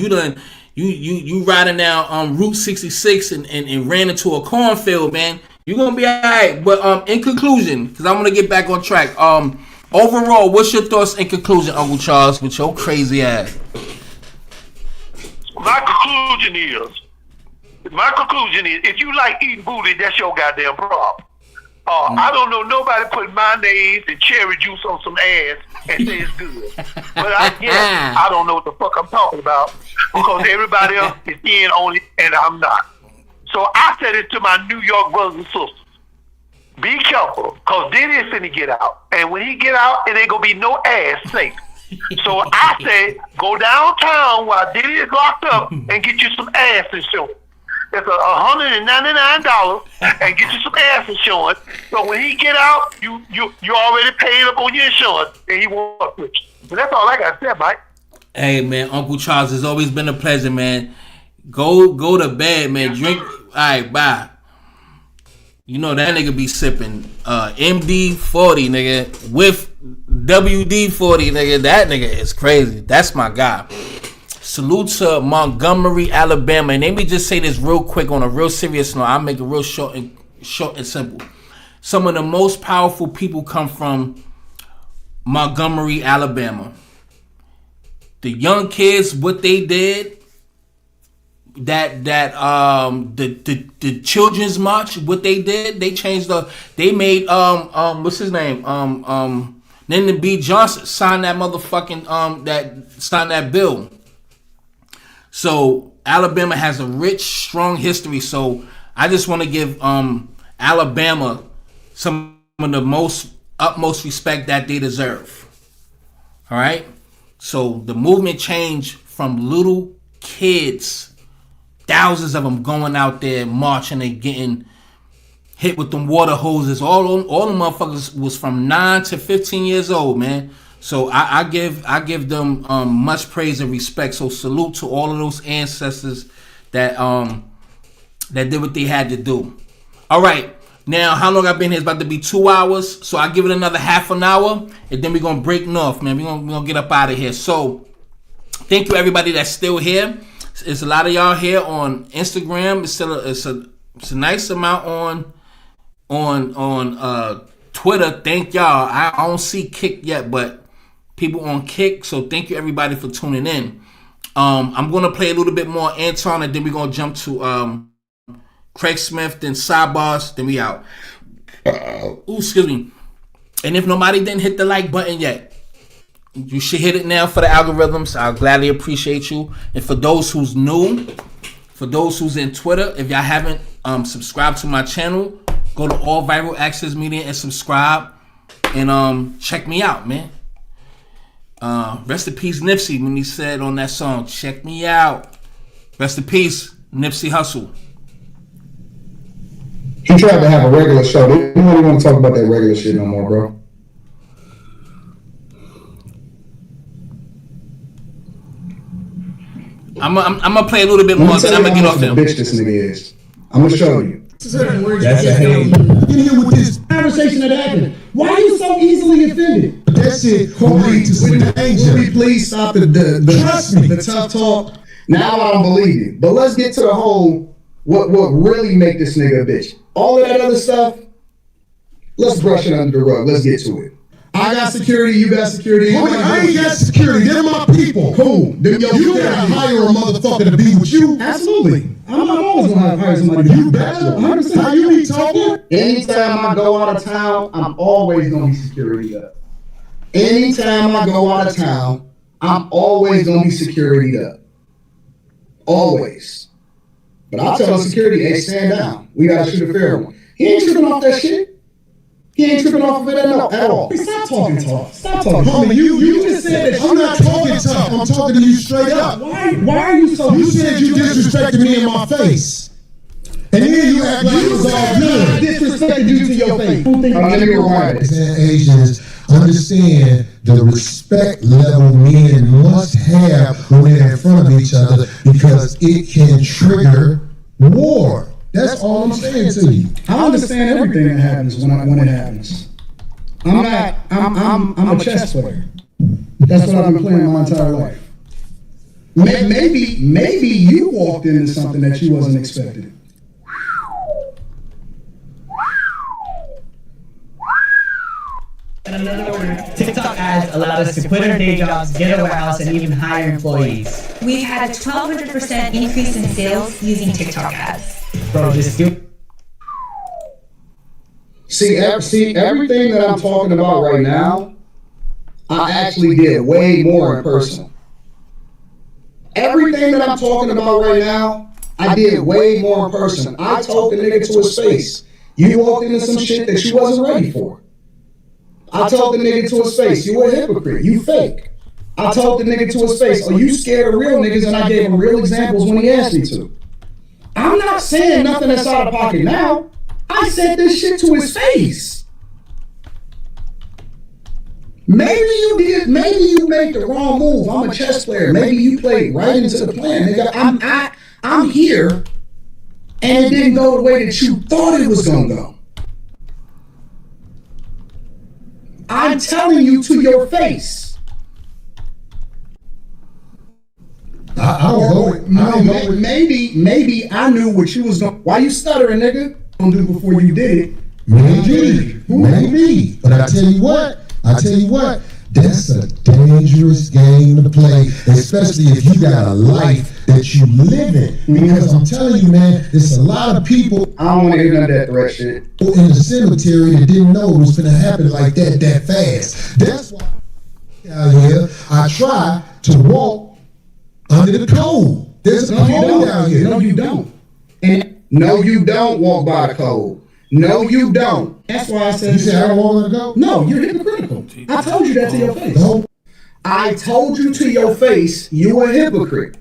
A: You riding down Route 66 and ran into a cornfield, man. You're gonna be alright. But in conclusion, because I want to get back on track. Overall, what's your thoughts in conclusion, Uncle Charles, with your crazy ass?
J: My conclusion is, if you like eating booty, that's your goddamn problem. I don't know nobody put mayonnaise and cherry juice on some ass and say it's good. But I guess I don't know what the fuck I'm talking about because everybody else is in on it and I'm not. So I said it to my New York brothers and sisters. Be careful, because Diddy is finna get out. And when he get out, it ain't gonna be no ass safe. So I say, go downtown while Diddy is locked up and get you some ass insurance. It's $199 and get you some ass insurance. So when he get out, you already paid up on your insurance and he won't fuck with you. So that's all I got to say, Mike.
A: Hey, man, Uncle Charles, it's always been a pleasure, man. Go to bed, man. Drink. All right, bye. You know that nigga be sipping MD-40, nigga, with WD-40, nigga. That nigga is crazy. That's my guy. Salute to Montgomery, Alabama. And let me just say this real quick on a real serious note. I'll make it real short and simple. Some of the most powerful people come from Montgomery, Alabama. The young kids, what they did, the children's march, what they did, they made what's his name, Lyndon B. Johnson signed that motherfucking signed that bill. So Alabama has a rich, strong history. So I just want to give Alabama some of the utmost respect that they deserve. All right. So the movement changed from little kids, thousands of them going out there marching and getting hit with them water hoses. All the motherfuckers was from 9 to 15 years old, man. So I give them much praise and respect. So salute to all of those ancestors that did what they had to do. All right. Now, how long I've been here? It's about to be 2 hours. So I give it another half an hour, and then we're gonna break north, man. We're gonna get up out of here. So thank you everybody that's still here. It's a lot of y'all here on Instagram. It's a nice amount on Twitter. Thank y'all. I don't see Kick yet, but people on Kick. So thank you everybody for tuning in. I'm gonna play a little bit more Anton, and then we're gonna jump to Craig Smith, then sidebars, then we out. Ooh, excuse me. And if nobody didn't hit the like button yet, you should hit it now for the algorithms. I'll gladly appreciate you. And for those who's new, for those who's in Twitter, if y'all haven't subscribed to my channel, go to All Viral Access Media and subscribe. And check me out, man. Rest in peace, Nipsey, when he said on that song, check me out. Rest in peace, Nipsey Hussle.
C: He tried to have a regular show. They don't really want to talk about that regular shit no more, bro.
A: I'm gonna play a little bit more, then I'm gonna get off him.
C: Bitch, this nigga is. I'm gonna show you.
B: That's a hate. Get here with this
C: Conversation that happened. Why are you so easily offended?
B: that shit will lead to some danger.
C: Will we please stop
B: Trust me.
C: the tough talk? Now I don't believe you. But let's get to the whole what really make this nigga a bitch. All of that other stuff, let's brush it under the rug. Let's get to it. I got security, you got security.
B: I ain't got security. They're my people.
C: Cool.
B: You gotta hire a motherfucker to be with you.
C: Absolutely. I'm always gonna hire somebody.
B: You better. How you be talking?
C: Anytime I go out of town, I'm always gonna be security up. Anytime I go out of town, I'm always gonna be security up. Always. But I'll tell the security, hey, stand down. We gotta shoot a fair one. He ain't tripping off that shit. He ain't tripping off of it at all. Stop talking tough. Stop talking.
B: Homie, you just said that I'm not talking tough. I'm talking to you straight up.
C: Why are you so...
B: You said you disrespected me in my face. And then you act like it was all good.
C: I disrespected you to your face. Let me rewind it.
B: Asians understand the respect level men must have when they're in front of each other because it can trigger war. That's all I'm saying to you.
C: I understand everything that happens when it happens. I'm a chess player. That's what I've been playing my entire life. Maybe you walked into something that you wasn't expecting.
K: In another word, TikTok ads allowed us to quit our day jobs, get a warehouse, and even hire employees.
L: We've had a 1,200% increase in sales using TikTok ads.
K: Bro, just do.
C: See, everything that I'm talking about right now, I actually did way more in person. Everything that I'm talking about right now, I did way more in person. I told the nigga to his face, you walked into some shit that you wasn't ready for. I told the nigga to his face, you a hypocrite, you fake. I told the nigga to his face, are you scared of real niggas? And I gave him real examples when he asked me to. I'm not saying nothing that's out of pocket now. I said this shit to his face. Maybe you did, maybe you made the wrong move. I'm a chess player. Maybe you played right into the plan, nigga. I'm here, and it didn't go the way that you thought it was gonna go. I'm telling you to your face. Maybe I knew what you was going. Why you stuttering, nigga? Don't do before you did it.
B: Maybe. But I tell you what, that's a dangerous game to play, especially if you got a life that you live in. Because I'm telling you, man, there's a lot of people.
C: I don't want to hear none of that threat shit.
B: In the cemetery that didn't know it was going to happen like that fast. That's why out here I try to walk under the code. There's a code down here.
C: No, you don't. And no, you don't walk by the code. No, you don't. That's why I said.
B: You said I don't want to go?
C: No, you're hypocritical. I told you that to your face. No. I told you to your face, you a hypocrite.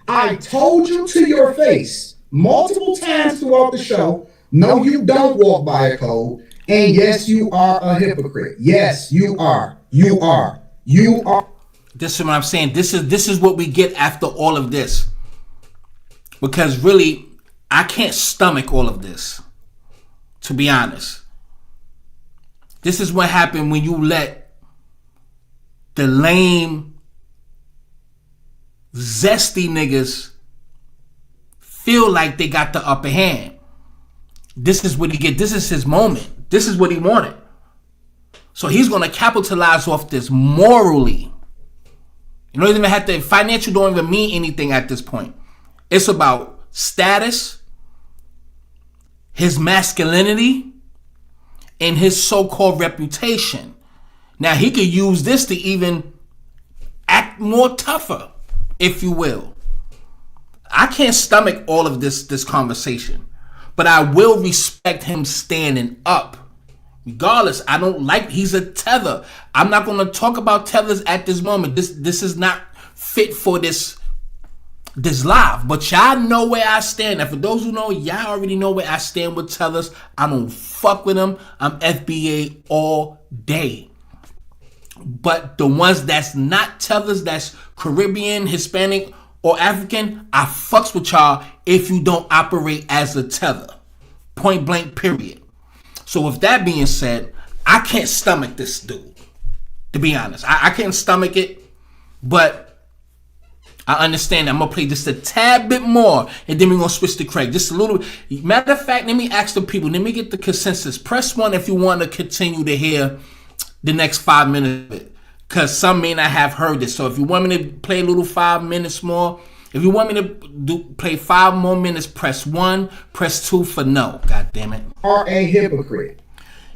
C: I told you to your face multiple times throughout the show, no, you don't walk by a code. And yes, you are a hypocrite. Yes, you are. You are. You are.
A: This is what I'm saying. This is what we get after all of this. Because really, I can't stomach all of this. To be honest. This is what happened when you let the lame, zesty niggas feel like they got the upper hand. This is what he get. This is his moment. This is what he wanted. So he's going to capitalize off this morally. You don't even have to, financial don't even mean anything at this point. It's about status, his masculinity, and his so-called reputation. Now, he could use this to even act more tougher, if you will. I can't stomach all of this conversation, but I will respect him standing up. Regardless, I don't like, he's a tether. I'm not going to talk about tethers at this moment. This is not fit for this live, but y'all know where I stand. Now, for those who know, y'all already know where I stand with tethers. I don't fuck with them. I'm FBA all day. But the ones that's not tethers, that's Caribbean, Hispanic, or African, I fucks with y'all if you don't operate as a tether. Point blank, period. So with that being said, I can't stomach this dude. To be honest, I can't stomach it, but I understand. I'm gonna play just a tad bit more, and then we're gonna switch to Craig. Just a little. Matter of fact, let me ask the people. Let me get the consensus. Press 1 if you want to continue to hear the next 5 minutes, because some may not have heard this. So if you want me to play a little 5 minutes more, if you want me to play 5 more minutes, press 1. Press 2 for no. God damn it.
C: Are a hypocrite.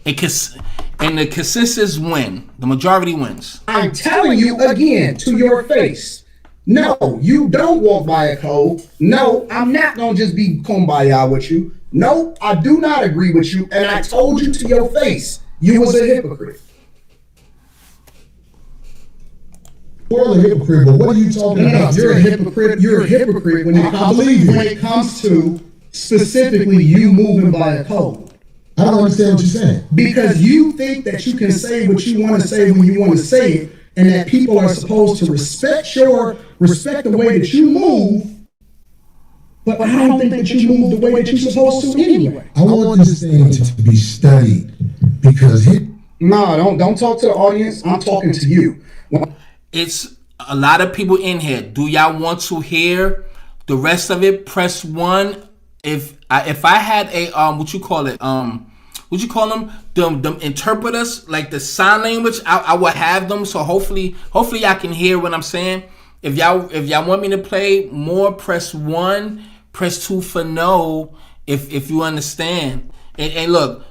A: And the consensus win. The majority wins.
C: I'm telling you again to your face. No, you don't walk by a code. No, I'm not gonna just be kumbaya with you. No, I do not agree with you, and I told you to your face, you was a hypocrite.
B: You're a hypocrite, but what are you talking about?
C: You're a hypocrite. You're a hypocrite when it comes to specifically you moving by a code.
B: I don't understand what you're saying.
C: Because you think that you can say what you want to say when you want to say it, and that people are supposed to respect the way that you move. But I don't think that you move the way that you're supposed to anyway.
B: I want this thing to be studied because
C: No, don't talk to the audience. I'm talking to you.
A: It's a lot of people in here. Do y'all want to hear the rest of it? Press 1. If I had a what you call them? Them interpreters, like the sign language, I would have them. So hopefully y'all can hear what I'm saying. If y'all want me to play more, press 1. Press 2 for no. If you understand. And look,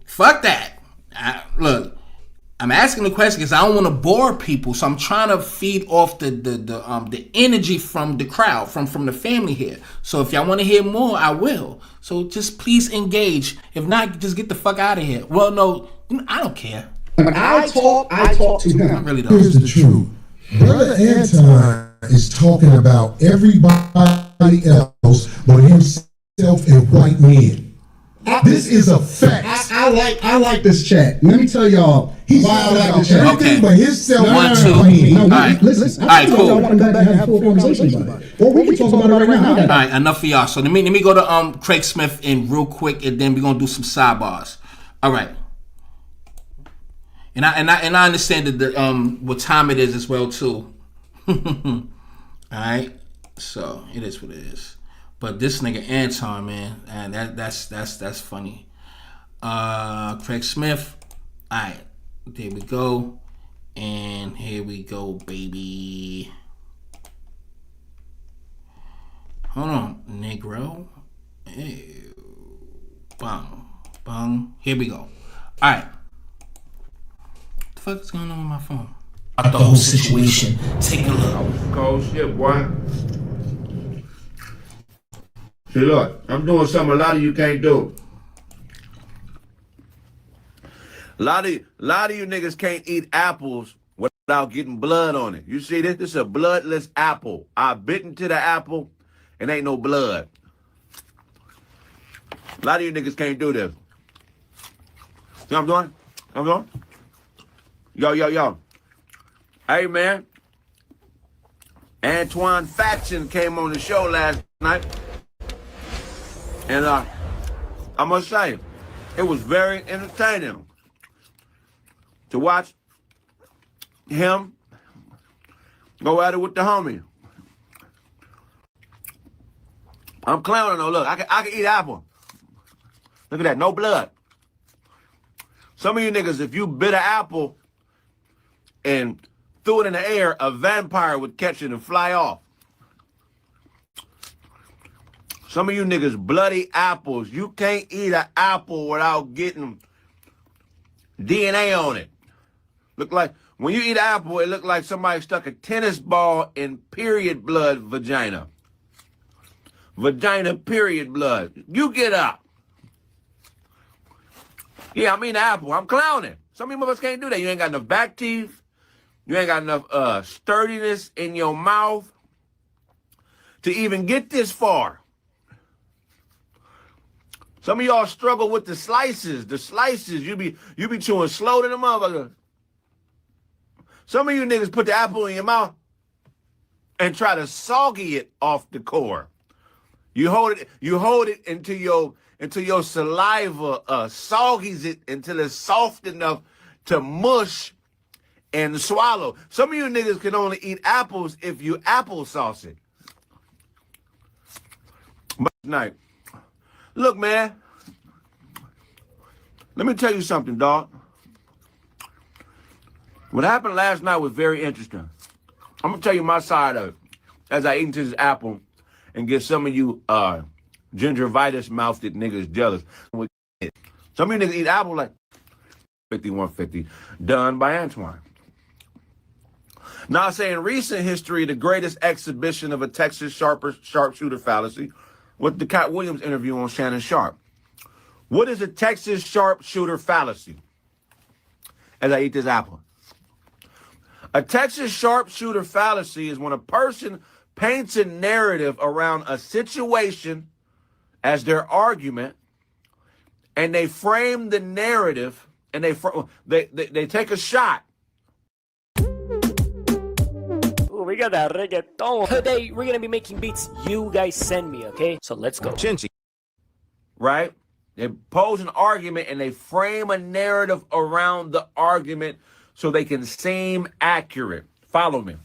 A: fuck that. Look. I'm asking the question because I don't want to bore people, so I'm trying to feed off the energy from the crowd, from the family here. So if y'all want to hear more, I will. So just please engage. If not, just get the fuck out of here. Well, no, I don't care.
C: When I talk to him.
A: I really don't.
B: Here's the truth. Brother Anton is talking about everybody else but himself and white men. This is a fact.
C: I like this chat. Let me tell y'all, he's wild out the chat.
A: Okay.
B: But himself.
A: 1, 2. All right.
C: Listen.
A: All right, cool.
C: I want to come back and have a full conversation about it. Or we can talk about it right now.
A: All right, enough for y'all. So let me go to Craig Smith in real quick, and then we're gonna do some sidebars. All right. And I understand that what time it is as well too. All right. So it is what it is. But this nigga Anton, man, and that's funny. Craig Smith. All right, there we go, and here we go, baby. Hold on, Negro. Ew. Bung. Here we go. All right. What the fuck is going on with my phone? The whole situation. Take a look.
M: Cold shit, boy. See, look, I'm doing something a lot of you can't do. A lot of you niggas can't eat apples without getting blood on it. You see this? This is a bloodless apple. I bit into the apple and ain't no blood. A lot of you niggas can't do this. See what I'm doing? Yo. Hey, man. Antoine Faction came on the show last night. And I must say, it was very entertaining to watch him go at it with the homie. I'm clowning though. Look, I can eat apple. Look at that, no blood. Some of you niggas, if you bit an apple and threw it in the air, a vampire would catch it and fly off. Some of you niggas bloody apples. You can't eat an apple without getting DNA on it. Look like, when you eat an apple, it look like somebody stuck a tennis ball in period blood vagina. Vagina period blood. You get up. Yeah, I mean apple. I'm clowning. Some of you motherfuckers can't do that. You ain't got enough back teeth. You ain't got enough sturdiness in your mouth to even get this far. Some of y'all struggle with the slices. The slices, you be chewing slow to the motherfucker. Some of you niggas put the apple in your mouth and try to soggy it off the core. You hold it until your saliva soggies it until it's soft enough to mush and swallow. Some of you niggas can only eat apples if you applesauce it. But tonight, look, man, let me tell you something, dog. What happened last night was very interesting. I'm going to tell you my side of it as I eat into this apple and get some of you gingivitis-mouthed niggas jealous. Some of you niggas eat apple like 5150, done by Antoine. Now, I say in recent history, the greatest exhibition of a Texas sharpshooter fallacy was the Cat Williams interview on Shannon Sharp. What is a Texas sharpshooter fallacy? As I eat this apple. A Texas sharpshooter fallacy is when a person paints a narrative around a situation as their argument, and they frame the narrative, and they take a shot.
N: Ooh, we got that reggaeton. Today, we're going to be making beats you guys send me, okay? So let's go.
M: Chinchi. Right? They pose an argument, and they frame a narrative around the argument so they can seem accurate. Follow me.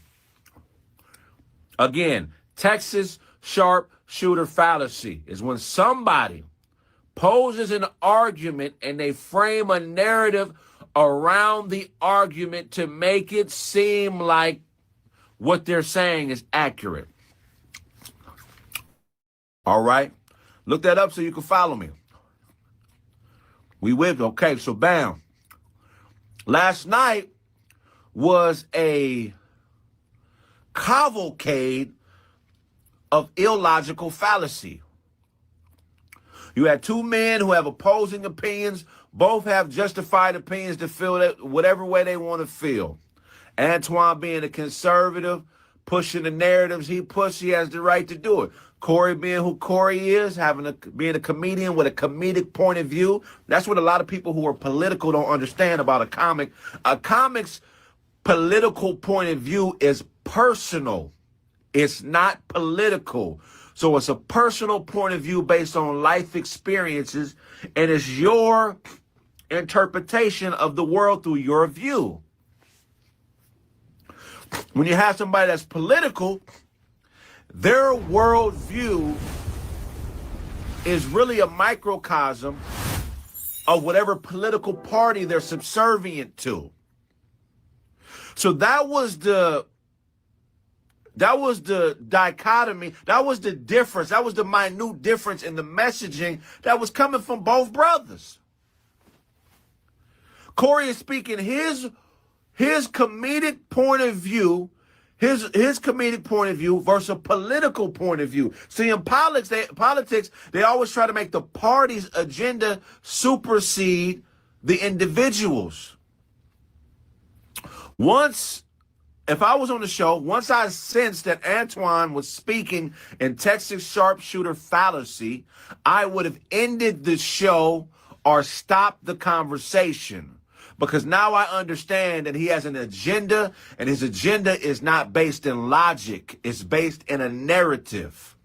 M: Again, Texas sharpshooter fallacy is when somebody poses an argument and they frame a narrative around the argument to make it seem like what they're saying is accurate. All right? Look that up so you can follow me. We with? Okay, so bam. Last night was a cavalcade of illogical fallacy. You had two men who have opposing opinions. Both have justified opinions to feel that whatever way they want to feel. Antoine being a conservative, pushing the narratives he pushed, he has the right to do it. Corey being who Corey is, being a comedian with a comedic point of view. That's what a lot of people who are political don't understand about a comic. A comic's political point of view is personal. It's not political. So it's a personal point of view based on life experiences, and it's your interpretation of the world through your view. When you have somebody that's political, their worldview is really a microcosm of whatever political party they're subservient to. So that was the dichotomy, that was the difference, that was the minute difference in the messaging that was coming from both brothers. Corey is speaking his comedic point of view, his comedic point of view versus a political point of view. See, in politics, they always try to make the party's agenda supersede the individuals. If I was on the show, once I sensed that Antoine was speaking in Texas sharpshooter fallacy, I would have ended the show or stopped the conversation. Because now I understand that he has an agenda, and his agenda is not based in logic. It's based in a narrative.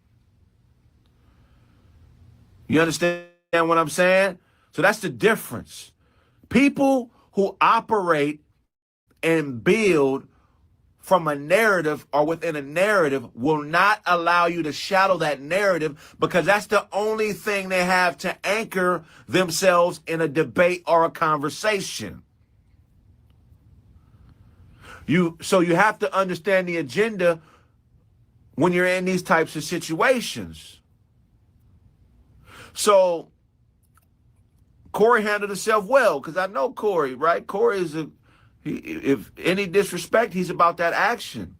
M: You understand what I'm saying? So that's the difference. People who operate and build from a narrative or within a narrative will not allow you to shadow that narrative, because that's the only thing they have to anchor themselves in a debate or a conversation. So you have to understand the agenda when you're in these types of situations. So Corey handled himself well, because I know Corey, right? Corey is if any disrespect, he's about that action.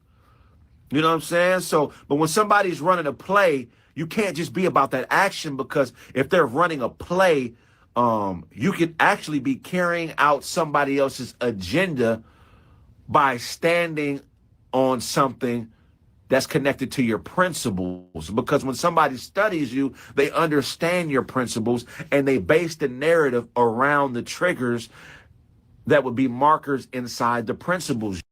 M: You know what I'm saying? So, but when somebody's running a play, you can't just be about that action, because if they're running a play, you could actually be carrying out somebody else's agenda by standing on something that's connected to your principles. Because when somebody studies you, they understand your principles and they base the narrative around the triggers that would be markers inside the principles.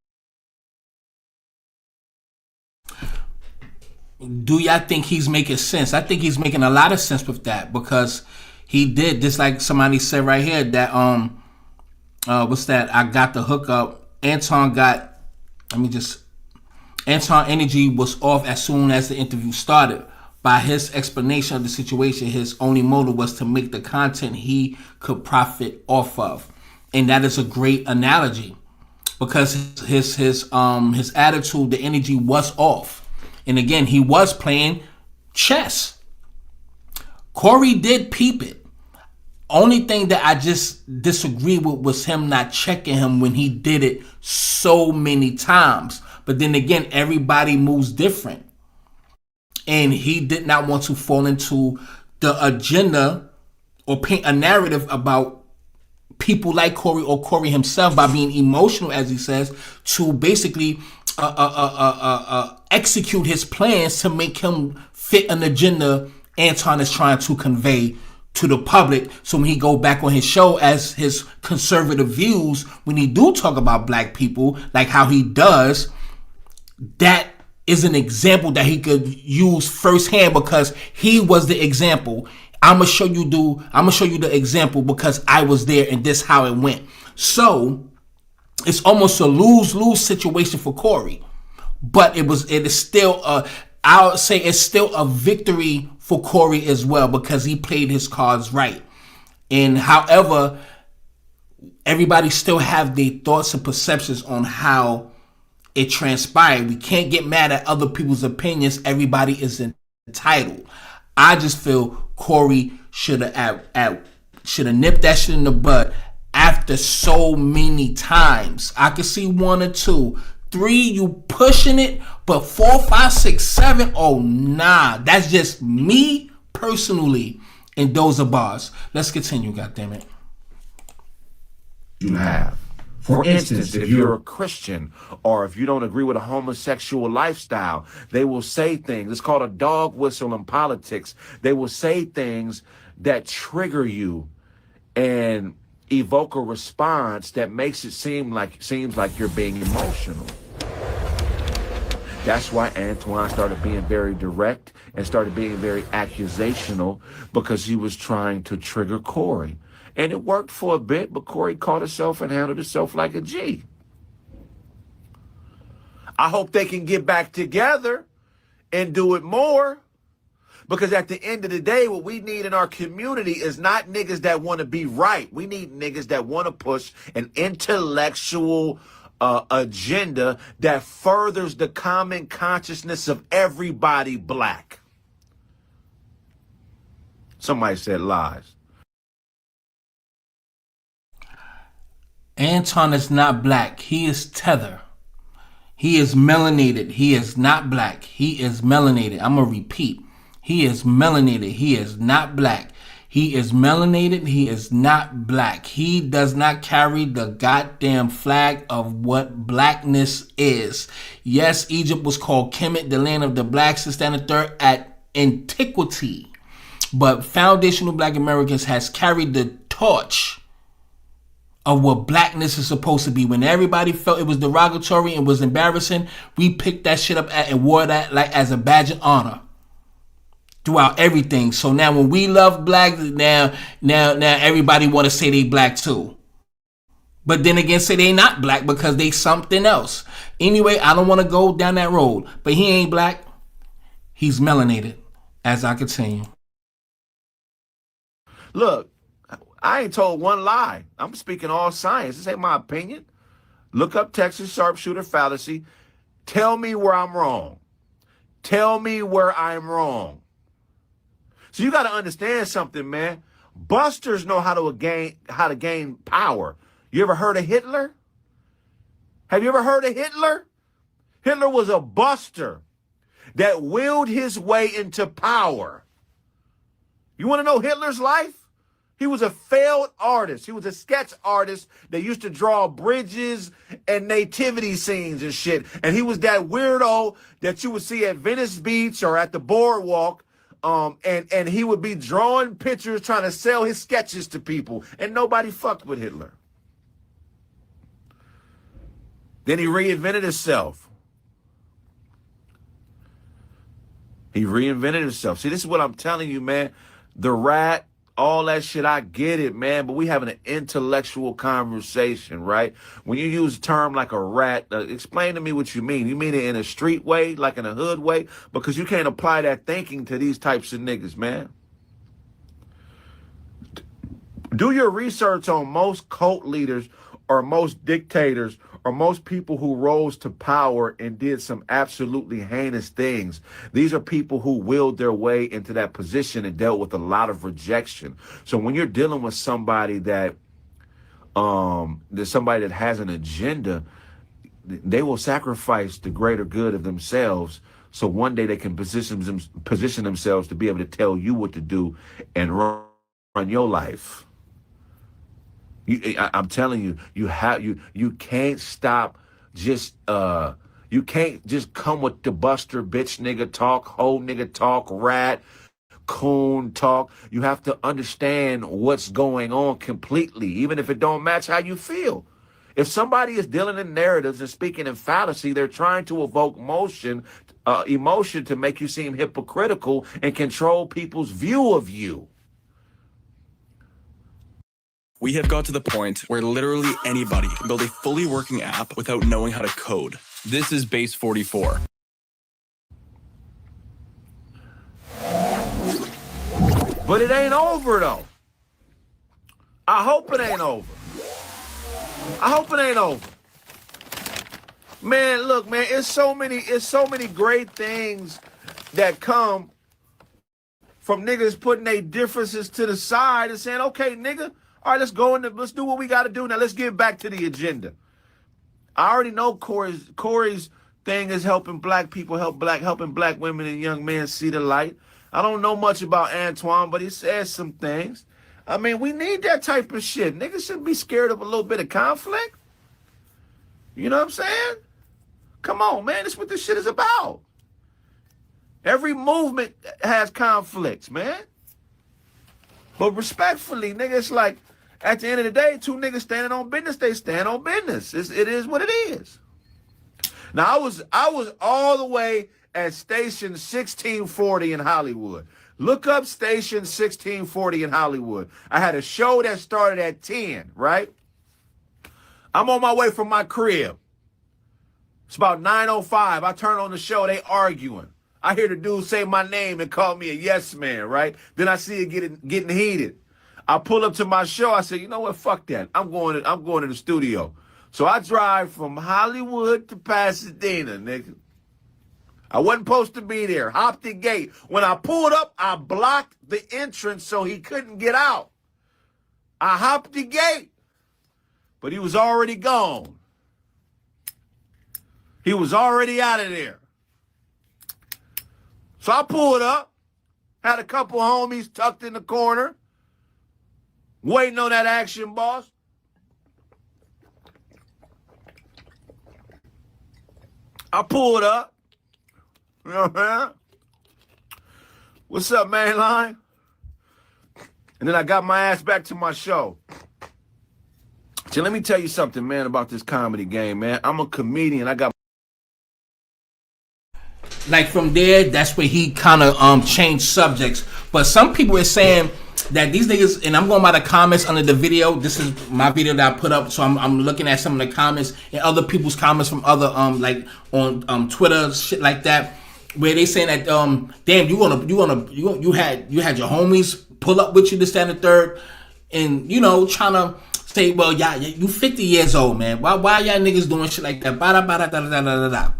A: Do y'all think he's making sense? I think he's making a lot of sense with that, because he did, just like somebody said right here, that what's that? I got the hookup. Anton energy was off as soon as the interview started. By his explanation of the situation, his only motive was to make the content he could profit off of. And that is a great analogy, because his attitude, the energy was off. And again, he was playing chess. Corey did peep it. Only thing that I just disagree with was him not checking him when he did it so many times. But then again, everybody moves different. And he did not want to fall into the agenda or paint a narrative about people like Corey or Corey himself by being emotional, as he says, to basically execute his plans to make him fit an agenda Anton is trying to convey to the public. So when he go back on his show as his conservative views, when he do talk about black people, like how he does, that is an example that he could use firsthand, because he was the example. I'm gonna show you the example because I was there and this how it went. So it's almost a lose-lose situation for Corey, but it is still I would say it's still a victory for Corey as well, because he played his cards right. And however, everybody still have their thoughts and perceptions on how it transpired. We can't get mad at other people's opinions. Everybody is entitled. I just feel Corey should have nipped that shit in the bud after so many times. I could see 1 or 2. 3, you pushing it, but 4, 5, 6, 7, oh nah. That's just me personally. And those are bars. Let's continue, goddammit.
M: You have. For instance, if you're a Christian or if you don't agree with a homosexual lifestyle, they will say things. It's called a dog whistle in politics. They will say things that trigger you and evoke a response that makes it seems like you're being emotional. That's why Antoine started being very direct and started being very accusational, because he was trying to trigger Corey. And it worked for a bit, but Corey caught himself and handled himself like a G. I hope they can get back together and do it more, because at the end of the day, what we need in our community is not niggas that want to be right. We need niggas that want to push an intellectual agenda that furthers the common consciousness of everybody black. Somebody said lies.
A: Anton is not black. He is tether. He is melanated. He is not black. He is melanated. I'm going to repeat. He is melanated. He is not black. He is melanated. He is not black. He does not carry the goddamn flag of what blackness is. Yes, Egypt was called Kemet, the land of the blacks, this, that, and the third, at antiquity. But foundational black Americans has carried the torch of what blackness is supposed to be. When everybody felt it was derogatory and was embarrassing, we picked that shit up and wore that like as a badge of honor throughout everything. So now when we love black, now everybody want to say they black too. But then again, say they not black because they something else. Anyway, I don't want to go down that road. But he ain't black. He's melanated, as I continue.
M: Look, I ain't told one lie. I'm speaking all science. This ain't my opinion. Look up Texas sharpshooter fallacy. Tell me where I'm wrong. Tell me where I'm wrong. So you got to understand something, man. Busters know how to gain power. You ever heard of Hitler? Have you ever heard of Hitler? Hitler was a buster that willed his way into power. You want to know Hitler's life? He was a failed artist. He was a sketch artist that used to draw bridges and nativity scenes and shit. And he was that weirdo that you would see at Venice Beach or at the boardwalk. And he would be drawing pictures trying to sell his sketches to people. And nobody fucked with Hitler. Then he reinvented himself. He reinvented himself. See, this is what I'm telling you, man. The rat, all that shit, I get it, man. But we having an intellectual conversation, right? When you use a term like a rat, explain to me what you mean. You mean it in a street way, like in a hood way? Because you can't apply that thinking to these types of niggas, man. Do your research on most cult leaders or most dictators or most people who rose to power and did some absolutely heinous things. These are people who willed their way into that position and dealt with a lot of rejection. So when you're dealing with somebody that has an agenda, they will sacrifice the greater good of themselves so one day they can position themselves to be able to tell you what to do and run your life. I'm telling you, you can't stop just you can't just come with the buster bitch nigga talk, hoe nigga talk, rat, coon talk. You have to understand what's going on completely, even if it don't match how you feel. If somebody is dealing in narratives and speaking in fallacy, they're trying to evoke emotion to make you seem hypocritical and control people's view of you.
O: We have got to the point where literally anybody can build a fully working app without knowing how to code. This is Base 44.
M: But it ain't over, though. I hope it ain't over. I hope it ain't over. Man, look, man, it's so many great things that come from niggas putting their differences to the side and saying, okay, nigga, all right, let's do what we got to do. Now let's get back to the agenda. I already know Corey's thing is helping black people, helping black women and young men see the light. I don't know much about Antoine, but he says some things. I mean, we need that type of shit. Niggas shouldn't be scared of a little bit of conflict. You know what I'm saying? Come on, man. That's what this shit is about. Every movement has conflicts, man. But respectfully, nigga, it's like, at the end of the day, two niggas standing on business, they stand on business. It is what it is. Now, I was all the way at station 1640 in Hollywood. Look up station 1640 in Hollywood. I had a show that started at 10, right? I'm on my way from my crib. It's about 9:05. I turn on the show, they arguing. I hear the dude say my name and call me a yes man, right? Then I see it getting heated. I pull up to my show. I say, you know what? Fuck that. I'm going to the studio. So I drive from Hollywood to Pasadena, nigga. I wasn't supposed to be there. Hopped the gate. When I pulled up, I blocked the entrance so he couldn't get out. I hopped the gate, but he was already gone. He was already out of there. So I pulled up, had a couple homies tucked in the corner, waiting on that action boss. I pulled up. You know what I'm saying? What's up, mainline? And then I got my ass back to my show. So let me tell you something, man, about this comedy game, man. I'm a comedian. I got...
A: Like from there, that's where he kind of changed subjects. But some people are saying that these niggas, and I'm going by the comments under the video. This is my video that I put up, so I'm looking at some of the comments and other people's comments from other like on Twitter, shit like that, where they saying that damn, you had your homies pull up with you this, that, and the third, and you know trying to say, well, y'all, you 50 years old, man. Why y'all niggas doing shit like that? Bada, bada, da, da, da, da, da.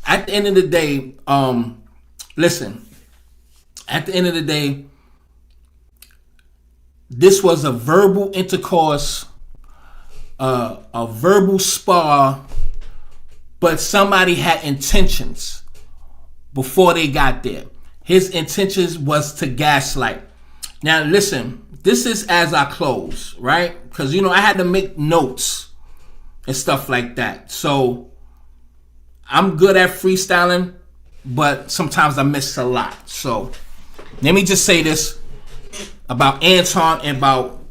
A: At the end of the day, listen. At the end of the day, this was a verbal intercourse, a verbal spar, but somebody had intentions before they got there. His intentions was to gaslight. Now, listen, this is as I close, right? Because, I had to make notes and stuff like that. So, I'm good at freestyling, but sometimes I miss a lot. So, let me just say this about Anton and about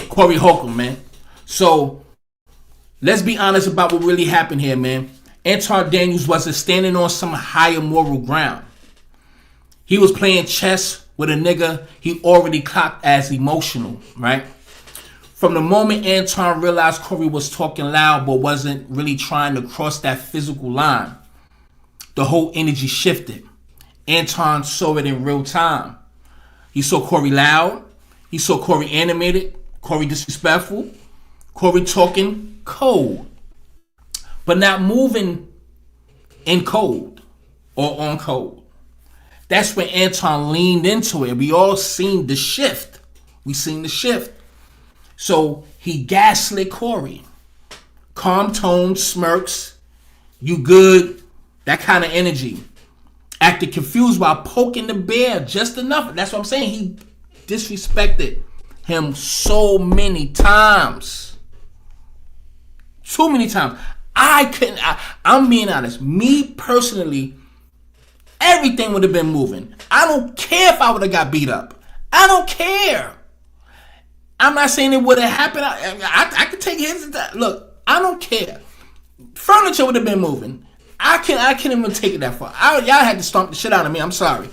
A: Corey Holcomb, man. So, let's be honest about what really happened here, man. Anton Daniels wasn't standing on some higher moral ground. He was playing chess with a nigga he already clocked as emotional, right? From the moment Anton realized Corey was talking loud but wasn't really trying to cross that physical line, the whole energy shifted. Anton saw it in real time. He saw Corey loud. He saw Corey animated. Corey disrespectful. Corey talking cold. But not moving in cold or on cold. That's when Anton leaned into it. We all seen the shift. We seen the shift. So he gaslit Corey. Calm tone, smirks. You good? That kind of energy. Acted confused while poking the bear just enough. That's what I'm saying. He disrespected him so many times. Too many times. I'm being honest. Me personally, everything would have been moving. I don't care if I would have got beat up. I don't care. I'm not saying it would have happened. I could take hits. Look, I don't care. Furniture would have been moving. I can't even take it that far. Y'all had to stomp the shit out of me. I'm sorry.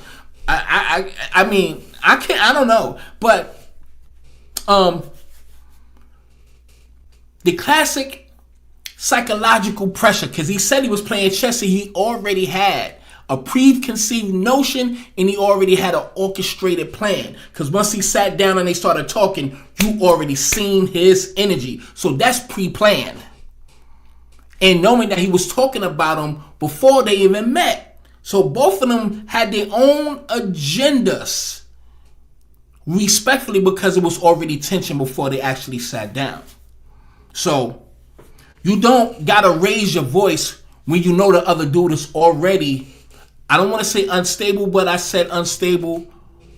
A: I mean, I can't. I don't know. But the classic psychological pressure, because he said he was playing chess and he already had a preconceived notion and he already had an orchestrated plan. Because once he sat down and they started talking, you already seen his energy. So that's pre-planned. And knowing that he was talking about him before they even met. So both of them had their own agendas. Respectfully, because it was already tension before they actually sat down. So you don't gotta raise your voice when you know the other dude is already, I don't want to say unstable, but I said unstable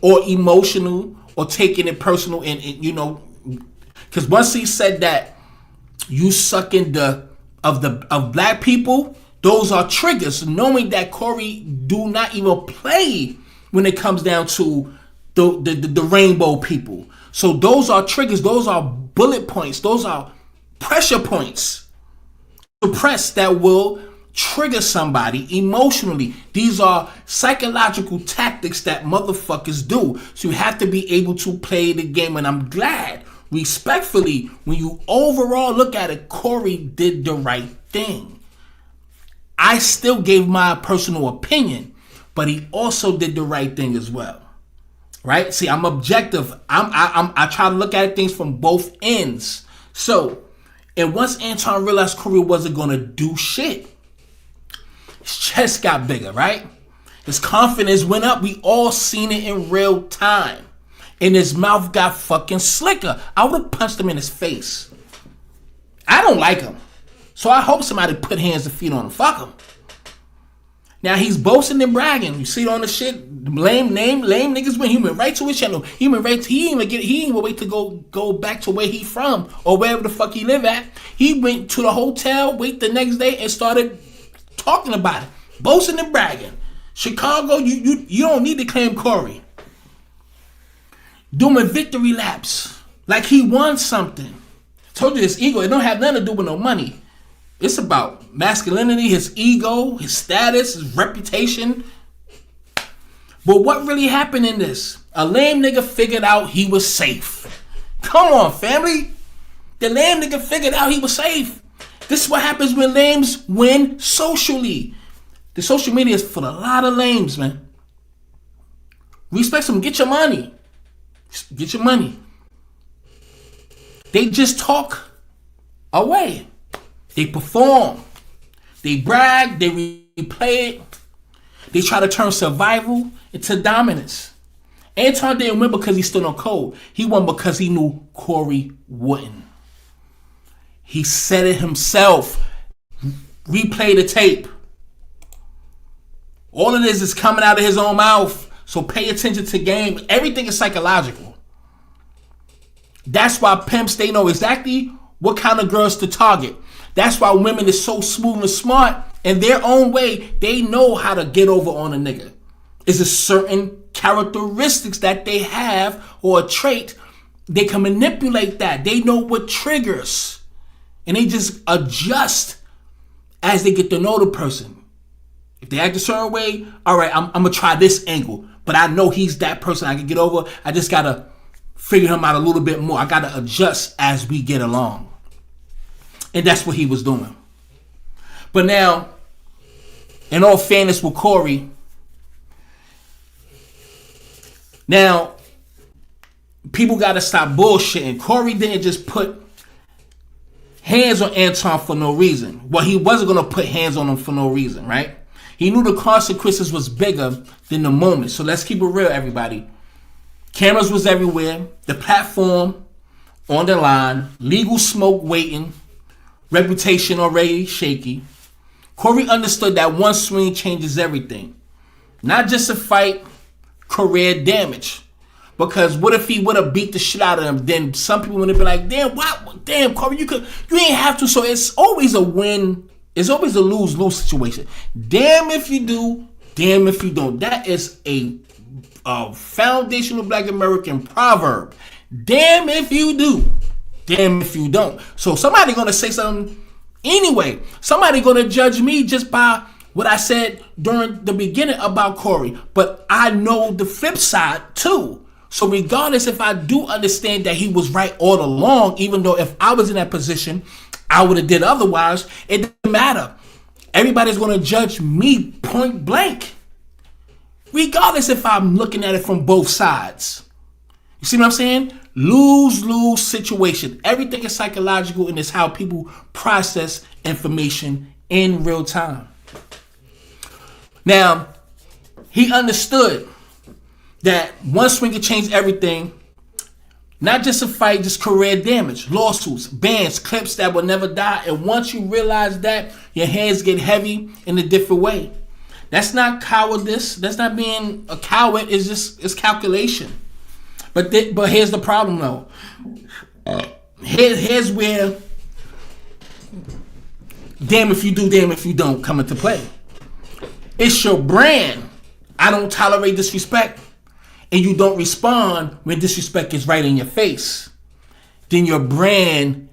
A: or emotional or taking it personal. And because once he said that you sucking of black people, those are triggers. Knowing that Corey do not even play when it comes down to the rainbow people. So those are triggers. Those are bullet points. Those are pressure points. Suppress that will trigger somebody emotionally. These are psychological tactics that motherfuckers do. So you have to be able to play the game. And I'm glad, respectfully, when you overall look at it, Corey did the right thing. I still gave my personal opinion, but he also did the right thing as well. Right? See, I'm objective. I try to look at things from both ends. So, and once Anton realized Corey wasn't gonna do shit, his chest got bigger, right? His confidence went up. We all seen it in real time. And his mouth got fucking slicker. I would have punched him in his face. I don't like him. So I hope somebody put hands and feet on him. Fuck him. Now he's boasting and bragging. You see it on the shit. Lame niggas went. He went right to his channel. He went right to, he didn't even wait to go back to where he from or wherever the fuck he live at. He went to the hotel, wait the next day and started talking about it. Boasting and bragging. Chicago, you don't need to claim Corey. Doing victory laps. Like he won something. I told you his ego, it don't have nothing to do with no money. It's about masculinity, his ego, his status, his reputation. But what really happened in this? A lame nigga figured out he was safe. Come on, family. The lame nigga figured out he was safe. This is what happens when lames win socially. The social media is for a lot of lames, man. Respect them. Get your money. Get your money. They just talk away. They perform. They brag. They replay it. They try to turn survival into dominance. Anton didn't win because he stood on code. He won because he knew Corey wouldn't. He said it himself. Replay the tape. All of this is coming out of his own mouth. So pay attention to game. Everything is psychological. That's why pimps, they know exactly what kind of girls to target. That's why women is so smooth and smart. In their own way, they know how to get over on a nigga. It's a certain characteristics that they have or a trait. They can manipulate that. They know what triggers. And they just adjust as they get to know the person. If they act a certain way, all right, I'm going to try this angle. But I know he's that person I can get over. I just got to figure him out a little bit more. I got to adjust as we get along. And that's what he was doing. But now, in all fairness with Corey, now, people got to stop bullshitting. Corey didn't just put hands on Anton for no reason. Well, he wasn't going to put hands on him for no reason, right? He knew the consequences was bigger than the moment. So let's keep it real, everybody. Cameras was everywhere. The platform on the line. Legal smoke waiting. Reputation already shaky. Corey understood that one swing changes everything. Not just a fight, career damage. Because what if he would have beat the shit out of him? Then some people would have been like, damn, what? Damn, Corey, you ain't have to. So it's always a win. It's always a lose-lose situation. Damn if you do, damn if you don't. That is a foundational Black American proverb. Damn if you do, damn if you don't. So somebody gonna say something anyway. Somebody gonna judge me just by what I said during the beginning about Corey. But I know the flip side too. So regardless if I do understand that he was right all along, even though if I was in that position, I would have did otherwise, it doesn't matter. Everybody's going to judge me point blank. Regardless if I'm looking at it from both sides. You see what I'm saying? Lose-lose situation. Everything is psychological and it's how people process information in real time. Now, he understood that one swing could change everything. Not just a fight, just career damage, lawsuits, bans, clips that will never die. And once you realize that, your hands get heavy in a different way. That's not cowardice. That's not being a coward. It's calculation. But here's the problem though. Here's where damn if you do, damn if you don't come into play. It's your brand. I don't tolerate disrespect. And you don't respond when disrespect is right in your face, then your brand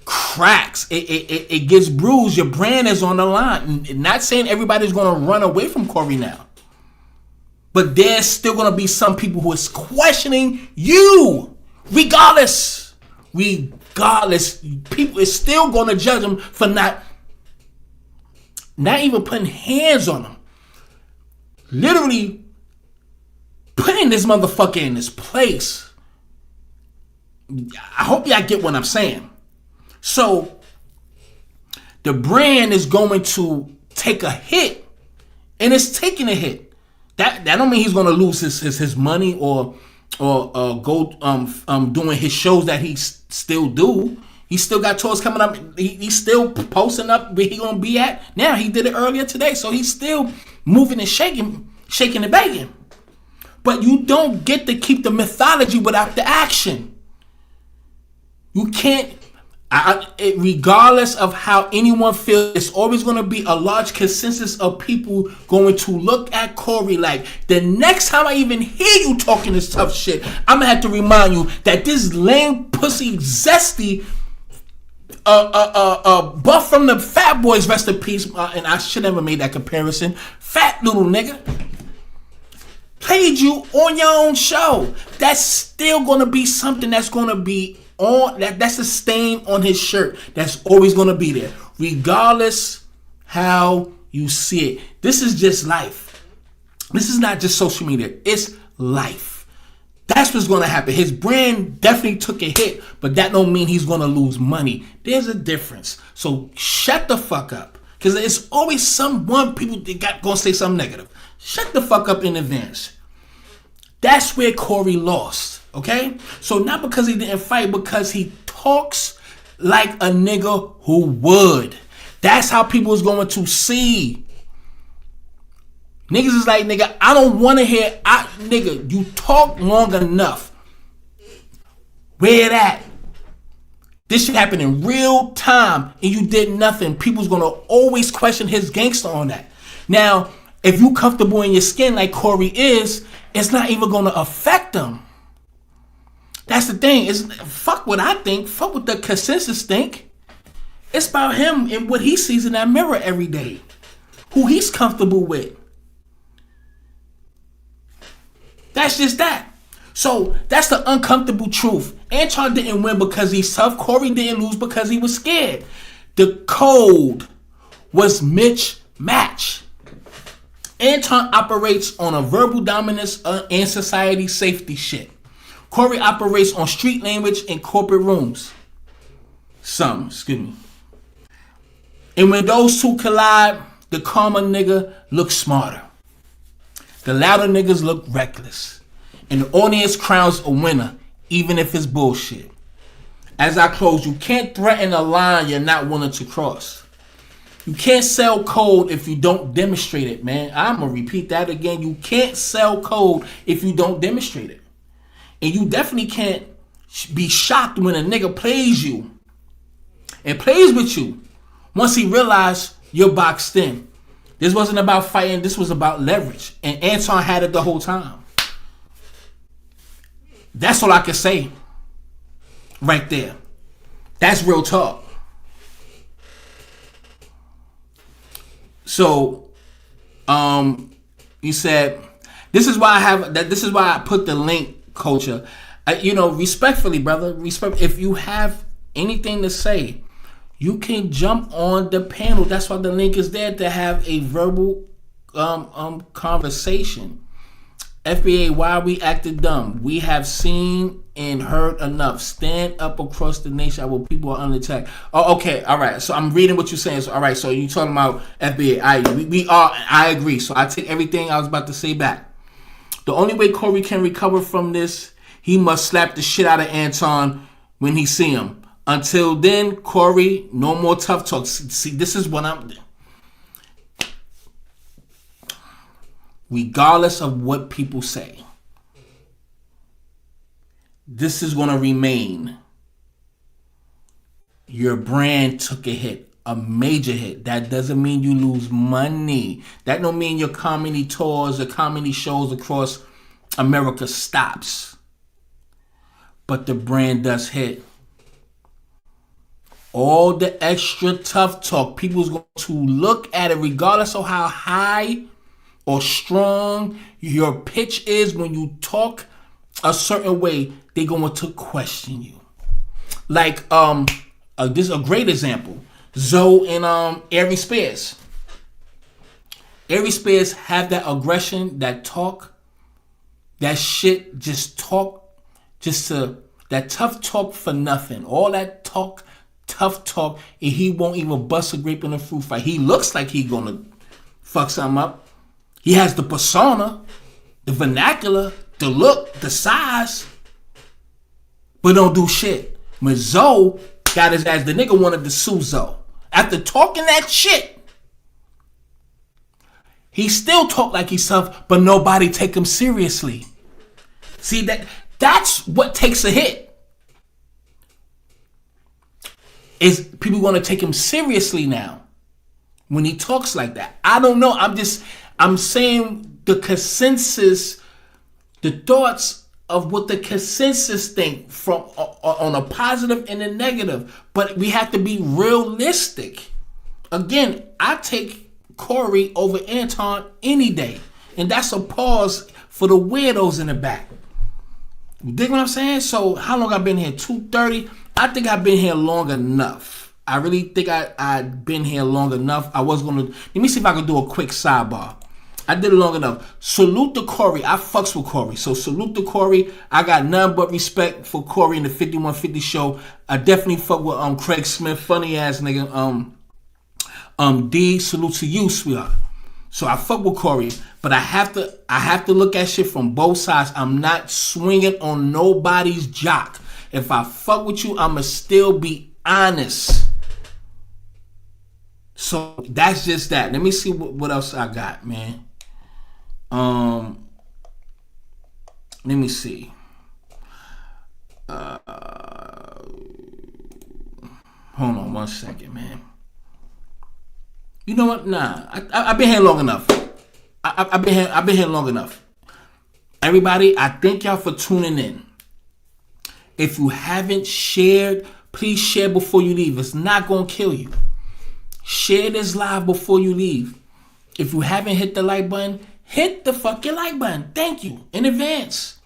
A: cracks. It gets bruised. Your brand is on the line. Not saying everybody's going to run away from Corey now. But there's still going to be some people who is questioning you. Regardless. People is still going to judge him for not even putting hands on him. Literally putting this motherfucker in this place. I hope y'all get what I'm saying. So the brand is going to take a hit, and it's taking a hit. That don't mean he's going to lose his money or go doing his shows that he still do. He still got tours coming up. He's still posting up where he gonna be at. Now he did it earlier today, so he's still moving and shaking and banging. But you don't get to keep the mythology without the action. You can't, regardless of how anyone feels, it's always going to be a large consensus of people going to look at Corey like, the next time I even hear you talking this tough shit, I'm going to have to remind you that this lame, pussy, zesty, buff from the Fat Boys, rest in peace, and I should never made that comparison, fat little nigga, played you on your own show. That's still going to be something that's going to be on, that's a stain on his shirt that's always going to be there, regardless how you see it. This is just life. This is not just social media. It's life. That's what's going to happen. His brand definitely took a hit, but that don't mean he's going to lose money. There's a difference. So shut the fuck up. Because there's always someone people that going to say something negative. Shut the fuck up in advance. That's where Corey lost. Okay? So not because he didn't fight, because he talks like a nigga who would. That's how people is going to see. Niggas is like, nigga, I don't want to hear, nigga, you talk long enough. Where it at? This shit happened in real time and you did nothing. People's going to always question his gangster on that. Now, if you comfortable in your skin like Corey is, it's not even going to affect them. That's the thing. It's fuck what I think. Fuck what the consensus think. It's about him and what he sees in that mirror every day. Who he's comfortable with. That's just that. So that's the uncomfortable truth. Anton didn't win because he's tough. Corey didn't lose because he was scared. The code was mismatched. Anton operates on a verbal dominance and society safety shit. Corey operates on street language in corporate rooms. Excuse me. And when those two collide, the calmer nigga looks smarter. The louder niggas look reckless. And the audience crowns a winner, even if it's bullshit. As I close, you can't threaten a line you're not willing to cross. You can't sell code if you don't demonstrate it, man. I'm going to repeat that again. You can't sell code if you don't demonstrate it. And you definitely can't be shocked when a nigga plays you and plays with you once he realized you're boxed in. This wasn't about fighting. This was about leverage. And Anton had it the whole time. That's all I can say right there. That's real talk. So, you said, this is why I put the link, Culture. Respectfully, brother, if you have anything to say, you can jump on the panel. That's why the link is there, to have a verbal conversation. FBA, why we acted dumb? We have seen and heard enough. Stand up across the nation where people are under attack. Oh, okay, all right. So I'm reading what you're saying. So, all right, so you talking about FBA? I agree. So I take everything I was about to say back. The only way Corey can recover from this, he must slap the shit out of Anton when he see him. Until then, Corey, no more tough talk. See, this is what I'm... Regardless of what people say, this is going to remain. Your brand took a hit, a major hit. That doesn't mean you lose money. That don't mean your comedy tours or comedy shows across America stops. But the brand does hit. All the extra tough talk, people's going to look at it regardless of how high or strong your pitch is. When you talk a certain way, they're going to question you. Like, this is a great example. Zoe and Ari Spears. Ari Spears have that aggression, that talk, that shit, just talk, that tough talk for nothing. All that talk, tough talk, and he won't even bust a grape in a fruit fight. He looks like he gonna fuck something up. He has the persona, the vernacular, the look, the size, but don't do shit. When Zoe got his ass, the nigga wanted to sue Zoe. After talking that shit, he still talk like he's tough, but nobody take him seriously. See, that's what takes a hit. Is people want to take him seriously now when he talks like that? I don't know. I'm saying the consensus, the thoughts of what the consensus think from on a positive and a negative. But we have to be realistic. Again, I take Corey over Anton any day. And that's a pause for the weirdos in the back. You dig what I'm saying? So how long I've been here? 2:30? I think I've been here long enough. I really think I've been here long enough. Let me see if I can do a quick sidebar. I did it long enough. Salute to Corey. I fucks with Corey. So salute to Corey. I got none but respect for Corey in the 5150 show. I definitely fuck with Craig Smith, funny ass nigga. D, salute to you, sweetheart. So I fuck with Corey, but I have to look at shit from both sides. I'm not swinging on nobody's jock. If I fuck with you, I'ma still be honest. So that's just that. Let me see what else I got, man. Let me see. Hold on 1 second, man. You know what? Nah, I've been here long enough. I've been here long enough. Everybody, I thank y'all for tuning in. If you haven't shared, please share before you leave. It's not gonna kill you. Share this live before you leave. If you haven't hit the like button, hit the fucking like button. Thank you in advance.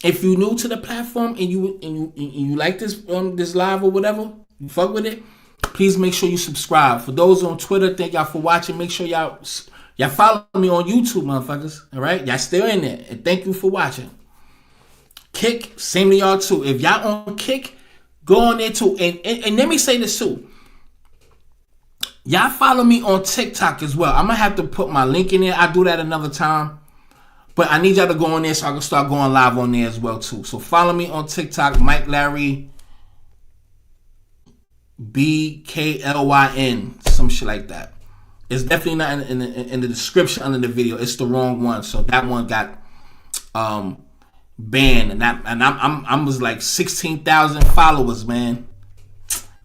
A: If you're new to the platform and you like this live or whatever, you fuck with it, please make sure you subscribe. For those on Twitter, thank y'all for watching. Make sure y'all follow me on YouTube, motherfuckers. All right, y'all still in there, and thank you for watching. Kick, same to y'all too. If y'all on Kick, go on there too. And let me say this too. Y'all follow me on TikTok as well. I'm gonna have to put my link in there. I'll do that another time. But I need y'all to go on there so I can start going live on there as well too. So follow me on TikTok, Mike Larry BKLYN, some shit like that. It's definitely not in the description under the video. It's the wrong one. So that one got banned, and I'm was like 16,000 followers, man.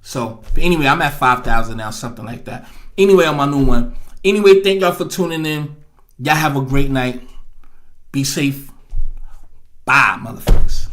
A: So anyway, I'm at 5,000 now, something like that. Anyway, on my new one. Anyway, thank y'all for tuning in. Y'all have a great night. Be safe. Bye, motherfuckers.